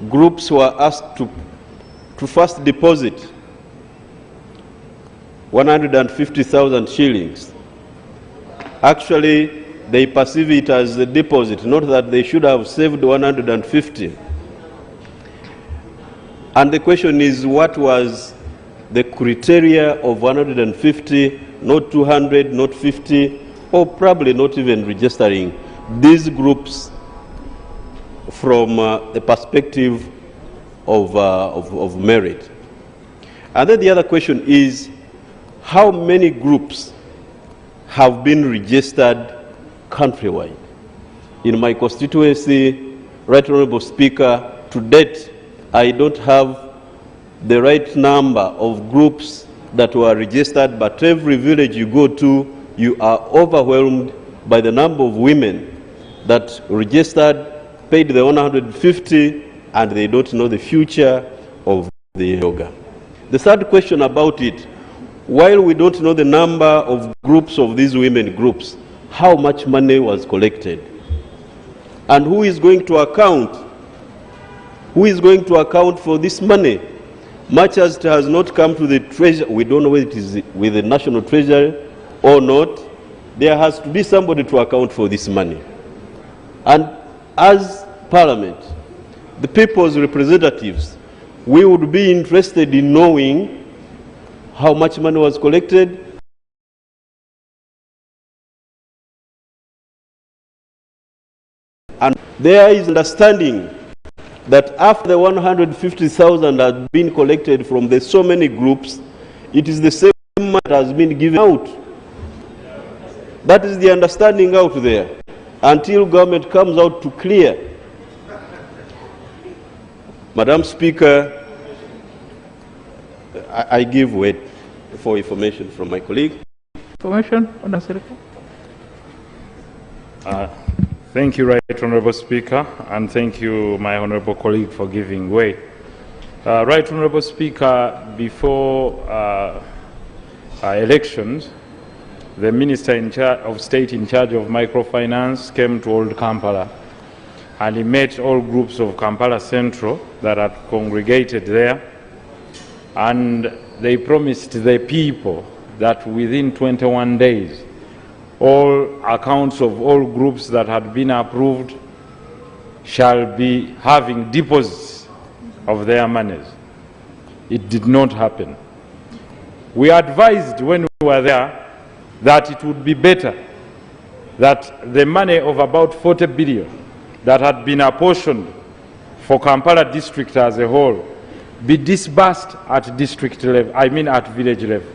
groups were asked to first deposit 150,000 shillings. Actually, they perceive it as a deposit, not that they should have saved 150. And the question is, what was the criteria of 150, not 200, not 50, or probably not even registering these groups from the perspective of merit. And then the other question is, how many groups have been registered countrywide? In my constituency, Right Honorable Speaker, to date, I don't have the right number of groups that were registered, but every village you go to, you are overwhelmed by the number of women that registered, paid the 150, and they don't know the future of the yoga. The third question about it, while we don't know the number of groups of these women groups, how much money was collected? And who is going to account? Who is going to account for this money? Much as it has not come to the treasury, we don't know whether it is with the national treasury or not, there has to be somebody to account for this money. And as Parliament, the people's representatives, we would be interested in knowing how much money was collected, and there is understanding that after the 150,000 has been collected from the so many groups, it is the same money that has been given out. That is the understanding out there, until government comes out to clear. Madam Speaker, I give wait for information from my colleague. Information, thank you, Right Honourable Speaker, and thank you, my honourable colleague, for giving way. Right Honourable Speaker, before elections, the Minister of State in charge of microfinance came to Old Kampala, and he met all groups of Kampala Central that had congregated there, and they promised the people that within 21 days, all accounts of all groups that had been approved shall be having deposits of their monies. It did not happen. We advised when we were there that it would be better that the money of about 40 billion that had been apportioned for Kampala district as a whole be disbursed at district level, at village level.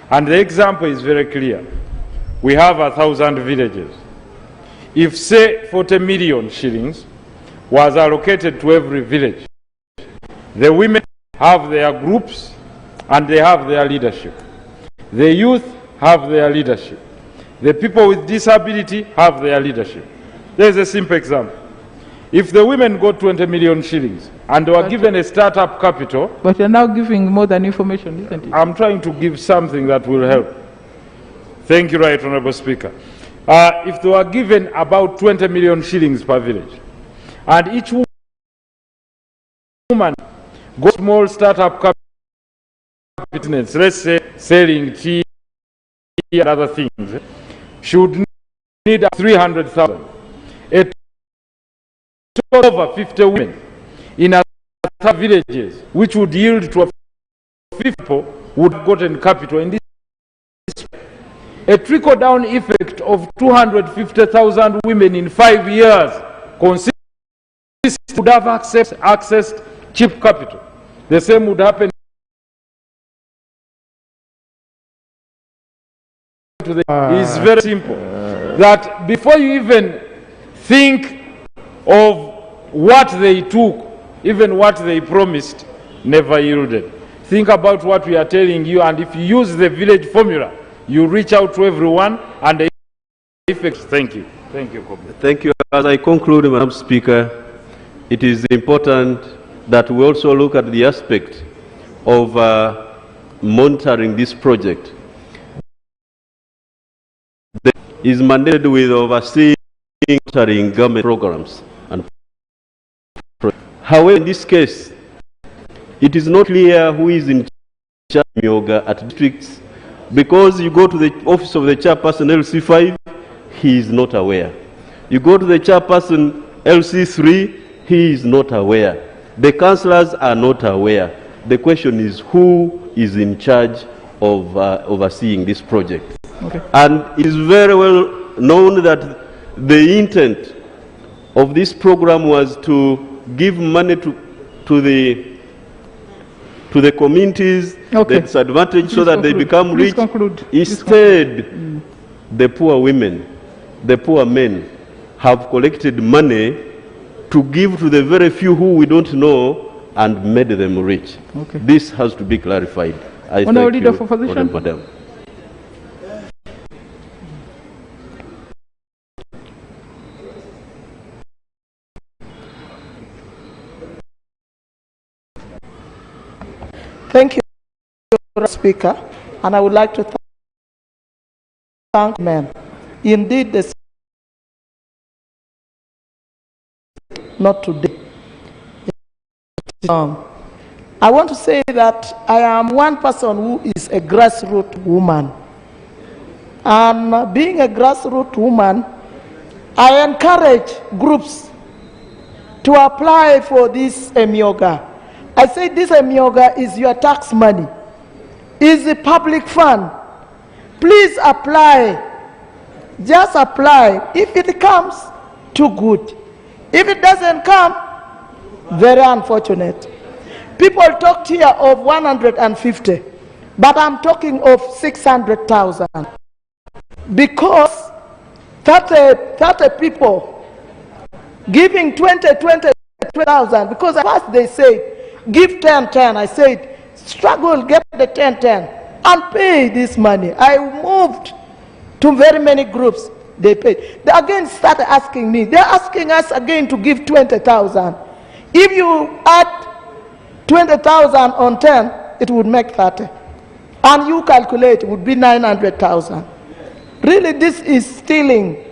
And the example is very clear. We have 1,000 villages. If, say, 40 million shillings was allocated to every village, the women have their groups and they have their leadership. The youth have their leadership. The people with disability have their leadership. There's a simple example. If the women got 20 million shillings and they were given a startup capital... But you're now giving more than information, isn't it? I'm trying to give something that will help. Thank you, Right Honourable Speaker. If they were given about 20 million shillings per village, and each woman got small startup capital, let's say selling tea and other things, should need 300,000. Over 50 women in other villages, which would yield to 50 people would have gotten capital in this. A trickle-down effect of 250,000 women in 5 years consists would have accessed cheap capital. The same would happen to the. It's very simple. That before you even think of what they took, even what they promised, never yielded. Think about what we are telling you, and if you use the village formula, you reach out to everyone, and the effects. Thank you. Thank you, Kobe. Thank you. As I conclude, Madam Speaker, it is important that we also look at the aspect of monitoring this project. That is mandated with overseeing monitoring government programs. However, in this case, it is not clear who is in charge of yoga at districts, because you go to the office of the chairperson LC5, he is not aware. You go to the chairperson LC3, he is not aware. The councillors are not aware. The question is, who is in charge of overseeing this project? Okay. And it is very well known that the intent of this program was to give money to to the communities, Okay. the disadvantaged, so Please that they conclude. become Please rich. conclude. Instead, the poor women, the poor men have collected money to give to the very few who we don't know and made them rich. Okay. This has to be clarified. I Honourable thank Leader you, for Opposition. Madam. Thank you, Speaker, and I would like to thank men. Indeed, the not today. I want to say that I am one person who is a grassroots woman. And being a grassroots woman, I encourage groups to apply for this Emyoga. I say this Emyoga is your tax money, is a public fund. Please apply. Just apply. If it comes, too good. If it doesn't come, very unfortunate. People talked here of 150, but I'm talking of 600,000. Because 30 people giving 20,000, because at first they said, give 10. I said, struggle, get the 10 and pay this money. I moved to very many groups, they paid. They again started asking me, they're asking us again to give 20,000. If you add 20,000 on 10, it would make 30. And you calculate, it would be 900,000. Really, this is stealing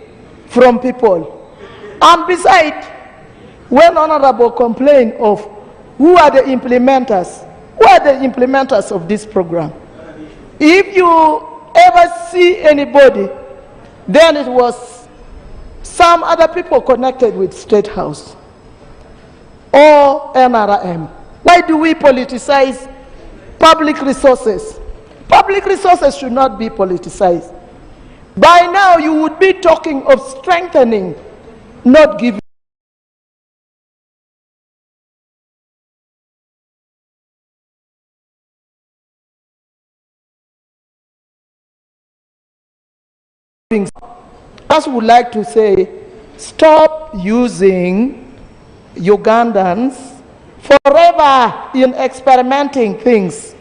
from people. And besides, when Honorable complained of who are the implementers, of this program? If you ever see anybody, then it was some other people connected with State House or NRM. Why do we politicize public resources? Public resources should not be politicized. By now, you would be talking of strengthening, not giving. I just would like to say, stop using Ugandans forever in experimenting things.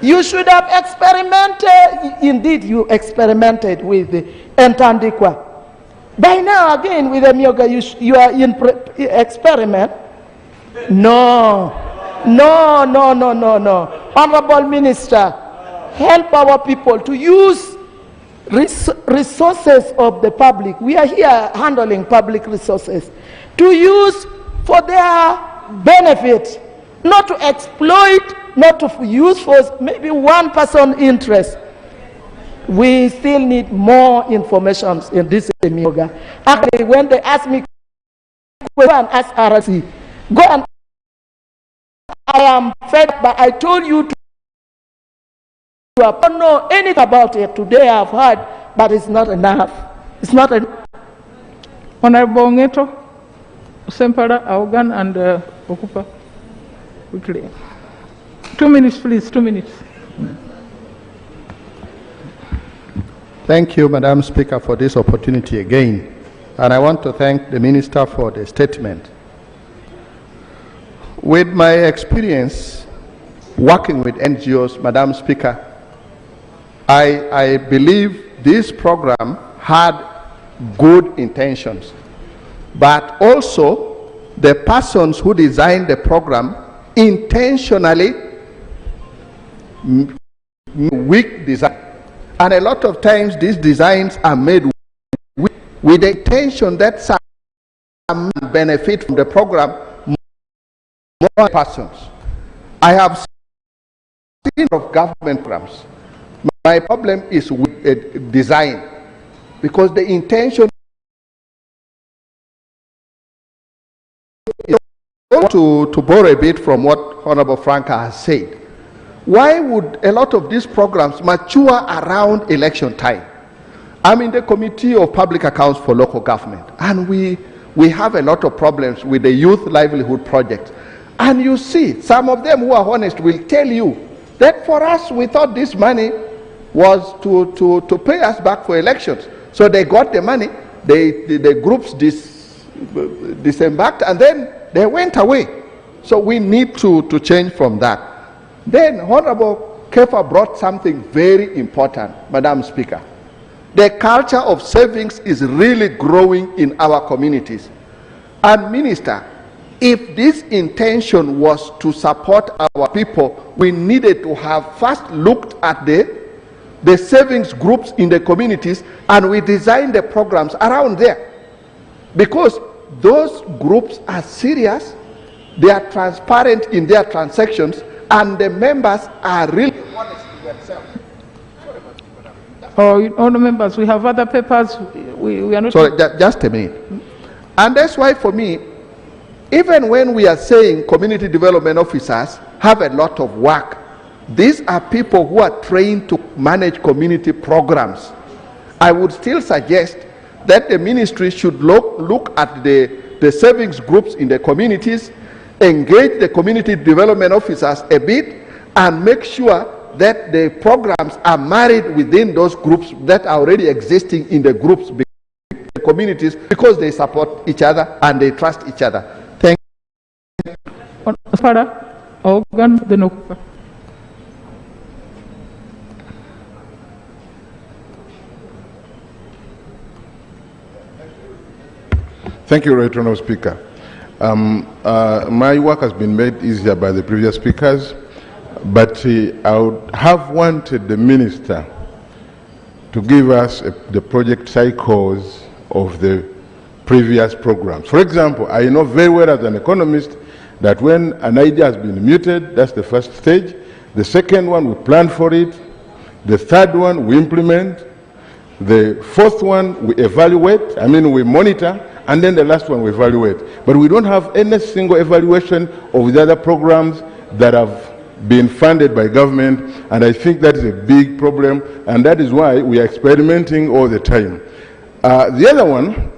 You should have experimented, indeed you experimented with Ntandikwa. By now again with Emyoga, you are in experiment. No. Honorable Minister, help our people to use resources of the public. We are here handling public resources to use for their benefit, not to exploit, not to use for maybe one person's interest. We still need more information in this Emyoga. Actually, when they ask me, go and ask RC, go and I am fed, but I told you to. I don't know anything about it. Today I've heard, but it's not enough. It's not enough. Honorable Ngeto, Sempara, Augan, and Okupa. Quickly. 2 minutes, please. 2 minutes. Thank you, Madam Speaker, for this opportunity again. And I want to thank the Minister for the statement. With my experience working with NGOs, Madam Speaker, I believe this program had good intentions, but also the persons who designed the program intentionally weak design. And a lot of times these designs are made with the intention that some benefit from the program more persons. I have seen of government programs. My problem is with design, because the intention is to borrow a bit from what Honorable Franca has said. Why would a lot of these programs mature around election time? I'm in the Committee of Public Accounts for Local Government, and we have a lot of problems with the Youth Livelihood Project. And you see, some of them who are honest will tell you that for us, we thought this money was to pay us back for elections. So they got the money, the groups disembarked, and then they went away. So we need to change from that. Then Honorable Kefa brought something very important, Madam Speaker. The culture of savings is really growing in our communities. And Minister, if this intention was to support our people, we needed to have first looked at the savings groups in the communities, and we designed the programs around there. Because those groups are serious, they are transparent in their transactions, and the members are really honest to themselves. Oh, all the members, we have other papers. We are not. Sorry, just a minute. And that's why, for me, even when we are saying community development officers have a lot of work, these are people who are trained to manage community programs. I would still suggest that the ministry should look at the savings groups in the communities, engage the community development officers a bit, and make sure that the programs are married within those groups that are already existing in the groups, the communities, because they support each other and they trust each other. Thank you. Thank you, Right Honourable Speaker. My work has been made easier by the previous speakers, but I would have wanted the Minister to give us the project cycles of the previous programs. For example, I know very well as an economist that when an idea has been mooted, that's the first stage. The second one, we plan for it. The third one, we implement. The fourth one, we evaluate, we monitor. And then the last one we evaluate. But we don't have any single evaluation of the other programs that have been funded by government, and I think that is a big problem, and that is why we are experimenting all the time. The other one,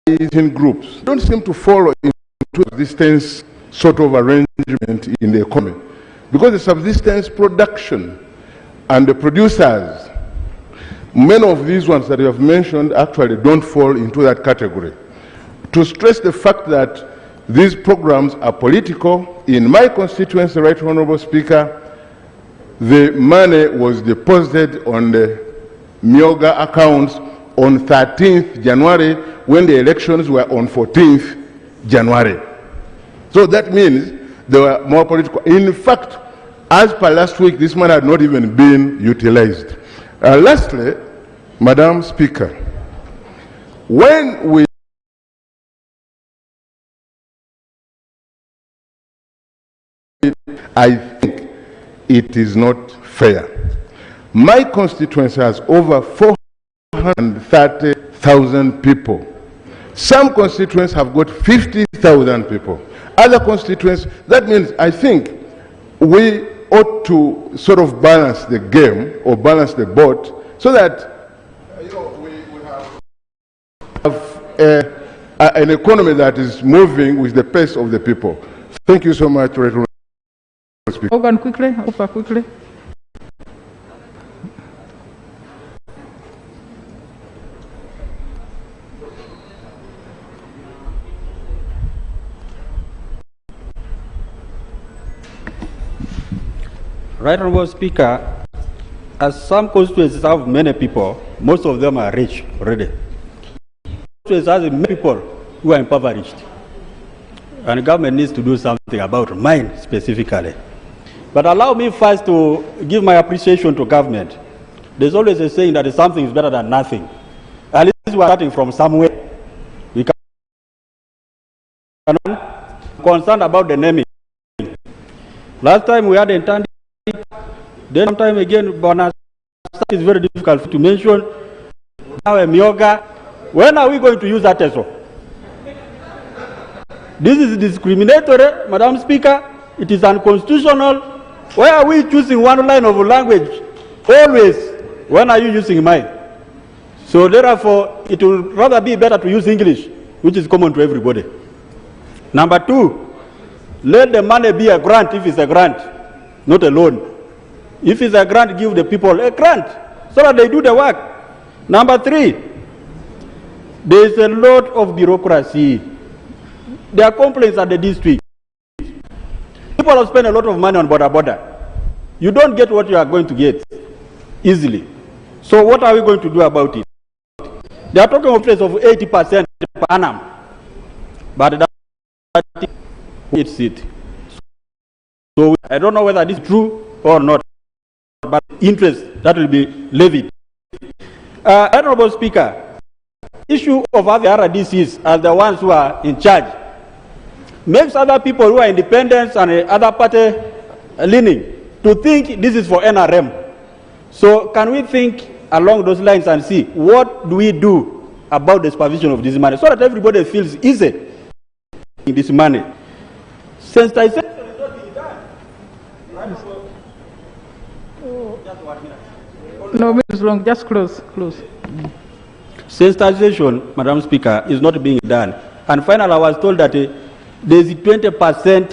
in groups don't seem to follow into subsistence sort of arrangement in the economy, because the subsistence production and the producers, many of these ones that you have mentioned actually don't fall into that category. To stress the fact that these programs are political, in my constituency, Right Honourable Speaker, the money was deposited on the Myoga accounts on 13th January when the elections were on 14th January. So that means they were more political. In fact, as per last week, this money had not even been utilized. Lastly, Madam Speaker, when we I think it is not fair. My constituency has over 430,000 people. Some constituents have got 50,000 people. Other constituents, that means I think we ought to sort of balance the game or balance the boat so that we have an economy that is moving with the pace of the people. Thank you so much, Right Honourable Speaker. Organ, quickly, quickly. Right Honourable Speaker, as some constituencies have many people, most of them are rich already. Constituencies have many people who are impoverished. And the government needs to do something about mine specifically. But allow me first to give my appreciation to government. There's always a saying that something is better than nothing. At least we are starting from somewhere. We can concerned about the naming. Last time we had intended, then sometime again, bonus is very difficult to mention. Now a Myoga. When are we going to use that ESO? This is discriminatory, Madam Speaker. It is unconstitutional. Why are we choosing one line of language? Always. When are you using mine? So therefore, it will rather be better to use English, which is common to everybody. Number two, let the money be a grant if it's a grant, not a loan. If it's a grant, give the people a grant so that they do the work. Number three, there is a lot of bureaucracy. There are complaints at the district. People have spent a lot of money on border. You don't get what you are going to get easily. So what are we going to do about it? They are talking of rates of 80% per annum. But that it's it. So I don't know whether this is true or not, but interest that will be levied. Honorable Speaker, issue of other RDCs as the ones who are in charge makes other people who are independents and other party leaning to think this is for NRM. So can we think along those lines and see what do we do about the supervision of this money so that everybody feels easy in this money? Sensitization is not being done. No, Mrs. Long, just close. Sensitization, Madam Speaker, is not being done. And finally, I was told that there is a 20%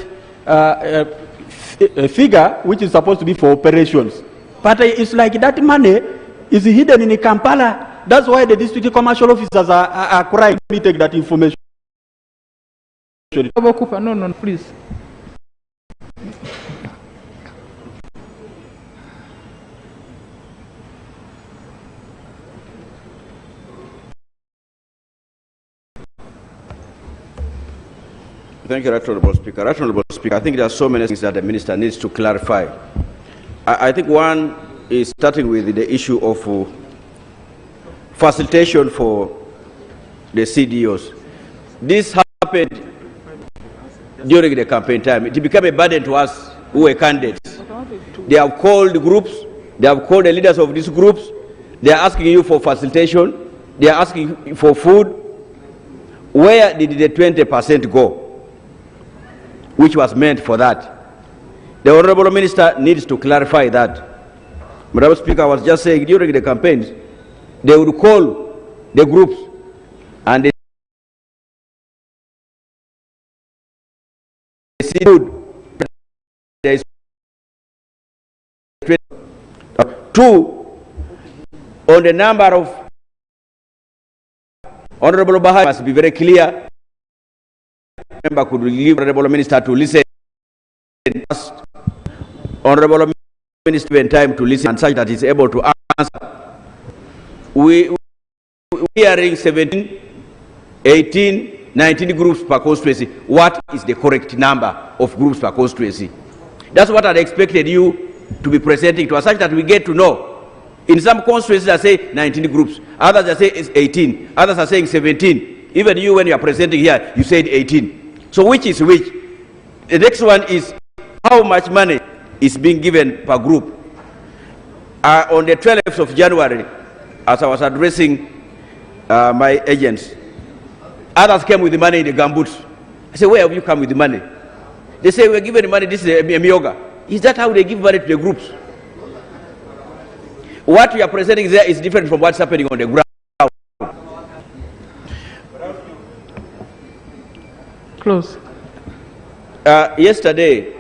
figure which is supposed to be for operations. But it's like that money is hidden in Kampala. That's why the district commercial officers are crying. Let me take that information. No, please. Thank you, Right Honourable Speaker. Right Honourable Speaker, I think there are so many things that the Minister needs to clarify. I think one is starting with the issue of facilitation for the CDOs. This happened during the campaign time. It became a burden to us who were candidates. They have called groups, they have called the leaders of these groups, they are asking you for facilitation, they are asking for food. Where did the 20% go, which was meant for that? The Honourable Minister needs to clarify that. Madam Speaker, I was just saying during the campaigns, they would call the groups and they see food. There is 2 on the number of. Honourable Bahai must be very clear. Member could leave Honourable Minister to listen. Honourable Minister spend time to listen and such that he's able to answer. We are hearing 17, 18, 19 groups per constituency. What is the correct number of groups per constituency? That's what I expected you to be presenting to us, such that we get to know. In some constituencies, I say 19 groups. Others, I say it's 18. Others are saying 17. Even you, when you are presenting here, you said 18. So which is which? The next one is how much money is being given per group. On the 12th of January, as I was addressing my agents, others came with the money in the gumboots. I said, where have you come with the money? They say, we're giving the money, this is a Myoga. Is that how they give money to the groups? What we are presenting there is different from what's happening on the ground. Close. Yesterday,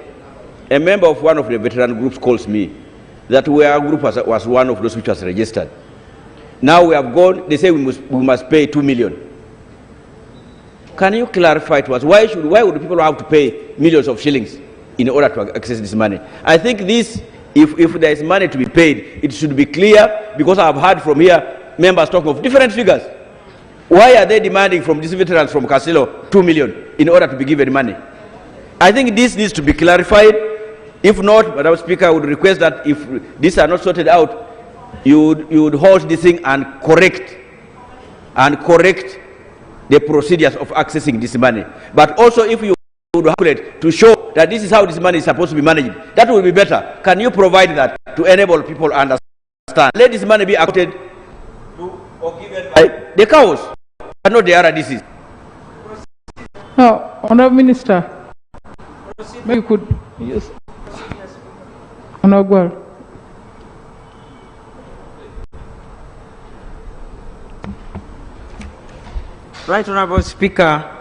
a member of one of the veteran groups calls me that our group was one of those which was registered. Now we have gone, they say we must pay 2 million. Can you clarify to us, why would people have to pay millions of shillings in order to access this money? I think this, if there is money to be paid, it should be clear, because I have heard from here members talking of different figures. Why are they demanding from these veterans from Casilo 2 million in order to be given money? I think this needs to be clarified. If not, Madam Speaker, I would request that if these are not sorted out, you would hold this thing and correct the procedures of accessing this money. But also, if you would calculate to show that this is how this money is supposed to be managed, that will be better. Can you provide that to enable people to understand? Let this money be accounted or given by the cows, but not the RDCs. No, Honourable Minister, maybe you could use. Honourable. Right Honourable Speaker,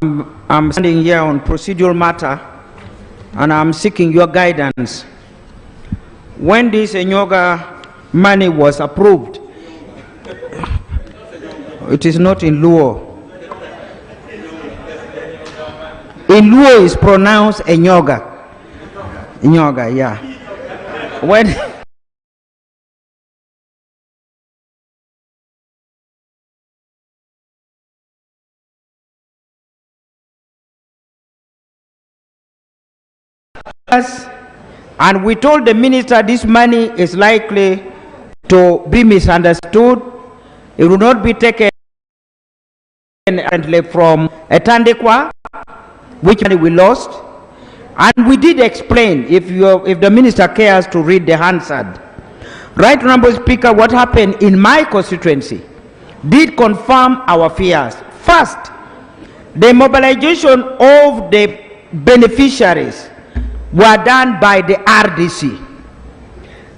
I'm standing here on procedural matter, and I'm seeking your guidance. When this Enyoga money was approved, it is not in Luo. In Luo is pronounced Enyoga. Enyoga, yeah. When and we told the minister this money is likely to be misunderstood. It will not be taken from Etandekwa, which money we lost. And we did explain, if the minister cares to read the Hansard. Right Honorable Speaker, what happened in my constituency did confirm our fears. First, the mobilization of the beneficiaries were done by the RDC.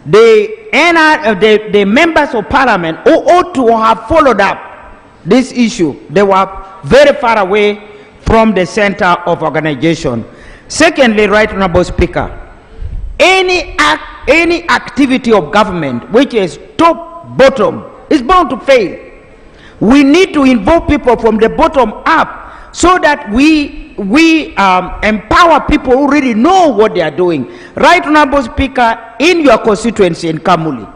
The members of parliament who ought to have followed up this issue, they were very far away from the center of organization. Secondly, Right Honorable Speaker, any activity of government which is top bottom is bound to fail. We need to involve people from the bottom up so that we empower people who really know what they are doing. Right Honorable Speaker, in your constituency in Kamuli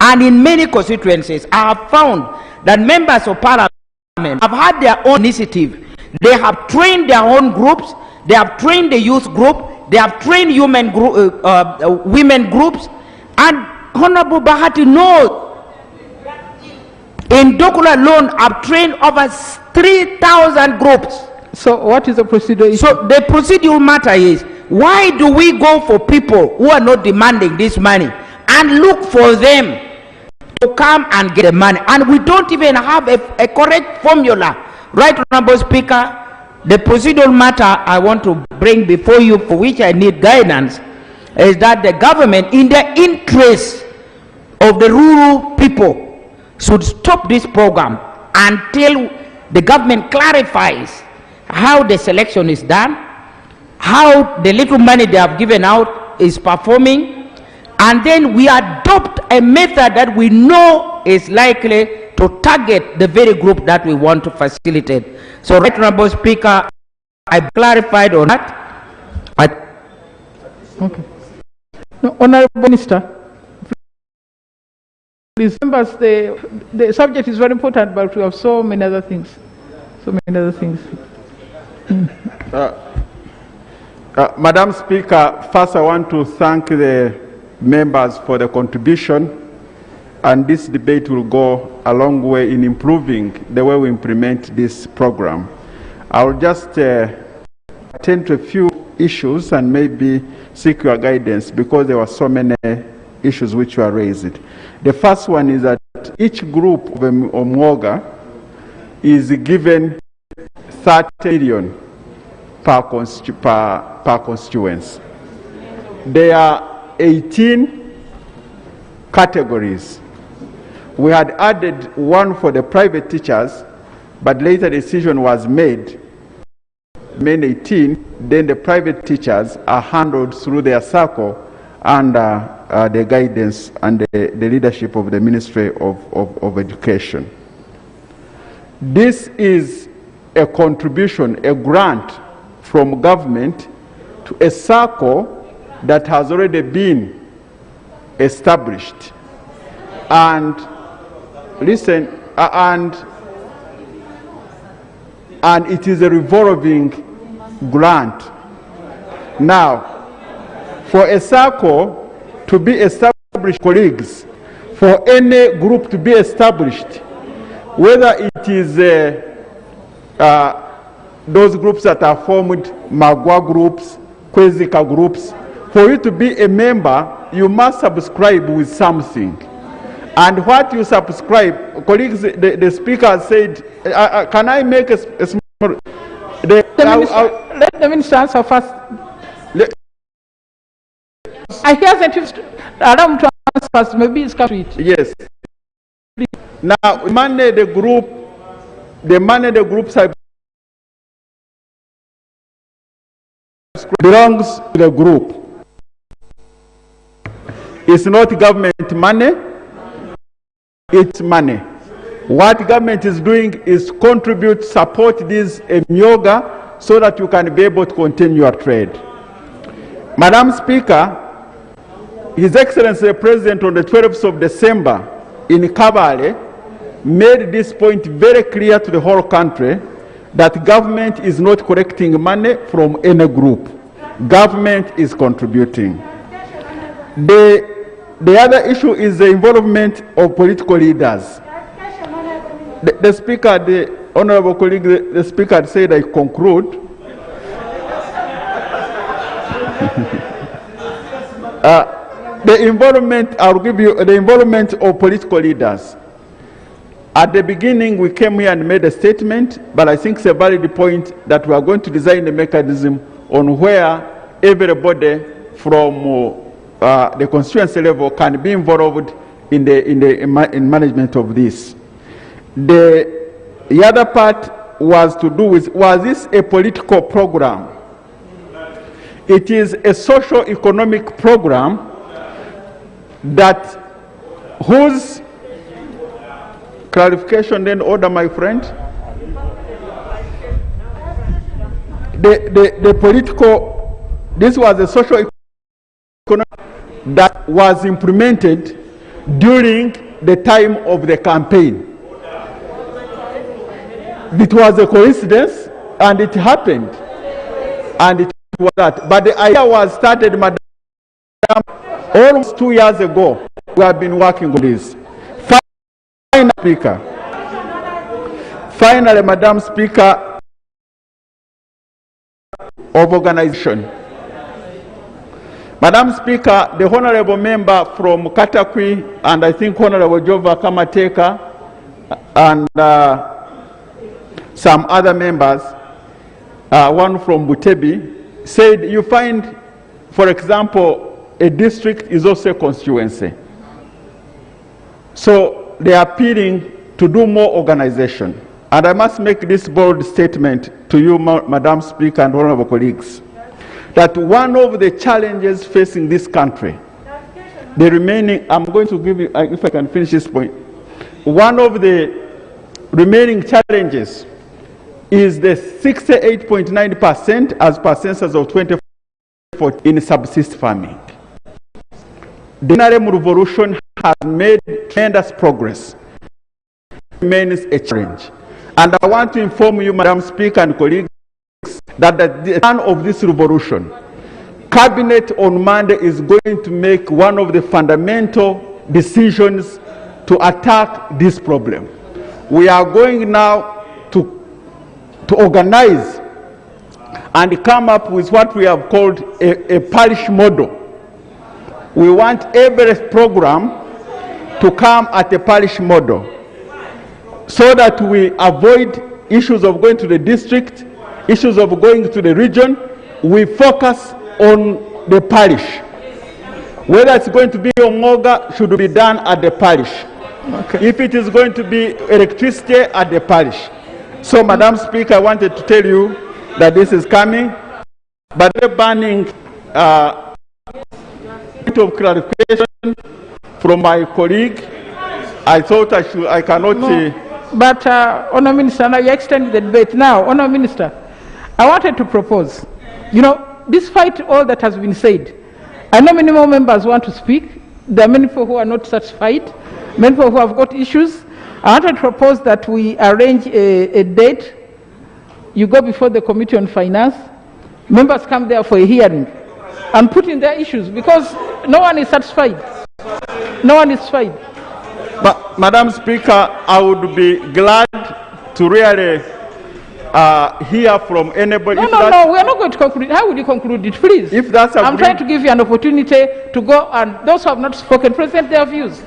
and in many constituencies, I have found that members of parliament have had their own initiative. They have trained their own groups, they have trained the youth group, they have trained women groups, and Honorable Bahati knows in Dokula alone I've trained over 3,000 groups. So what is the procedure? So the procedural matter is, why do we go for people who are not demanding this money and look for them to come and get the money? And we don't even have a correct formula. Right Honorable Speaker, the procedural matter I want to bring before you, for which I need guidance, is that the government, in the interest of the rural people, should stop this program until the government clarifies how the selection is done, how the little money they have given out is performing, and then we adopt a method that we know is likely to target the very group that we want to facilitate. So, Right Honorable Speaker, I clarified on that. Okay. No, Honorable Minister, please, members, the subject is very important, but we have so many other things. Madam Speaker, first I want to thank the members for the contribution, and this debate will go a long way in improving the way we implement this program. I will just attend to a few issues and maybe seek your guidance, because there were so many issues which were raised. The first one is that each group of Omwoga is given 30 million per constituency. There are 18 categories. We had added one for the private teachers, but later the decision was made, May 18, then the private teachers are handled through their circle under the guidance and the leadership of the Ministry of Education. This is a contribution, a grant from government to a circle that has already been established. And listen, and it is a revolving grant. Now, for a circle to be established, colleagues, for any group to be established, whether it is those groups that are formed, Magua groups, Kwezika groups, for you to be a member, you must subscribe with something. And what you subscribe, colleagues, the speaker said, can I make a small... Let the minister answer first. I hear that you allow him to answer first, maybe it's come to it. Yes. Now, the money the groups have belongs to the group. It's not government money, it's money. What government is doing is contribute, support this Emyoga so that you can be able to continue your trade. Madam Speaker, His Excellency the President on the 12th of December in Kabale made this point very clear to the whole country that government is not collecting money from any group. Government is contributing. The other issue is the involvement of political leaders. The Speaker, the Honorable colleague, the Speaker said I conclude. The involvement, I'll give you the involvement of political leaders. At the beginning, we came here and made a statement, but I think it's a valid point that we are going to design a mechanism on where everybody from the constituency level can be involved in management of this. The other part was to do with, was this a political program? It is a socio-economic program that whose clarification then order, my friend? The political, this was a socio-economic that was implemented during the time of the campaign. It was a coincidence and it happened. And it was that. But the idea was started, Madam, almost 2 years ago. We have been working on this. Finally, Madam Speaker of organization. Madam Speaker, the honorable member from Katakwi and I think Honorable Jova Kamateka and some other members, one from Butebi, said you find, for example, a district is also a constituency. So they are appealing to do more organization. And I must make this bold statement to you, Madam Speaker and honorable colleagues, that one of the challenges facing this country, the remaining, I'm going to give you, if I can finish this point, one of the remaining challenges is the 68.9% as per census of 2014 in subsist farming. The NRM revolution has made tremendous progress. It remains a challenge. And I want to inform you, Madam Speaker and colleagues, that at the end of this revolution, Cabinet on Monday is going to make one of the fundamental decisions to attack this problem. We are going now to organize and come up with what we have called a parish model. We want every program to come at a parish model so that we avoid issues of going to the district, issues of going to the region. We focus on the parish. Whether it's going to be Omoga, should be done at the parish. Okay. If it is going to be electricity, at the parish. So, Madam Speaker, I wanted to tell you that this is coming, but the banning bit of clarification from my colleague. I thought I cannot say. But, Honour Minister, now you extend the debate. Now, Honour Minister, I wanted to propose, you know, despite all that has been said, I know many more members want to speak. There are many people who are not satisfied, many people who have got issues. I wanted to propose that we arrange a date. You go before the Committee on Finance, members come there for a hearing and put in their issues, because no one is satisfied. No one is satisfied. But, Madam Speaker, I would be glad to really hear from anybody. No, we are not going to conclude. How would you conclude it, please? If that's I'm trying to give you an opportunity to go, and those who have not spoken, present their views.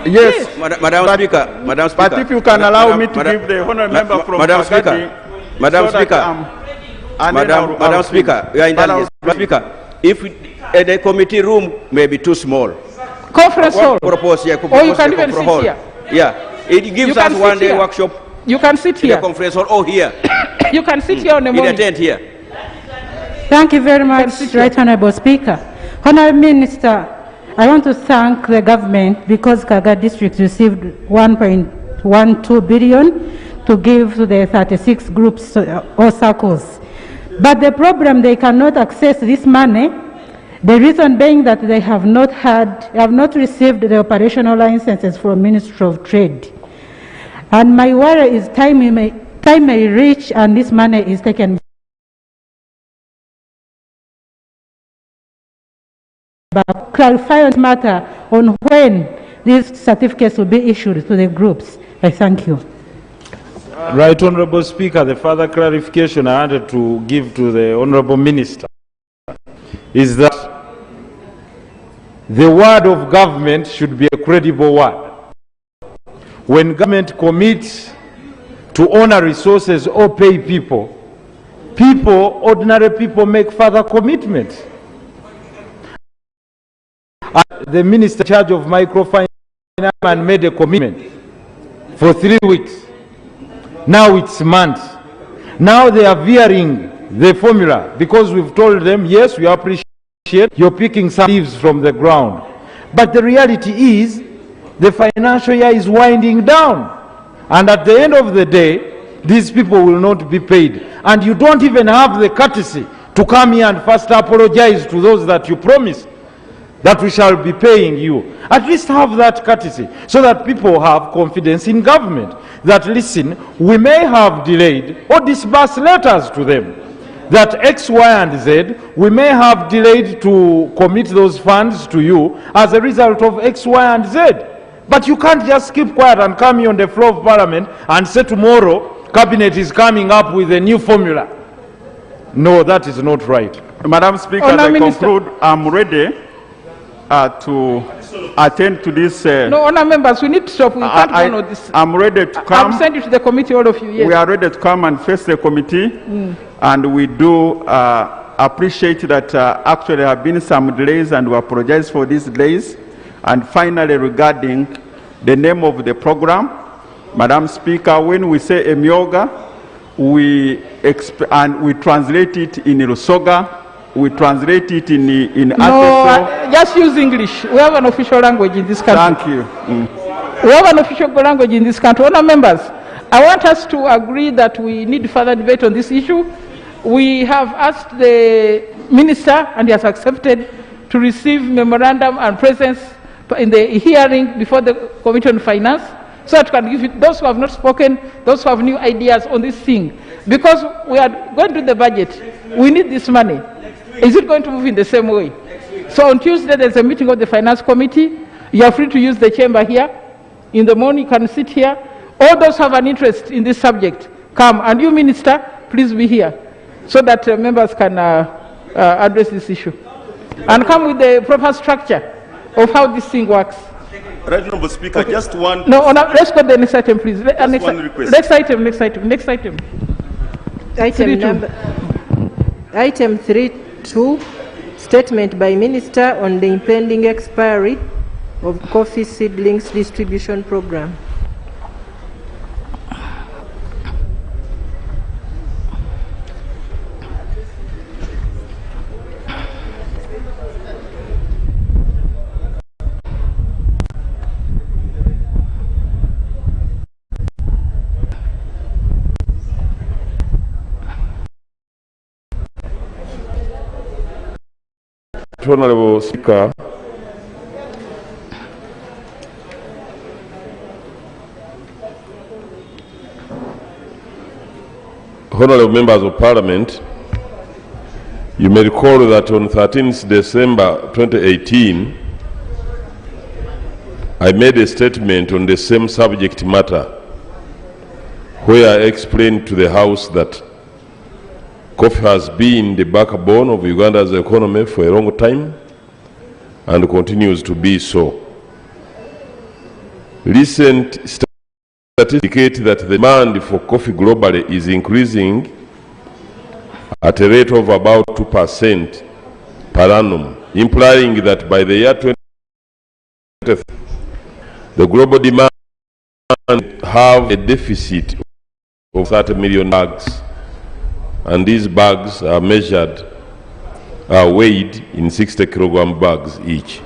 Yes, Madam Speaker. But if you can allow me to give the honourable member from Madam Speaker. Madam Speaker, we are in Madam Speaker, if the committee room may be too small. Conference hall. Propose here. Or you can even sit here. Yeah, it gives us one day workshop. You can sit here. In the conference hall or here. You can sit here on the morning. In the tent here. Thank you very much, Right Honourable Speaker. Honourable Minister, I want to thank the government because Kaga District received 1.12 billion to give to the 36 groups or circles. But the problem, they cannot access this money. The reason being that they have not received the operational licenses from Ministry of Trade. And my worry is time may reach and this money is taken back. Clarify on matter on when these certificates will be issued to the groups. I thank you. Right Honourable Speaker, the further clarification I wanted to give to the Honourable Minister is that the word of government should be a credible word. When government commits to honor resources or pay people, ordinary people make further commitments. The minister in charge of microfinance made a commitment for 3 weeks. Now it's months. Now they are veering the formula because we've told them, yes, we appreciate you're picking some leaves from the ground. But the reality is the financial year is winding down. And at the end of the day, these people will not be paid. And you don't even have the courtesy to come here and first apologize to those that you promised that we shall be paying you. At least have that courtesy so that people have confidence in government. That listen, we may have delayed or disbursed letters to them. That X, Y, and Z, we may have delayed to commit those funds to you as a result of X, Y, and Z. But you can't just keep quiet and come here on the floor of Parliament and say tomorrow Cabinet is coming up with a new formula. No, that is not right. Madam Speaker, as I conclude, I'm ready to attend to this. No, honour members, we need to stop. We can't go on this. I'm ready to come. I've sent it to the committee, all of you. Yes. We are ready to come and face the committee, and we do appreciate that actually there have been some delays, and we apologize for these delays. And finally, regarding the name of the program, Madam Speaker, when we say Emyoga, we translate it in Rusoga, we translate it in No, just use English. We have an official language in this country. Thank you. We have an official language in this country. Honour members, I want us to agree that we need further debate on this issue. We have asked the minister, and he has accepted, to receive memorandum and presence in the hearing before the Committee on Finance, so that we can give it those who have not spoken, those who have new ideas on this thing. Because we are going to the budget, we need this money. Is it going to move in the same way? So on Tuesday, there's a meeting of the Finance Committee. You are free to use the chamber here. In the morning, you can sit here. All those who have an interest in this subject, come. And you, Minister, please be here, so that members can address this issue. And come with the proper structure of how this thing works. Right, Honourable Speaker, okay. Just one. No, let's go to the next item, please. Next request. Next item. Item 3.2, statement by Minister on the impending expiry of coffee seedlings distribution program. Honourable Speaker, Honourable Members of Parliament, you may recall that on 13th December 2018, I made a statement on the same subject matter where I explained to the House that coffee has been the backbone of Uganda's economy for a long time and continues to be so. Recent statistics indicate that the demand for coffee globally is increasing at a rate of about 2% per annum, implying that by the year 2030, the global demand will have a deficit of 30 million bags. And these bags are measured are weighed in 60 kilogram bags each.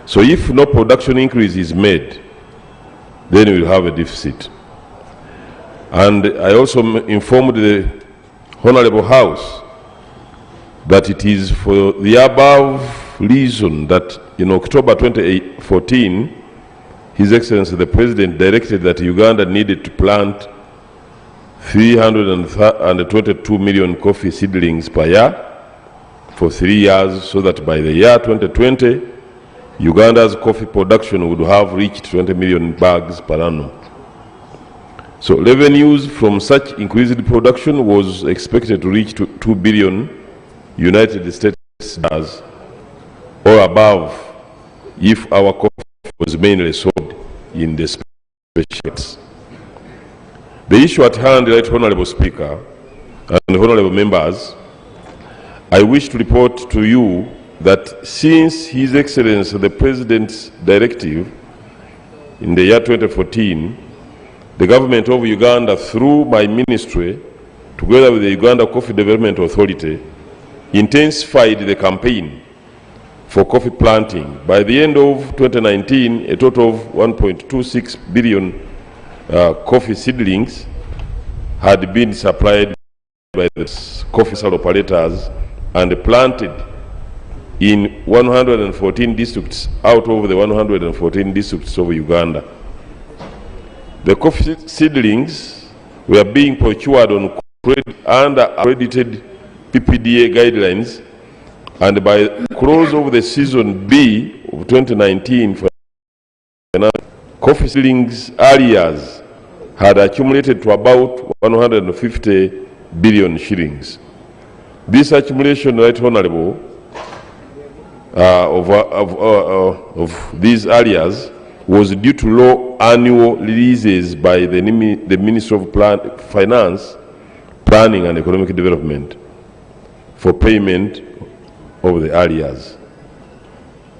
So if no production increase is made, then we'll have a deficit. And I also informed the Honorable House that it is for the above reason that in October 2014, His Excellency the President directed that Uganda needed to plant 322 million coffee seedlings per year for 3 years, so that by the year 2020, Uganda's coffee production would have reached 20 million bags per annum. So revenues from such increased production was expected to reach 2 billion United States dollars or above if our coffee was mainly sold in the specials. The issue at hand, Right Honorable Speaker and Honorable Members, I wish to report to you that since His Excellency the President's directive in the year 2014, the government of Uganda, through my ministry, together with the Uganda Coffee Development Authority, intensified the campaign for coffee planting. By the end of 2019, a total of 1.26 billion coffee seedlings had been supplied by the coffee cell operators and planted in 114 districts out of the 114 districts of Uganda. The coffee seedlings were being procured on credit under accredited PPDA guidelines, and by close of the season B of 2019, coffee seedlings areas had accumulated to about 150 billion shillings. This accumulation, Right Honorable, of these areas was due to low annual releases by the Ministry of Finance, Planning and Economic Development for payment of the areas.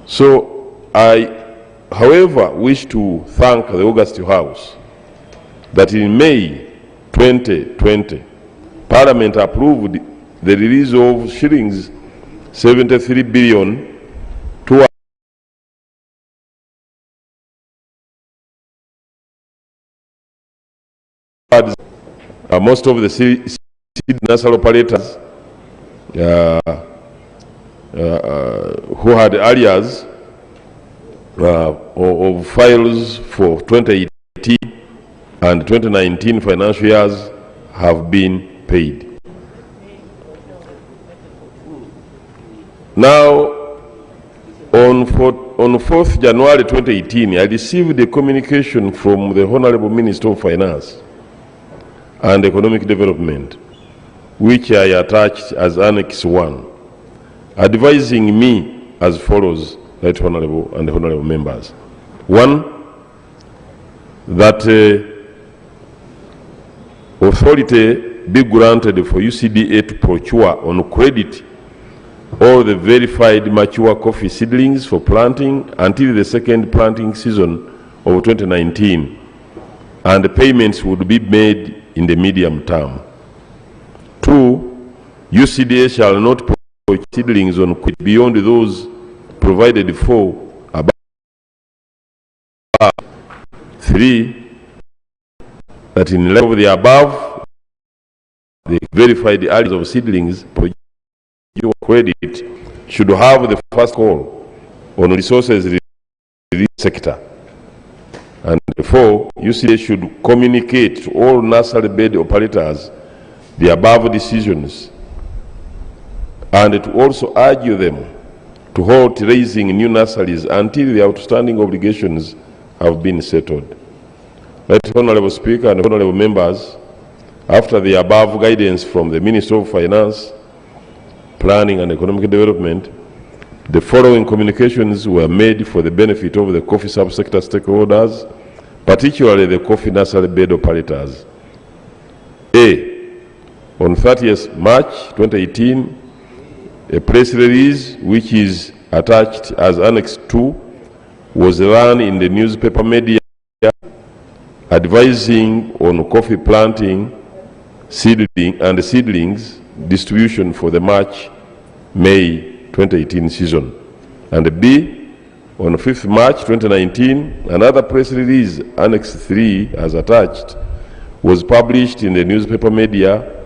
So I, however, wish to thank the August House that in May 2020, Parliament approved the release of shillings 73 billion to most of the seed nursery operators who had areas of files for 2018 and 2019 financial years have been paid. Now, on 4th January 2018, I received a communication from the Honorable Minister of Finance and Economic Development, which I attached as Annex 1, advising me as follows, Right Honorable and Honorable Members. 1, that authority be granted for UCDA to procure on credit all the verified mature coffee seedlings for planting until the second planting season of 2019, and the payments would be made in the medium term. 2, UCDA shall not procure seedlings on credit beyond those provided for above. 3, that in light of the above, the verified areas of seedlings your credit should have the first call on resources release sector. And 4, UCDA should communicate to all nursery bed operators the above decisions, and to also urge them to halt raising new nurseries until the outstanding obligations have been settled. Right Honorable Speaker and Honorable Members, after the above guidance from the Minister of Finance, Planning and Economic Development, the following communications were made for the benefit of the coffee subsector stakeholders, particularly the coffee nursery bed operators. A, on 30th March 2018, a press release which is attached as Annex 2 was run in the newspaper media advising on coffee planting, seedlings distribution for the March-May 2018 season. And B, on 5th March 2019, another press release, Annex 3 as attached, was published in the newspaper media,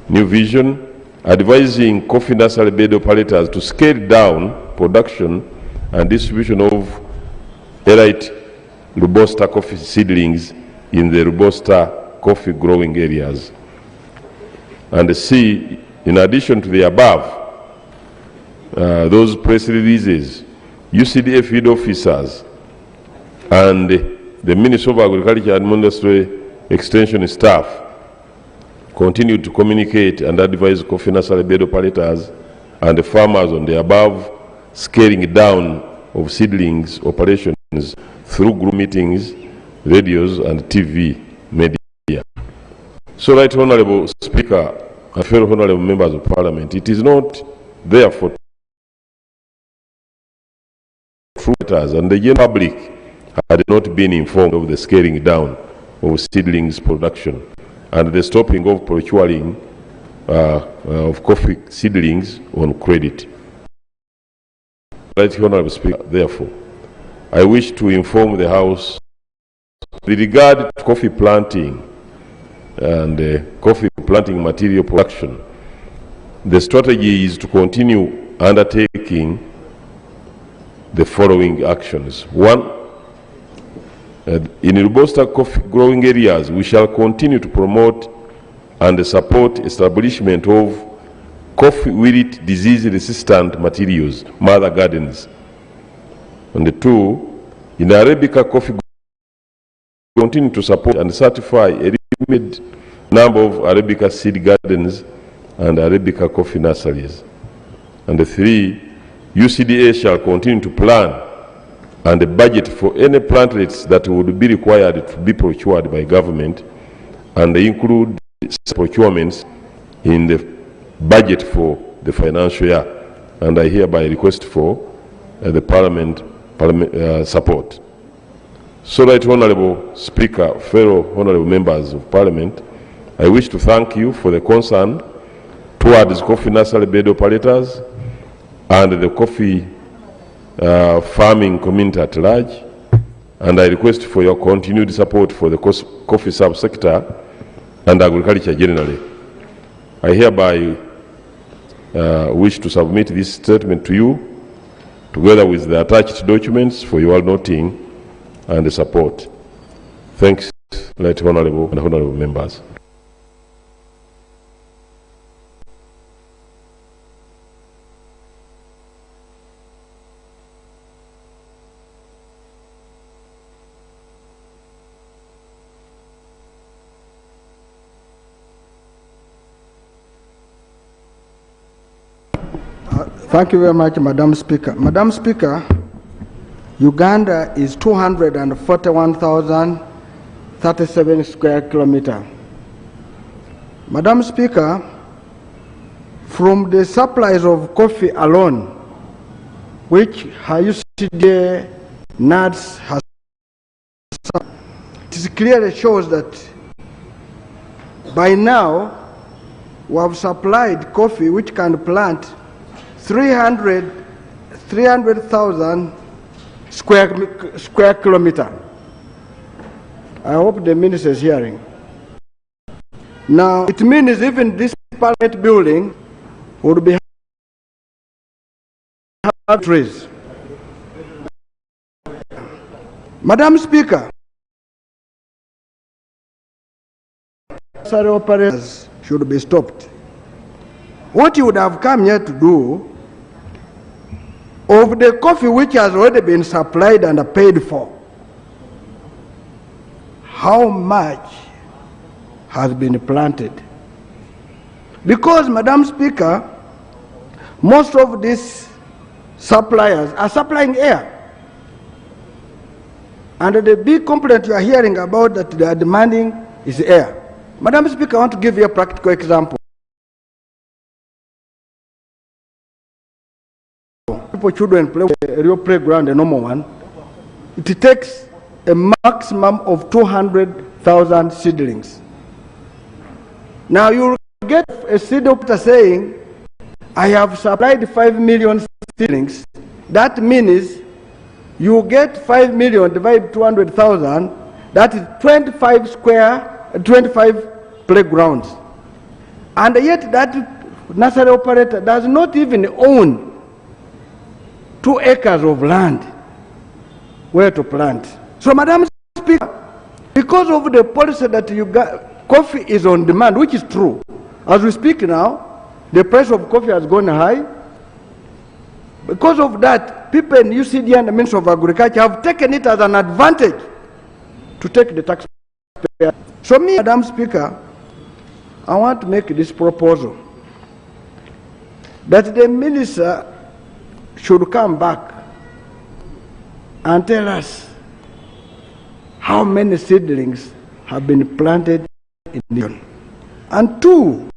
New Vision, advising coffee nursery bed operators to scale down production and distribution of elite Robusta coffee seedlings in the Robusta coffee growing areas. And C, in addition to the above, those press releases, UCDA field officers and the Ministry of Agriculture and Industry Extension staff continued to communicate and advise coffee nursery bed operators and the farmers on the above scaling down of seedlings operations through group meetings, radios, and TV media. So, Right Honourable Speaker and fellow honourable members of Parliament, it is not therefore fruiters and the general public had not been informed of the scaling down of seedlings production and the stopping of procuring of coffee seedlings on credit. Right Honourable Speaker, therefore, I wish to inform the House with regard to coffee planting and coffee planting material production. The strategy is to continue undertaking the following actions. One, in Robusta coffee growing areas, we shall continue to promote and support establishment of coffee wilt disease-resistant materials, mother gardens. And two, in Arabica coffee, we continue to support and certify a limited number of Arabica seed gardens and Arabica coffee nurseries. And three, UCDA shall continue to plan and budget for any plantlets that would be required to be procured by government and include procurements in the budget for the financial year. And I hereby request for the Parliament support. So, Right Honourable Speaker, fellow honourable members of Parliament, I wish to thank you for the concern towards coffee nursery bed operators and the coffee farming community at large, and I request for your continued support for the coffee subsector and agriculture generally. I hereby wish to submit this statement to you, together with the attached documents for your noting and support. Thanks, Right Honourable and Honourable members. Thank you very much, Madam Speaker. Madam Speaker, Uganda is 241,037 square kilometers. Madam Speaker, from the supplies of coffee alone, which UCDA NADS has, it clearly shows that by now we have supplied coffee which can plant 300,000 square kilometers. I hope the minister is hearing. Now, it means even this parliament building would be trees. Madam Speaker, operators should be stopped. What you would have come here to do, of the coffee which has already been supplied and paid for, how much has been planted? Because, Madam Speaker, most of these suppliers are supplying air. And the big complaint you are hearing about that they are demanding is air. Madam Speaker, I want to give you a practical example. Children play a real playground, a normal one. It takes a maximum of 200,000 seedlings. Now you get a seed operator saying I have supplied 5 million seedlings. That means you get 5 million divided 200,000. That is 25 playgrounds. And yet that nursery operator does not even own 2 acres of land where to plant. So, Madam Speaker, because of the policy that you got, coffee is on demand, which is true. As we speak now, the price of coffee has gone high. Because of that, people in UCD and the Ministry of Agriculture have taken it as an advantage to take the taxpayer. So me, Madam Speaker, I want to make this proposal that the minister should come back and tell us how many seedlings have been planted in the union. And 2,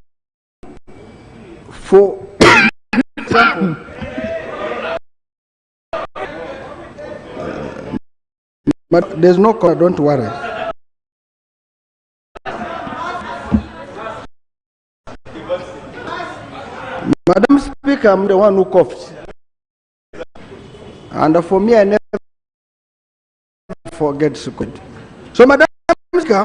for example, but there's no call, don't worry. Madam Speaker, I'm the one who coughed. And for me, I never forget to quit. So, Madam Speaker,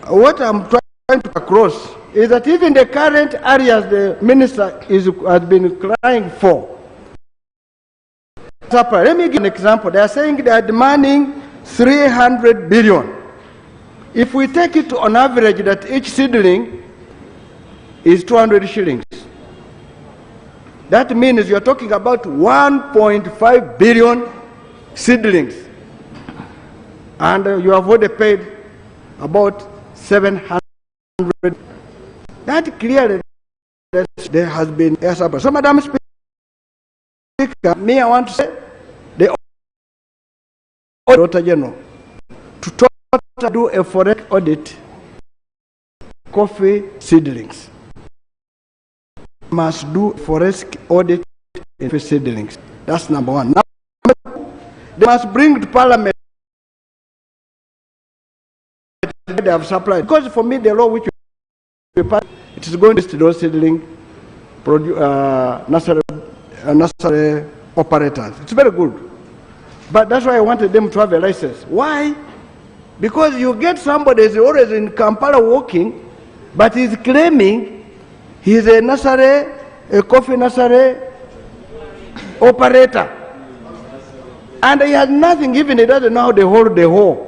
what I'm trying to across is that even the current areas the minister has been crying for. Let me give an example. They are saying they are demanding 300 billion. If we take it on average that each seedling is 200 shillings, that means you're talking about 1.5 billion seedlings. And you have already paid about 700. That clearly there has been a support. So, Madam Speaker, me, I want to say the Auditor General to do a foreign audit coffee seedlings. Must do forest audit in coffee seedlings. That's number 1. Number 2, they must bring to Parliament they have supplied. Because for me, the law which we pass, it is going to those seedling nursery operators. It's very good. But that's why I wanted them to have a license. Why? Because you get somebody who's always in Kampala working, but he's claiming he's a coffee nursery operator. And he has nothing, even he doesn't know how they hold the hoe.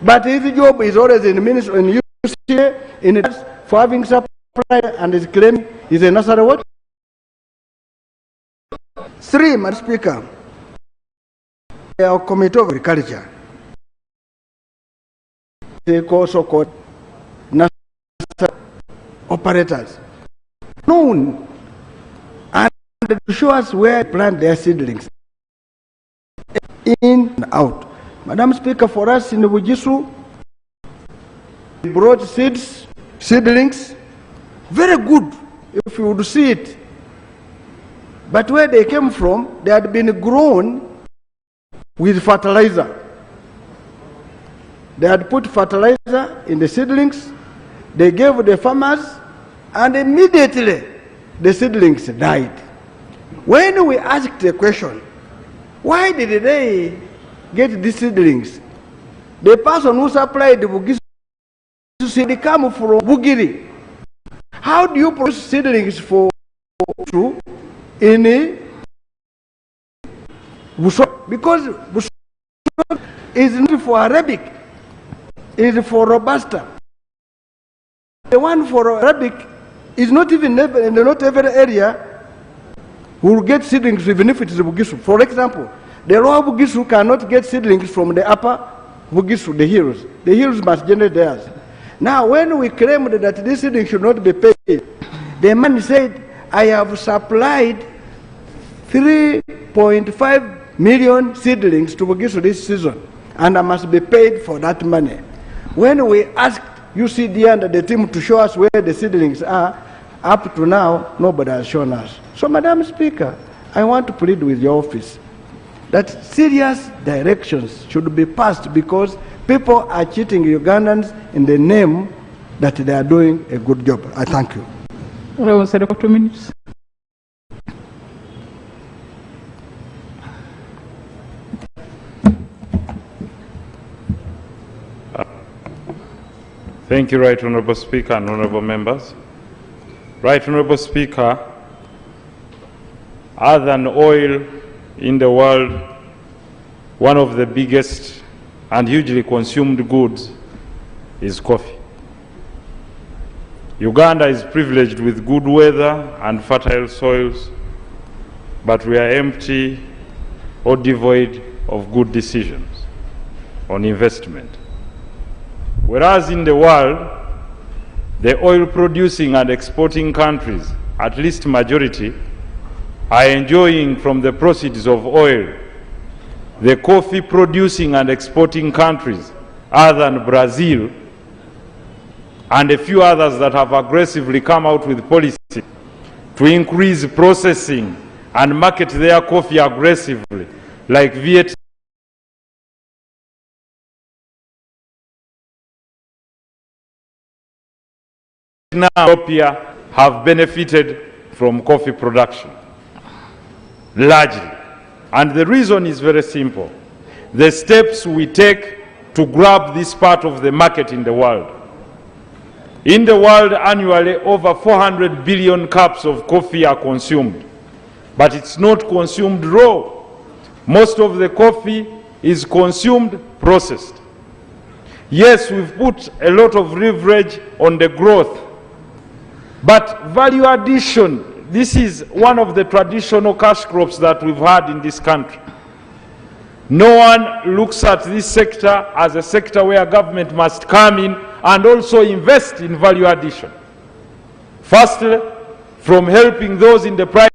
But his job is always in the ministry, in UCA, for having supply, and his claim is a nursery what? 3, Madam Speaker, our Committee of Agriculture, they also called nursery operators, known and to show us where to plant their seedlings, in and out. Madam Speaker, for us in the Bugisu, we brought seedlings, very good, if you would see it. But where they came from, they had been grown with fertilizer. They had put fertilizer in the seedlings, they gave the farmers, and immediately the seedlings died. When we asked the question, why did they get these seedlings? The person who supplied the Bugisu said they come from Bugiri. How do you produce seedlings for in Buso? Because Buso is not for Arabic, it is for Robusta. The one for Arabic is not even not every area will get seedlings even if it is Bugisu. For example, the lower Bugisu cannot get seedlings from the upper Bugisu, the hills. The hills must generate theirs. Now, when we claimed that this seedling should not be paid, the man said, I have supplied 3.5 million seedlings to Bugisu this season, and I must be paid for that money. When we asked UCD and the team to show us where the seedlings are, up to now, nobody has shown us. So, Madam Speaker, I want to plead with your office that serious directions should be passed because people are cheating Ugandans in the name that they are doing a good job. I thank you. Honorable Senator, for 2 minutes. Thank you, Right Honourable Speaker and Honourable Members. Right Honourable Speaker, other than oil in the world, one of the biggest and hugely consumed goods is coffee. Uganda is privileged with good weather and fertile soils, but we are empty or devoid of good decisions on investment. Whereas in the world, the oil-producing and exporting countries, at least majority, are enjoying from the proceeds of oil. The coffee-producing and exporting countries, other than Brazil, and a few others that have aggressively come out with policy to increase processing and market their coffee aggressively, like Vietnam, Ethiopia, have benefited from coffee production, largely. And the reason is very simple. The steps we take to grab this part of the market in the world. In the world, annually, over 400 billion cups of coffee are consumed, but it's not consumed raw. Most of the coffee is consumed processed. Yes, we've put a lot of leverage on the growth, but value addition, this is one of the traditional cash crops that we've had in this country. No one looks at this sector as a sector where government must come in and also invest in value addition. Firstly, from helping those in the private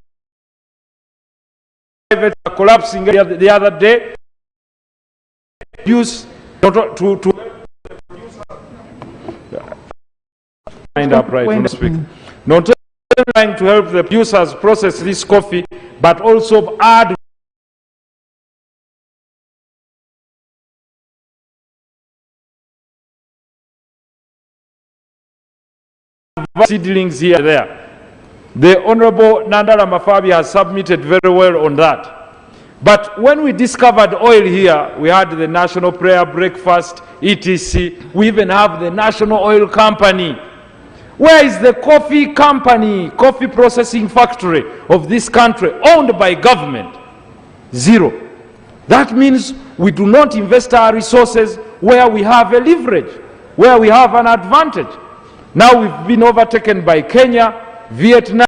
collapsing the other day, use to wind up, right, not only trying to help the producers process this coffee, but also add seedlings here and there. The Honorable Nandala Mafabi has submitted very well on that. But when we discovered oil here, we had the National Prayer Breakfast, etc. We even have the National Oil Company. Where is the coffee company, coffee processing factory of this country owned by government? Zero. That means we do not invest our resources where we have a leverage, where we have an advantage. Now we've been overtaken by Kenya, Vietnam,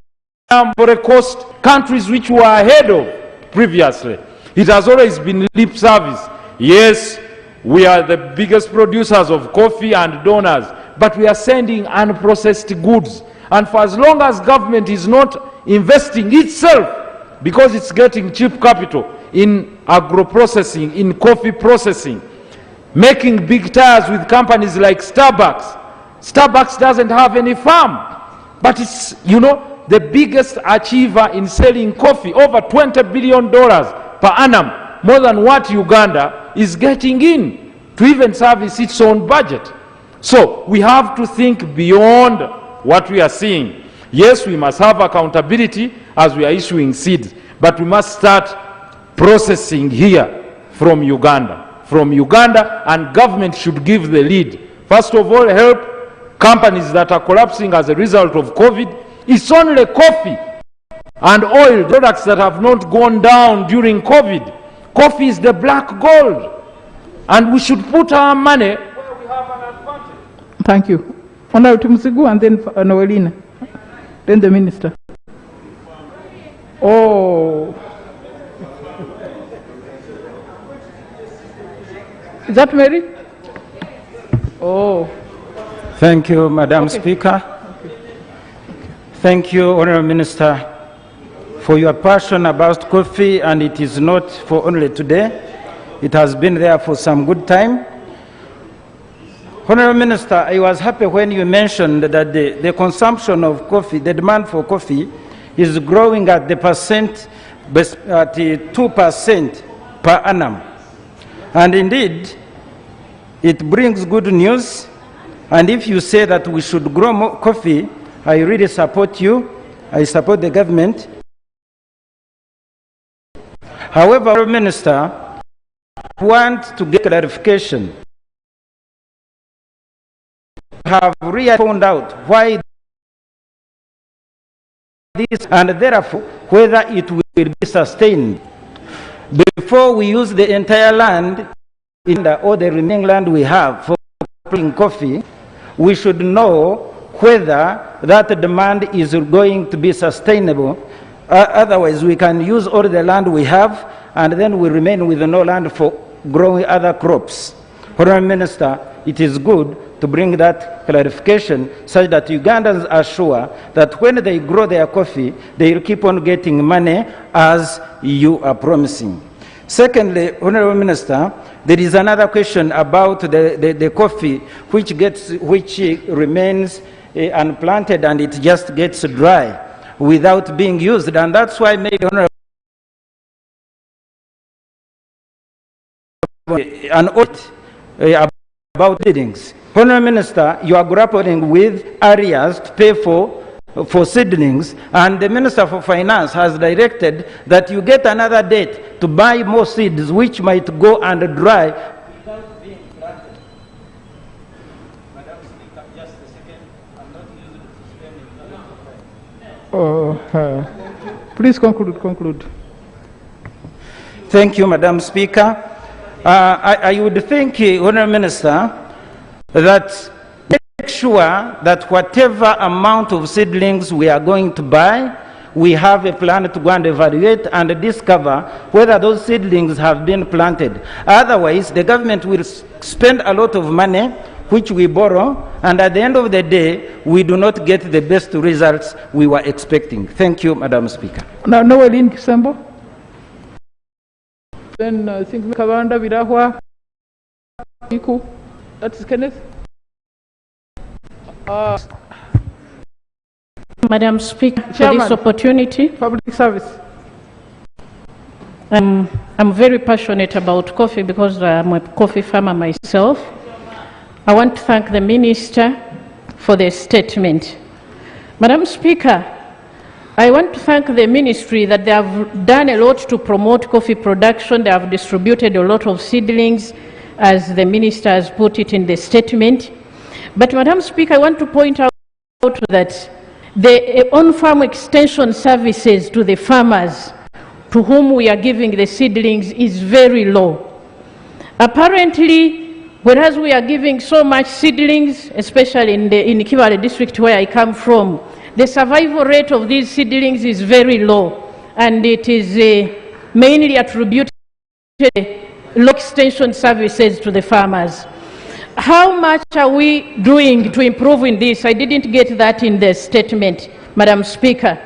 Ivory Coast, countries which were ahead of previously. It has always been lip service. Yes, we are the biggest producers of coffee and donors, but we are sending unprocessed goods. And for as long as government is not investing itself, because it's getting cheap capital in agro-processing, in coffee processing, making big tires with companies like Starbucks. Starbucks doesn't have any farm, but it's, you know, the biggest achiever in selling coffee, over $20 billion per annum, more than what Uganda is getting in to even service its own budget. So we have to think beyond what we are seeing. Yes, we must have accountability as we are issuing seeds, but we must start processing here from Uganda. From Uganda, and government should give the lead. First of all, help companies that are collapsing as a result of COVID. It's only coffee and oil products that have not gone down during COVID. Coffee is the black gold, and we should put our money where we have an advantage. Thank you. Honorable Musigu and then Noelina, then the minister. Oh. Is that Mary? Oh. Thank you, Madam Speaker. Thank you, Honourable Minister, for your passion about coffee, and it is not for only today. It has been there for some good time. Honourable Minister, I was happy when you mentioned that the consumption of coffee, the demand for coffee, is growing at the 2% per annum. And indeed, it brings good news. And if you say that we should grow more coffee I really support you. I support the government. However, Minister, I want to get clarification. Have really found out why this, and therefore whether it will be sustained. Before we use the entire land, in all the remaining land we have for producing coffee, we should know whether that demand is going to be sustainable. Otherwise, we can use all the land we have, and then we remain with no land for growing other crops. Honourable Minister, it is good to bring that clarification such that Ugandans are sure that when they grow their coffee, they will keep on getting money as you are promising. Secondly, Honourable Minister, there is another question about the coffee which remains unplanted and it just gets dry without being used, and that's why maybe Honourable an audit about seedlings. Honourable Minister, you are grappling with areas to pay for seedlings, and the Minister for Finance has directed that you get another date to buy more seeds which might go and dry without being planted. Madam Speaker, just a second. I'm not using to suspend. Please conclude. Thank you, Madam Speaker. I would think, Honourable Minister, that make sure that whatever amount of seedlings we are going to buy, we have a plan to go and evaluate and discover whether those seedlings have been planted. Otherwise, the government will spend a lot of money, which we borrow, and at the end of the day, we do not get the best results we were expecting. Thank you, Madam Speaker. Now, Noeline Kisembo. Then I think Kavanda Virahwa, Iku. That's Kenneth. Madam Speaker, for Chairman, this opportunity. Public service. I'm very passionate about coffee because I'm a coffee farmer myself. I want to thank the Minister for the statement. Madam Speaker, I want to thank the Ministry that they have done a lot to promote coffee production. They have distributed a lot of seedlings, as the Minister has put it in the statement. But Madam Speaker, I want to point out that the on-farm extension services to the farmers to whom we are giving the seedlings is very low. Apparently, whereas we are giving so much seedlings, especially in Kivale district where I come from, the survival rate of these seedlings is very low, and it is mainly attributed to low extension services to the farmers. How much are we doing to improve in this? I didn't get that in the statement, Madam Speaker.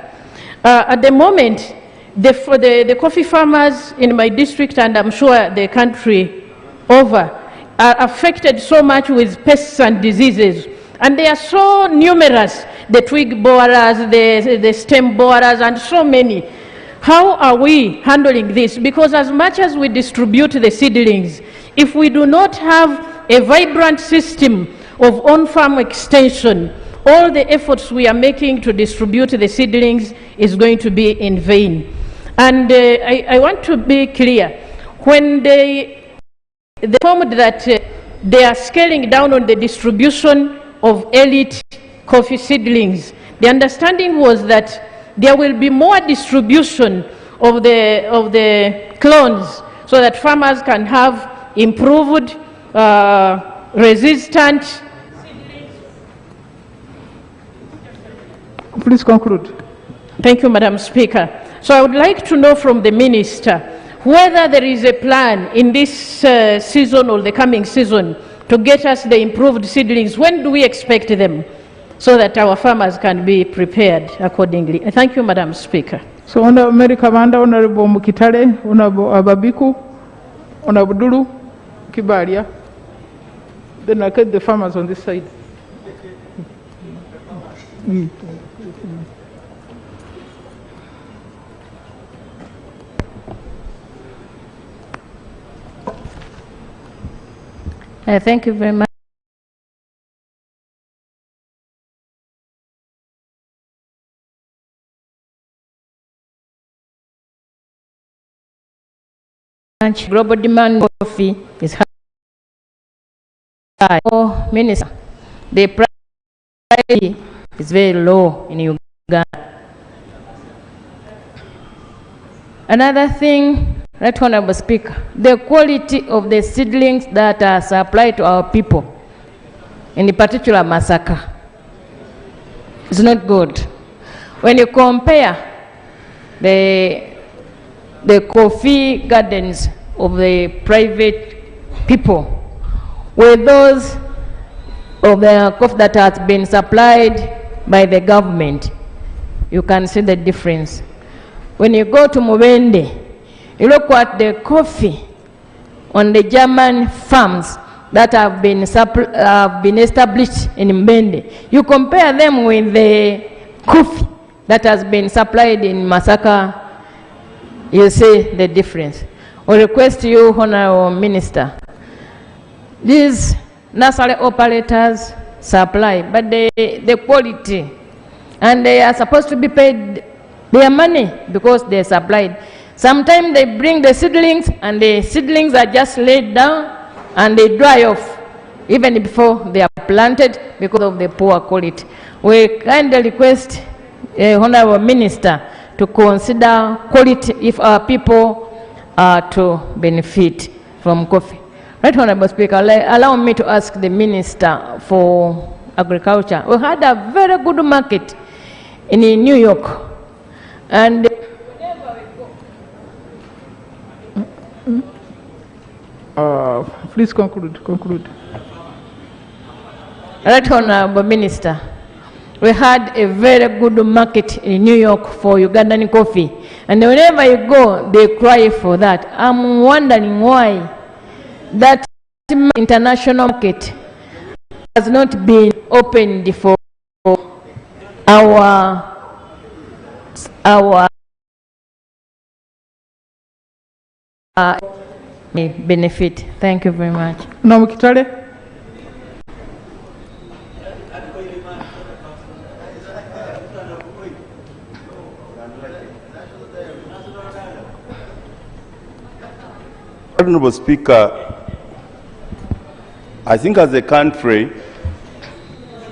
At the moment, the coffee farmers in my district, and I'm sure the country over, are affected so much with pests and diseases. And they are so numerous, the twig borers, the stem borers, and so many. How are we handling this? Because as much as we distribute the seedlings, if we do not have a vibrant system of on-farm extension, all the efforts we are making to distribute the seedlings is going to be in vain. And I want to be clear. When they informed that they are scaling down on the distribution of elite coffee seedlings, the understanding was that there will be more distribution of the clones so that farmers can have improved resistant. Please conclude. Thank you, Madam Speaker. So I would like to know from the Minister whether there is a plan in this season or the coming season to get us the improved seedlings. When do we expect them so that our farmers can be prepared accordingly? Thank you, Madam Speaker. So, Honourable Mary Kavanda, Honourable Mukitale, Honourable Ababiku, Honourable Dulu, Kibaria. Then I get the farmers on this side. Thank you very much. much. Global demand for coffee is high. Oh, Minister, the price is very low in Uganda. Another thing, Right Honorable Speaker, the quality of the seedlings that are supplied to our people, in particular Masaka, is not good. When you compare the coffee gardens of the private people with those of the coffee that has been supplied by the government, you can see the difference. When you go to Mubende, you look at the coffee on the German farms that have been established in Mbende. You compare them with the coffee that has been supplied in Masaka, you see the difference. We request you, Honorable Minister, these nursery operators supply, but the quality, and they are supposed to be paid their money because they supplied. Sometimes they bring the seedlings and the seedlings are just laid down and they dry off even before they are planted because of the poor quality. We kindly request Honorable Minister to consider quality if our people are to benefit from coffee. Right, Honorable Speaker, allow me to ask the Minister for Agriculture. We had a very good market in New York, and please conclude. Right, Honorable Minister, we had a very good market in New York for Ugandan coffee, and whenever you go, they cry for that. I'm wondering why that international market has not been opened for our benefit. Thank you very much. No, Mukitale. Honorable Speaker, I think as a country,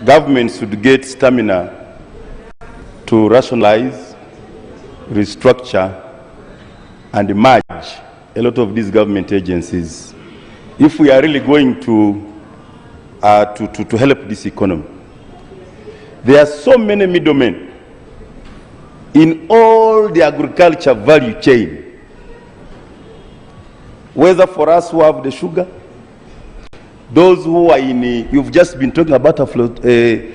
government should get stamina to rationalize, restructure, and merge a lot of these government agencies if we are really going to help this economy. There are so many middlemen in all the agriculture value chain, whether for us who have the sugar, those who are in, you've just been talking about where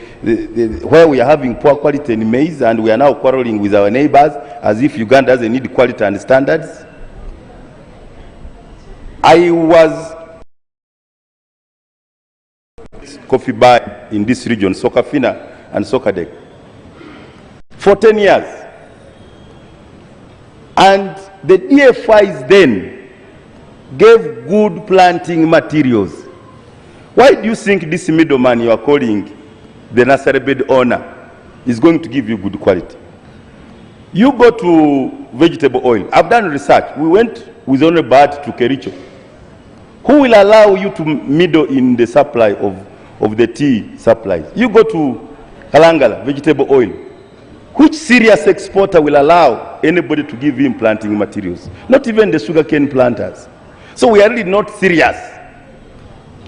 we are having poor quality in maize and we are now quarreling with our neighbors as if Uganda doesn't need quality and standards. I was coffee bar in this region, Sokafina and Sokadek, for 10 years. And the DFIs then gave good planting materials. Why do you think this middleman you are calling the nursery bed owner is going to give you good quality? You go to vegetable oil. I've done research. We went with Honorable Bad to Kericho. Who will allow you to middle in the supply of the tea supplies? You go to Kalangala, vegetable oil. Which serious exporter will allow anybody to give him planting materials? Not even the sugarcane planters. So we are really not serious.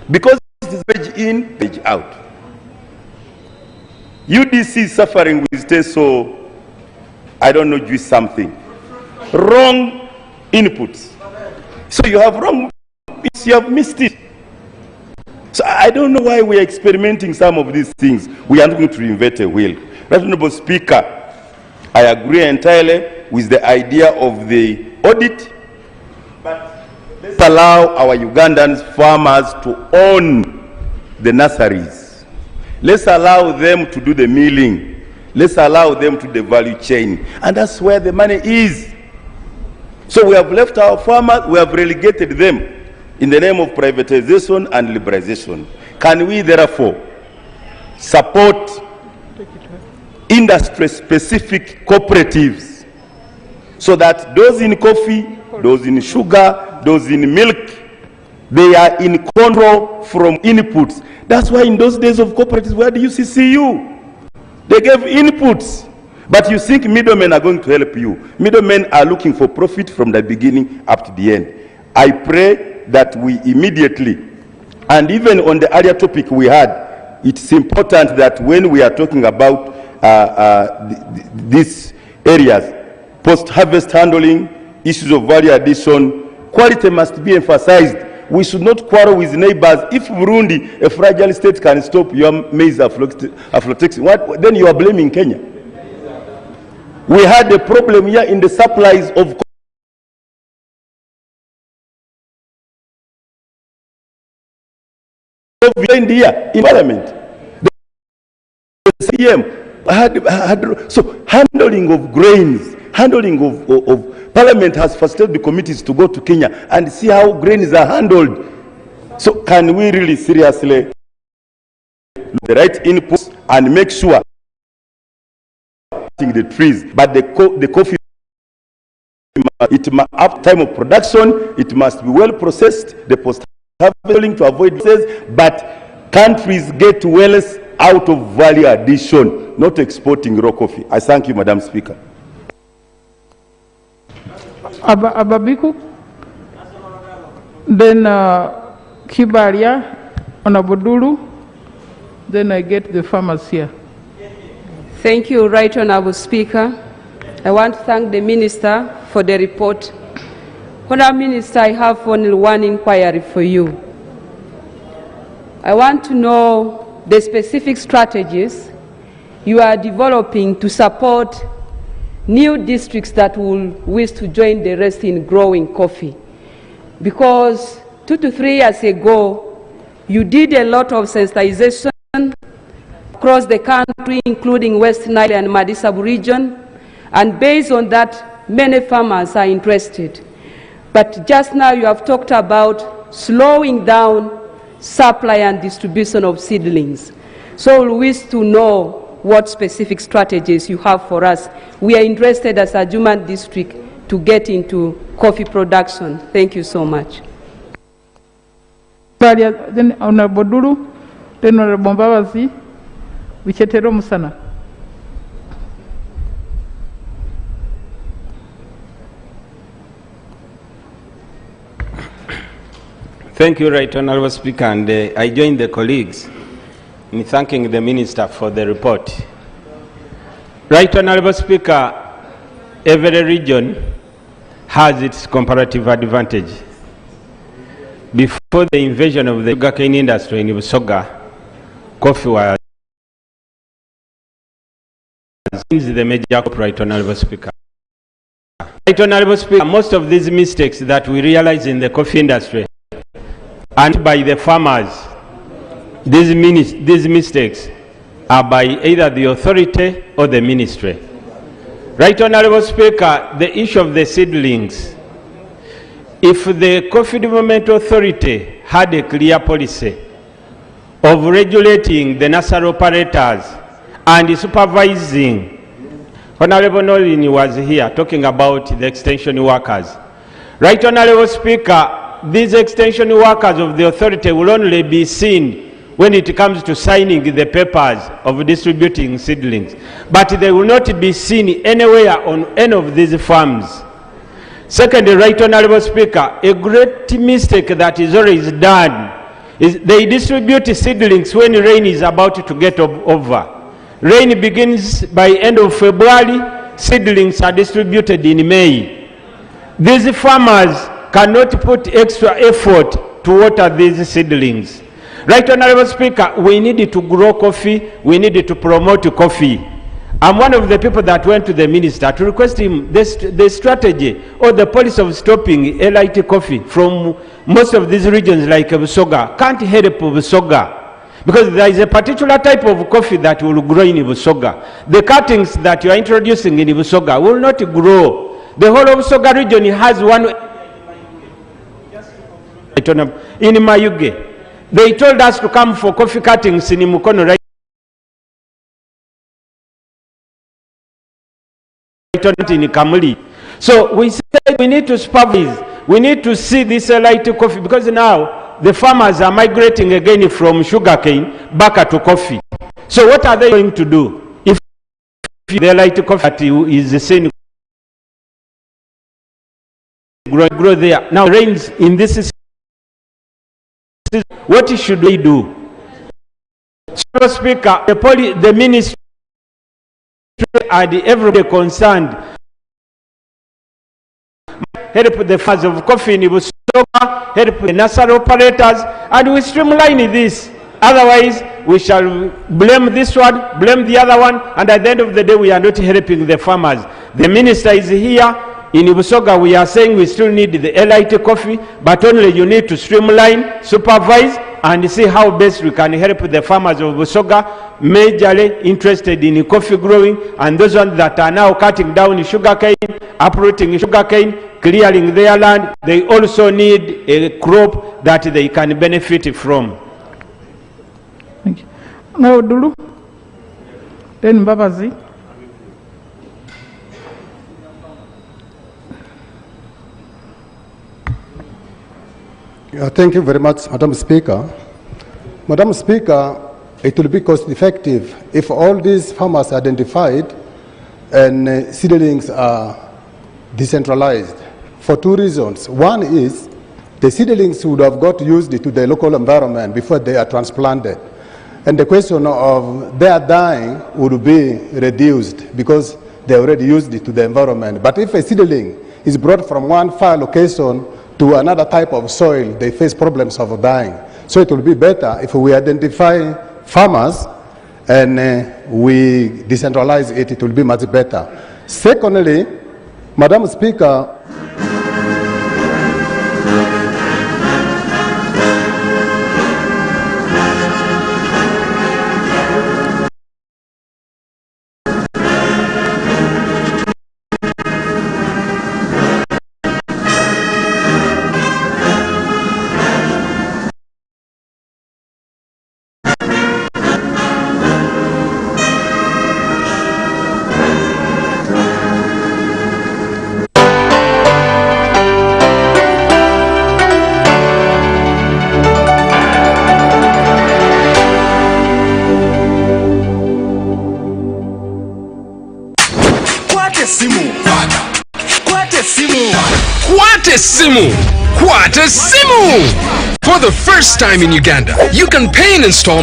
Because it is veg in, veg out. UDC is suffering with TESO, I don't know, just something. Wrong inputs. So you have wrong, you have missed it. So I don't know why we are experimenting some of these things. We are not going to reinvent a wheel. Honorable Speaker, I agree entirely with the idea of the audit, but let's allow our Ugandan farmers to own the nurseries. Let's allow them to do the milling. Let's allow them to do the value chain. And that's where the money is. So we have left our farmers, we have relegated them in the name of privatization and liberalization. Can we therefore support industry-specific cooperatives so that those in coffee, those in sugar, those in milk, they are in control from inputs. That's why in those days of cooperatives, where do you see CU? They gave inputs. But you think middlemen are going to help you. Middlemen are looking for profit from the beginning up to the end. I pray that we immediately, and even on the earlier topic we had, it's important that when we are talking about these areas, post-harvest handling, issues of value addition, quality must be emphasized. We should not quarrel with neighbors. If Burundi, a fragile state, can stop your maize aflatoxin, then you are blaming Kenya. We had a problem here in the supplies of India in Parliament. The CM had so handling of grains, handling of Parliament has facilitated the committees to go to Kenya and see how grains are handled. So can we really seriously look the right inputs and make sure the trees, but the coffee, up time of production, it must be well processed, the post-harvesting to avoid disease, but countries get wealth out of value addition, not exporting raw coffee. I thank you, Madam Speaker. Ababiku, then Kibaria, Onabodulu, then I get the farmers here. Thank you, Right Honourable Speaker. I want to thank the Minister for the report. Honourable Minister, I have only one inquiry for you. I want to know the specific strategies you are developing to support new districts that will wish to join the rest in growing coffee. Because 2 to 3 years ago, you did a lot of sensitization across the country, including West Nile and Madisabu region, and based on that, many farmers are interested. But just now you have talked about slowing down supply and distribution of seedlings. So we wish to know what specific strategies you have for us. We are interested as a Juman district to get into coffee production. Thank you so much. Then Honorable Dulu, then Honorable Mbabazi. Vichetero Musana. Thank you, Right Honourable Speaker, and I join the colleagues in thanking the Minister for the report. Right Honourable Speaker, every region has its comparative advantage. Before the invasion of the sugarcane industry in Busoga, coffee was the major crop. Right Honourable Speaker. Right Honourable Speaker, most of these mistakes that we realize in the coffee industry and by the farmers, these mistakes are by either the authority or the ministry. Right Honourable Speaker, the issue of the seedlings, if the Coffee Development Authority had a clear policy of regulating the nursery operators and supervising, Honourable Nolini was here talking about the extension workers. Right Honourable Speaker, these extension workers of the authority will only be seen when it comes to signing the papers of distributing seedlings, but they will not be seen anywhere on any of these farms. Secondly, Right Honourable Speaker, a great mistake that is always done is they distribute seedlings when rain is about to get over. Rain begins by end of February, seedlings are distributed in May. These farmers cannot put extra effort to water these seedlings. Right Honourable Speaker, we need to grow coffee, we need to promote coffee. I'm one of the people that went to the minister to request him the strategy or the policy of stopping LIT coffee from most of these regions like Busoga. Can't help Busoga because there is a particular type of coffee that will grow in Busoga. The cuttings that you are introducing in Busoga will not grow. The whole of Busoga region has one in Mayuge. They told us to come for coffee cuttings in Mukono, right? In Kamuli. So we said we need to supervise We need to see this light coffee, because now the farmers are migrating again from sugarcane back to coffee. So what are they going to do if the light coffee is the same grow there? Now rains in this season, what should they do? So, Speaker, the ministry and everybody concerned help the farmers of coffee in Busoga, help the nursery operators, and we streamline this. Otherwise, we shall blame this one, blame the other one, and at the end of the day, we are not helping the farmers. The minister is here. In Busoga, we are saying we still need the LIT coffee, but only you need to streamline, supervise, and see how best we can help the farmers of Busoga, majorly interested in coffee growing, and those ones that are now cutting down sugarcane, uprooting sugarcane, clearing their land. They also need a crop that they can benefit from. Thank you. Now, Dulu, then Babazi. Thank you very much, Madam Speaker. Madam Speaker, it will be cost effective if all these farmers are identified and seedlings are decentralized for two reasons. One is the seedlings would have got used to the local environment before they are transplanted. And the question of their dying would be reduced because they already used it to the environment. But if a seedling is brought from one far location to another type of soil, they face problems of dying. So it will be better if we identify farmers and we decentralize it, it will be much better. Secondly, Madam Speaker, Kwate Simu! For the first time in Uganda, you can pay an installment